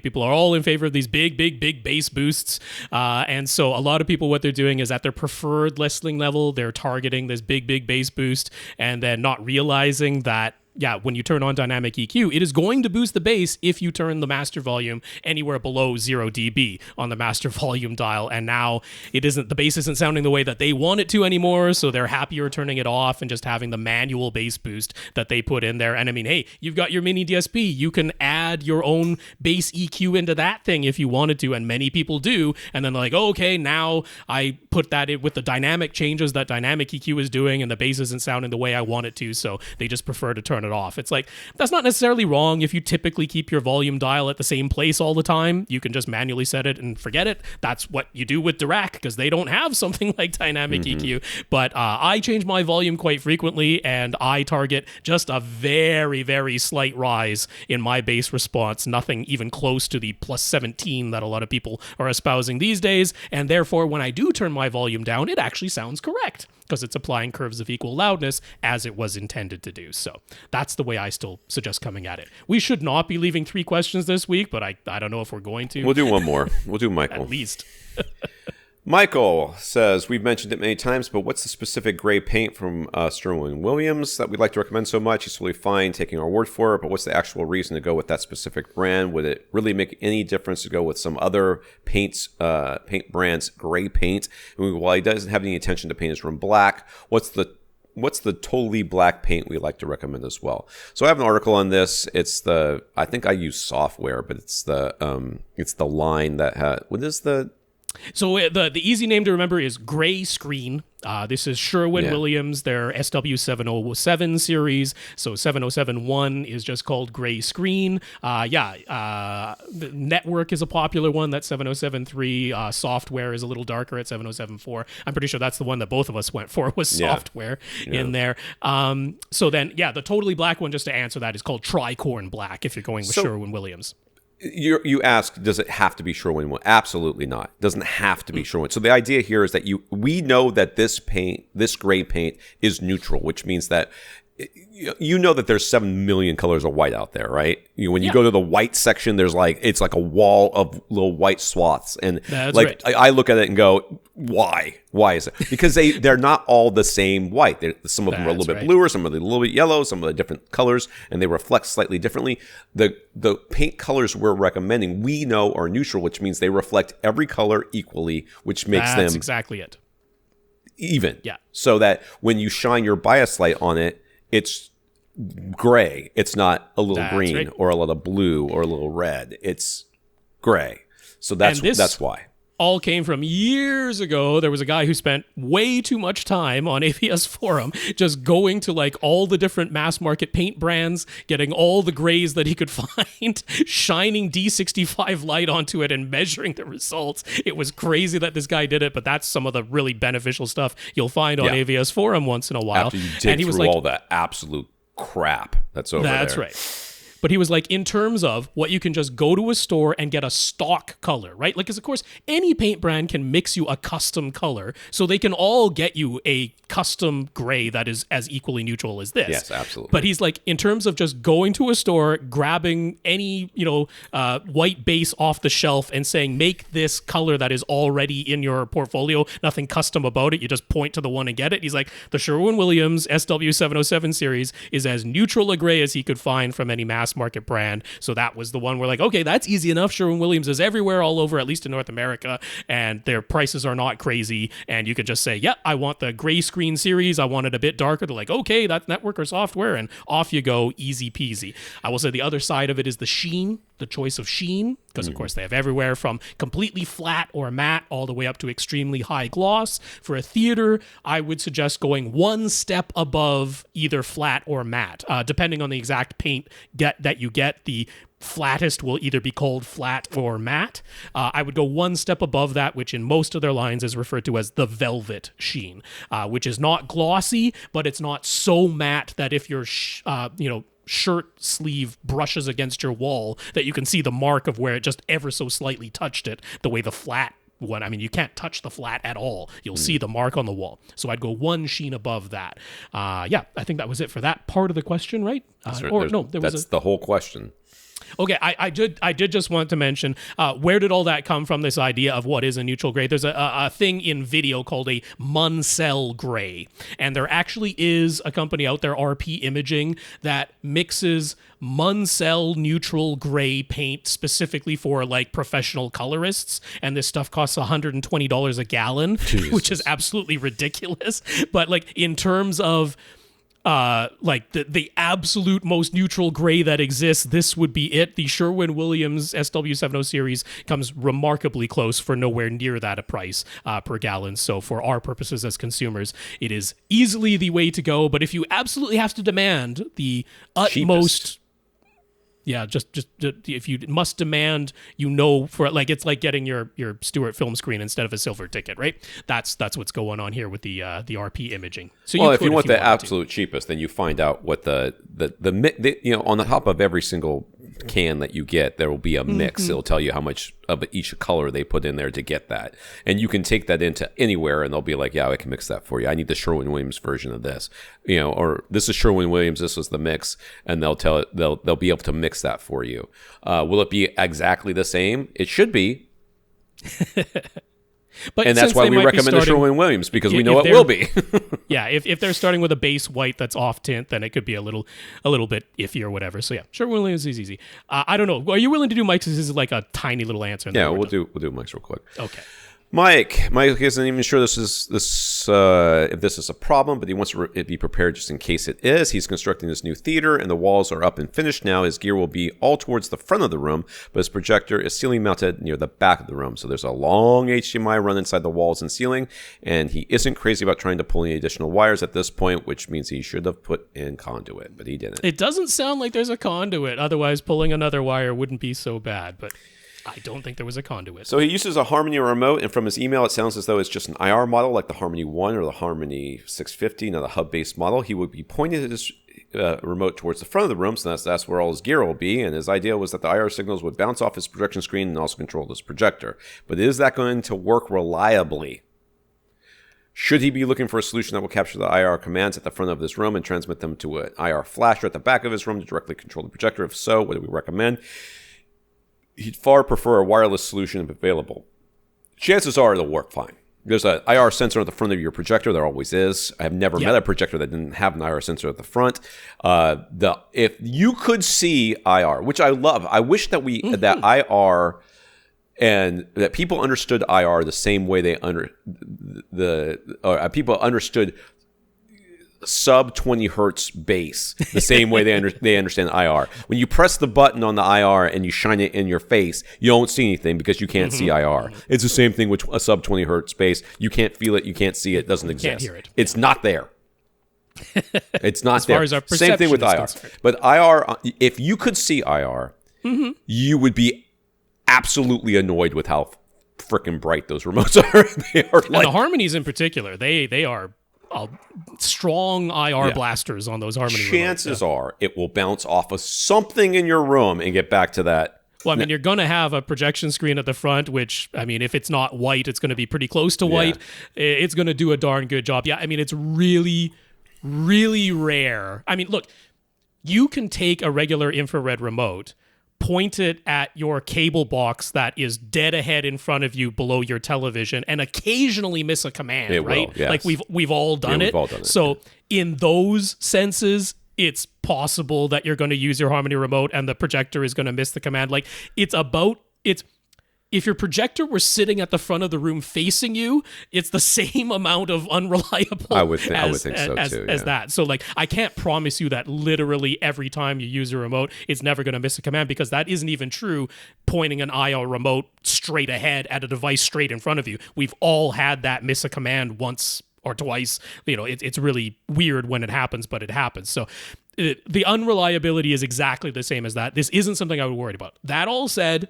people are all in favor of these big bass boosts. And so a lot of people, what they're doing is at their preferred listening level, they're targeting this big bass boost and then not realizing that, when you turn on dynamic EQ, it is going to boost the bass if you turn the master volume anywhere below 0 dB on the master volume dial. And now the bass isn't sounding the way that they want it to anymore, so they're happier turning it off and just having the manual bass boost that they put in there. And I mean, hey, you've got your mini DSP. You can add your own bass EQ into that thing if you wanted to, and many people do. And then they're like, okay, now I put that in with the dynamic changes that dynamic EQ is doing, and the bass isn't sounding the way I want it to, so they just prefer to turn it off. It's like, that's not necessarily wrong if you typically keep your volume dial at the same place all the time. You can just manually set it and forget it. That's what you do with Dirac, because they don't have something like dynamic EQ. But I change my volume quite frequently, and I target just a very, very slight rise in my bass response, nothing even close to the plus 17 that a lot of people are espousing these days. And therefore, when I do turn my volume down, it actually sounds correct, because it's applying curves of equal loudness as it was intended to do. So that's the way I still suggest coming at it. We should not be leaving 3 questions this week, but I don't know if we're going to. We'll do one more. We'll do Michael. At least. Michael says, we've mentioned it many times, but what's the specific gray paint from Sherwin-Williams that we'd like to recommend so much? It's really fine taking our word for it, but what's the actual reason to go with that specific brand? Would it really make any difference to go with some other paint brand's gray paint? And while he doesn't have any intention to paint his room black, what's the totally black paint we like to recommend as well? So I have an article on this. I think I use software, but it's the line that what is the... So the easy name to remember is Gray Screen. This is Sherwin-Williams, their SW707 series. So 707-1 is just called Gray Screen. The Network is a popular one. That's 707-3. Software is a little darker at 707-4. I'm pretty sure that's the one that both of us went for, was Software in there. So then, the totally black one, just to answer that, is called Tricorn Black if you're going with Sherwin-Williams. You ask, does it have to be Sherwin? Absolutely not. It doesn't have to be Sherwin. So the idea here is that we know that this gray paint is neutral, which means that you know that there's 7 million colors of white out there, right? When you go to the white section, there's it's like a wall of little white swaths, and that's right. I look at it and go, why? Why is it? Because they're not all the same white. Some of them are a little bit bluer, some of them are a little bit yellow, some of the different colors, and they reflect slightly differently. The paint colors we're recommending, we know are neutral, which means they reflect every color equally, which makes them exactly it. Even. Yeah. So that when you shine your bias light on it, it's gray. It's not a little green or a little blue or a little red. It's gray. So that's why. All came from years ago. There was a guy who spent way too much time on AVS Forum just going to all the different mass market paint brands, getting all the grays that he could find, shining D65 light onto it and measuring the results. It was crazy that this guy did it, but that's some of the really beneficial stuff you'll find on AVS Forum once in a while. After you dig through all that absolute crap that's over there. That's right. But he was like, in terms of what you can just go to a store and get a stock color, right? Because, of course, any paint brand can mix you a custom color, so they can all get you a custom gray that is as equally neutral as this. Yes, absolutely. But he's like, in terms of just going to a store, grabbing any, white base off the shelf and saying, make this color that is already in your portfolio, nothing custom about it, you just point to the one and get it. He's like, the Sherwin-Williams SW707 series is as neutral a gray as he could find from any mass market brand. So that was the one we're like, okay, that's easy enough. Sherwin-Williams is everywhere, all over, at least in North America, and their prices are not crazy, and you could just say, I want the gray screen series, I want it a bit darker. They're like, okay, that's Network or Software, and off you go, easy peasy. I will say the other side of it is the sheen the choice of sheen, because of course they have everywhere from completely flat or matte all the way up to extremely high gloss. For a theater, I would suggest going one step above either flat or matte, depending on the exact paint that you get. The flattest will either be called flat or matte. I would go one step above that, which in most of their lines is referred to as the velvet sheen, which is not glossy, but it's not so matte that if your shirt sleeve brushes against your wall that you can see the mark of where it just ever so slightly touched it, the way the flat one, I mean, you can't touch the flat at all. You'll see the mark on the wall. So I'd go one sheen above that. I think that was it for that part of the question, right? That's the whole question. Okay, I did just want to mention, where did all that come from, this idea of what is a neutral gray? There's a thing in video called a Munsell gray, and there actually is a company out there, RP Imaging, that mixes Munsell neutral gray paint specifically for like professional colorists, and this stuff costs $120 a gallon, which is absolutely ridiculous. But like in terms of like the absolute most neutral gray that exists, this would be it. The Sherwin-Williams SW70 series comes remarkably close for nowhere near that a price per gallon. So for our purposes as consumers, it is easily the way to go. But if you absolutely have to demand the utmost... Yeah, just if you must demand, for like, it's like getting your Stewart film screen instead of a silver ticket, right? That's what's going on here with the RP imaging. So if you want the absolute cheapest, then you find out what the on the top of every single can that you get, there will be a mix. It'll tell you how much of each color they put in there to get that, and you can take that into anywhere, and they'll be like, "Yeah, I can mix that for you. I need the Sherwin-Williams version of this, or this is Sherwin-Williams. This was the mix," and they'll be able to mix that for you. Will it be exactly the same? It should be. And that's why we recommend the Sherwin-Williams, because we know it will be. Yeah, if they're starting with a base white that's off tint, then it could be a little bit iffy or whatever. So yeah, Sherwin-Williams is easy. I don't know. Are you willing to do Mike's? This is like a tiny little answer. Yeah, we'll do Mike's real quick. Okay. Mike isn't even sure if this is a problem, but he wants to be prepared just in case it is. He's constructing this new theater, and the walls are up and finished now. His gear will be all towards the front of the room, but his projector is ceiling mounted near the back of the room. So there's a long HDMI run inside the walls and ceiling, and he isn't crazy about trying to pull any additional wires at this point, which means he should have put in conduit, but he didn't. It doesn't sound like there's a conduit. Otherwise, pulling another wire wouldn't be so bad, but I don't think there was a conduit. So he uses a Harmony remote, and from his email, it sounds as though it's just an IR model like the Harmony 1 or the Harmony 650, not a hub-based model. He would be pointing his remote towards the front of the room, so that's where all his gear will be, and his idea was that the IR signals would bounce off his projection screen and also control his projector. But is that going to work reliably? Should he be looking for a solution that will capture the IR commands at the front of this room and transmit them to an IR flasher at the back of his room to directly control the projector? If so, what do we recommend? He'd far prefer a wireless solution if available. Chances are it'll work fine. There's an IR sensor at the front of your projector. There always is. I have never met a projector that didn't have an IR sensor at the front. If you could see IR, which I love, I wish that that IR and that people understood IR the same way people understood sub 20 hertz bass the same way they understand IR. When you press the button on the IR and you shine it in your face, you don't see anything because you can't see IR. It's the same thing with a sub 20 hertz bass. You can't feel it, you can't see it, doesn't exist. Can't hear it. It's not there. It's not as there. Far as our perception same thing with IR. Concerned. But IR, if you could see IR, you would be absolutely annoyed with how freaking bright those remotes are. They are and the Harmonies in particular, they are strong IR blasters on those Harmony remotes. Chances are it will bounce off of something in your room and get back to that. Well, I mean, you're going to have a projection screen at the front, which, I mean, if it's not white, it's going to be pretty close to white. It's going to do a darn good job. Yeah, I mean, it's really, really rare. I mean, look, you can take a regular infrared remote, point it at your cable box that is dead ahead in front of you below your television, and occasionally miss a command, right? Will, yes. Like we've all done it. We've all done it. So in those senses, it's possible that you're going to use your Harmony remote and the projector is going to miss the command. Like if your projector were sitting at the front of the room facing you, it's the same amount of unreliable I would think so too, as that. So like, I can't promise you that literally every time you use a remote, it's never going to miss a command, because that isn't even true pointing an IR remote straight ahead at a device straight in front of you. We've all had that miss a command once or twice. It's really weird when it happens, but it happens. So the unreliability is exactly the same as that. This isn't something I would worry about. That all said,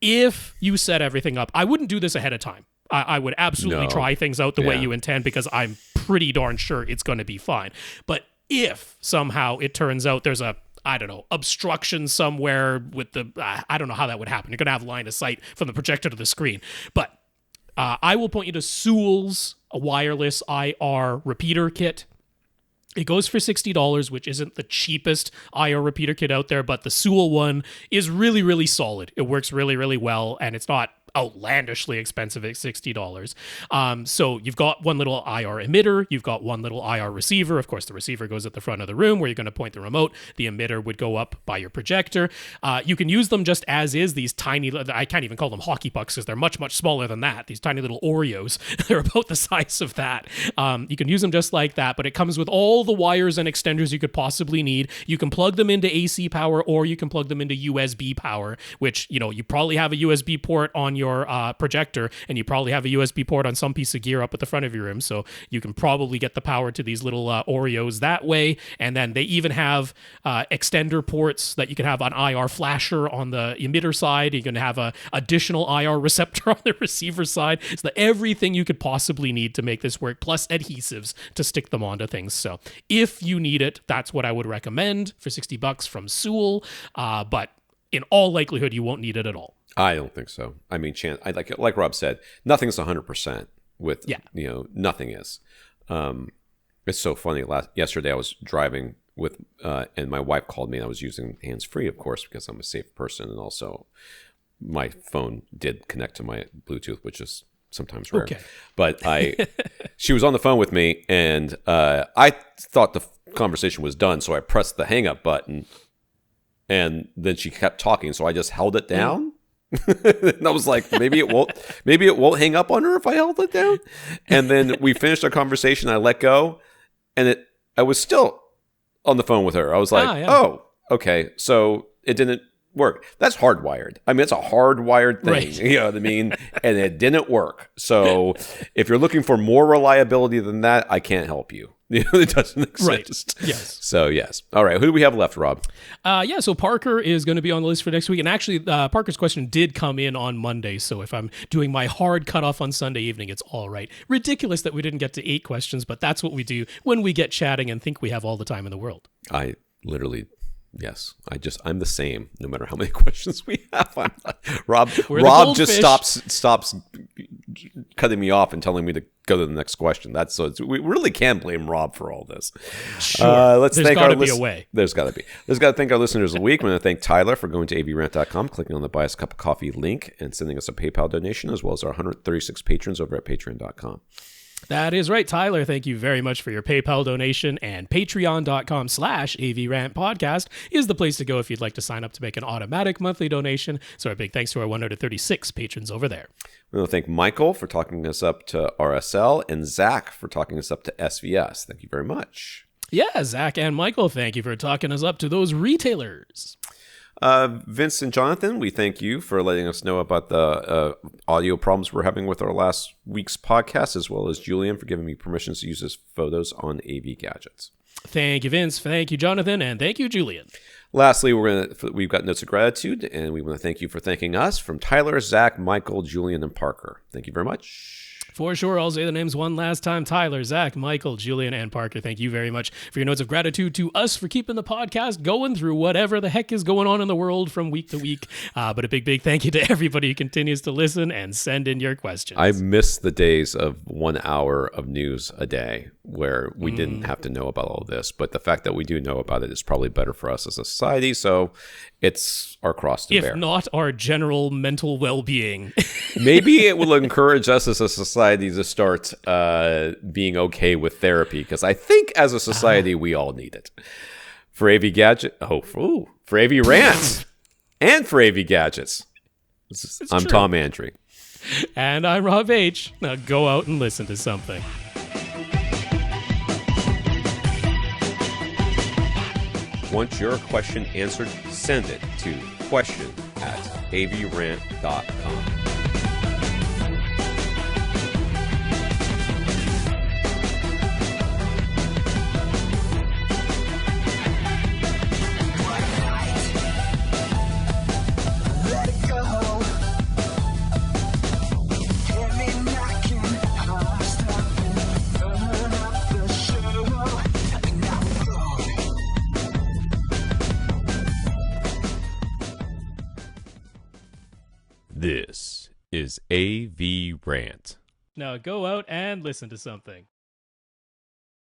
if you set everything up, I wouldn't do this ahead of time. I would absolutely try things out the way you intend, because I'm pretty darn sure it's going to be fine. But if somehow it turns out there's a, I don't know, obstruction somewhere with the, I don't know how that would happen. You're going to have line of sight from the projector to the screen. But I will point you to Sewell's wireless IR repeater kit. It goes for $60, which isn't the cheapest IR repeater kit out there, but the Sewell one is really, really solid. It works really, really well, and it's not outlandishly expensive at $60. So you've got one little IR emitter, you've got one little IR receiver. Of course, the receiver goes at the front of the room where you're going to point the remote. The emitter would go up by your projector. You can use them just as is, these tiny, I can't even call them hockey pucks because they're much, much smaller than that. These tiny little Oreos, they're about the size of that. You can use them just like that, but it comes with all the wires and extenders you could possibly need. You can plug them into AC power, or you can plug them into USB power, which, you probably have a USB port on your projector, and you probably have a USB port on some piece of gear up at the front of your room, so you can probably get the power to these little Oreos that way. And then they even have extender ports that you can have an IR flasher on the emitter side. You can have a additional IR receptor on the receiver side. So that everything you could possibly need to make this work, plus adhesives to stick them onto things. So if you need it, that's what I would recommend for $60 from Sewell. But in all likelihood, you won't need it at all. I don't think so. I mean, like Rob said, nothing's 100% with, nothing is. It's so funny. Yesterday I was driving with, and my wife called me, and I was using hands-free, of course, because I'm a safe person. And also my phone did connect to my Bluetooth, which is sometimes rare. Okay. But she was on the phone with me, and I thought the conversation was done. So I pressed the hang up button, and then she kept talking. So I just held it down. And I was like, maybe it won't hang up on her if I held it down. And then we finished our conversation. I let go, and I was still on the phone with her. I was like, oh, okay. So it didn't work. That's hardwired. I mean, it's a hardwired thing. Right. You know what I mean? And it didn't work. So if you're looking for more reliability than that, I can't help you. It doesn't exist. Right. Yes. So, yes. All right. Who do we have left, Rob? So Parker is going to be on the list for next week. And actually, Parker's question did come in on Monday. So if I'm doing my hard cutoff on Sunday evening, it's all right. Ridiculous that we didn't get to 8 questions, but that's what we do when we get chatting and think we have all the time in the world. I literally... Yes, I'm the same. No matter how many questions we have, I'm not, Rob just stops cutting me off and telling me to go to the next question. We really can blame Rob for all this. Sure, there's got to be a way. There's got to be. There's got to thank our listeners of the week. I'm going to thank Tyler for going to avrant.com, clicking on the Buy Us a Cup of Coffee link, and sending us a PayPal donation, as well as our 136 patrons over at patreon.com. That is right, Tyler. Thank you very much for your PayPal donation, and patreon.com/AVRant podcast is the place to go if you'd like to sign up to make an automatic monthly donation. So a big thanks to our 136 patrons over there. We want to thank Michael for talking us up to RSL, and Zach for talking us up to SVS. Thank you very much. Yeah, Zach and Michael, thank you for talking us up to those retailers. Vince and Jonathan, we thank you for letting us know about the audio problems we're having with our last week's podcast, as well as Julian for giving me permissions to use his photos on AV Gadgets. Thank you, Vince. Thank you, Jonathan. And thank you, Julian. Lastly, we've got notes of gratitude, and we want to thank you for thanking us from Tyler, Zach, Michael, Julian, and Parker. Thank you very much. For sure. I'll say the names one last time. Tyler, Zach, Michael, Julian, and Parker. Thank you very much for your notes of gratitude to us for keeping the podcast going through whatever the heck is going on in the world from week to week. But a big, big thank you to everybody who continues to listen and send in your questions. I miss the days of 1 hour of news a day where we didn't have to know about all this. But the fact that we do know about it is probably better for us as a society. So it's our cross to bear. If not our general mental well-being. Maybe it will encourage us as a society to start being okay with therapy, because I think as a society we all need it. For AV Gadget, for AV Rant and for AV Gadgets, I'm true. Tom Antry. And I'm Rob H. Now go out and listen to something. Want your question answered? Send it to question@avrant.com. This is AVRant. Now go out and listen to something.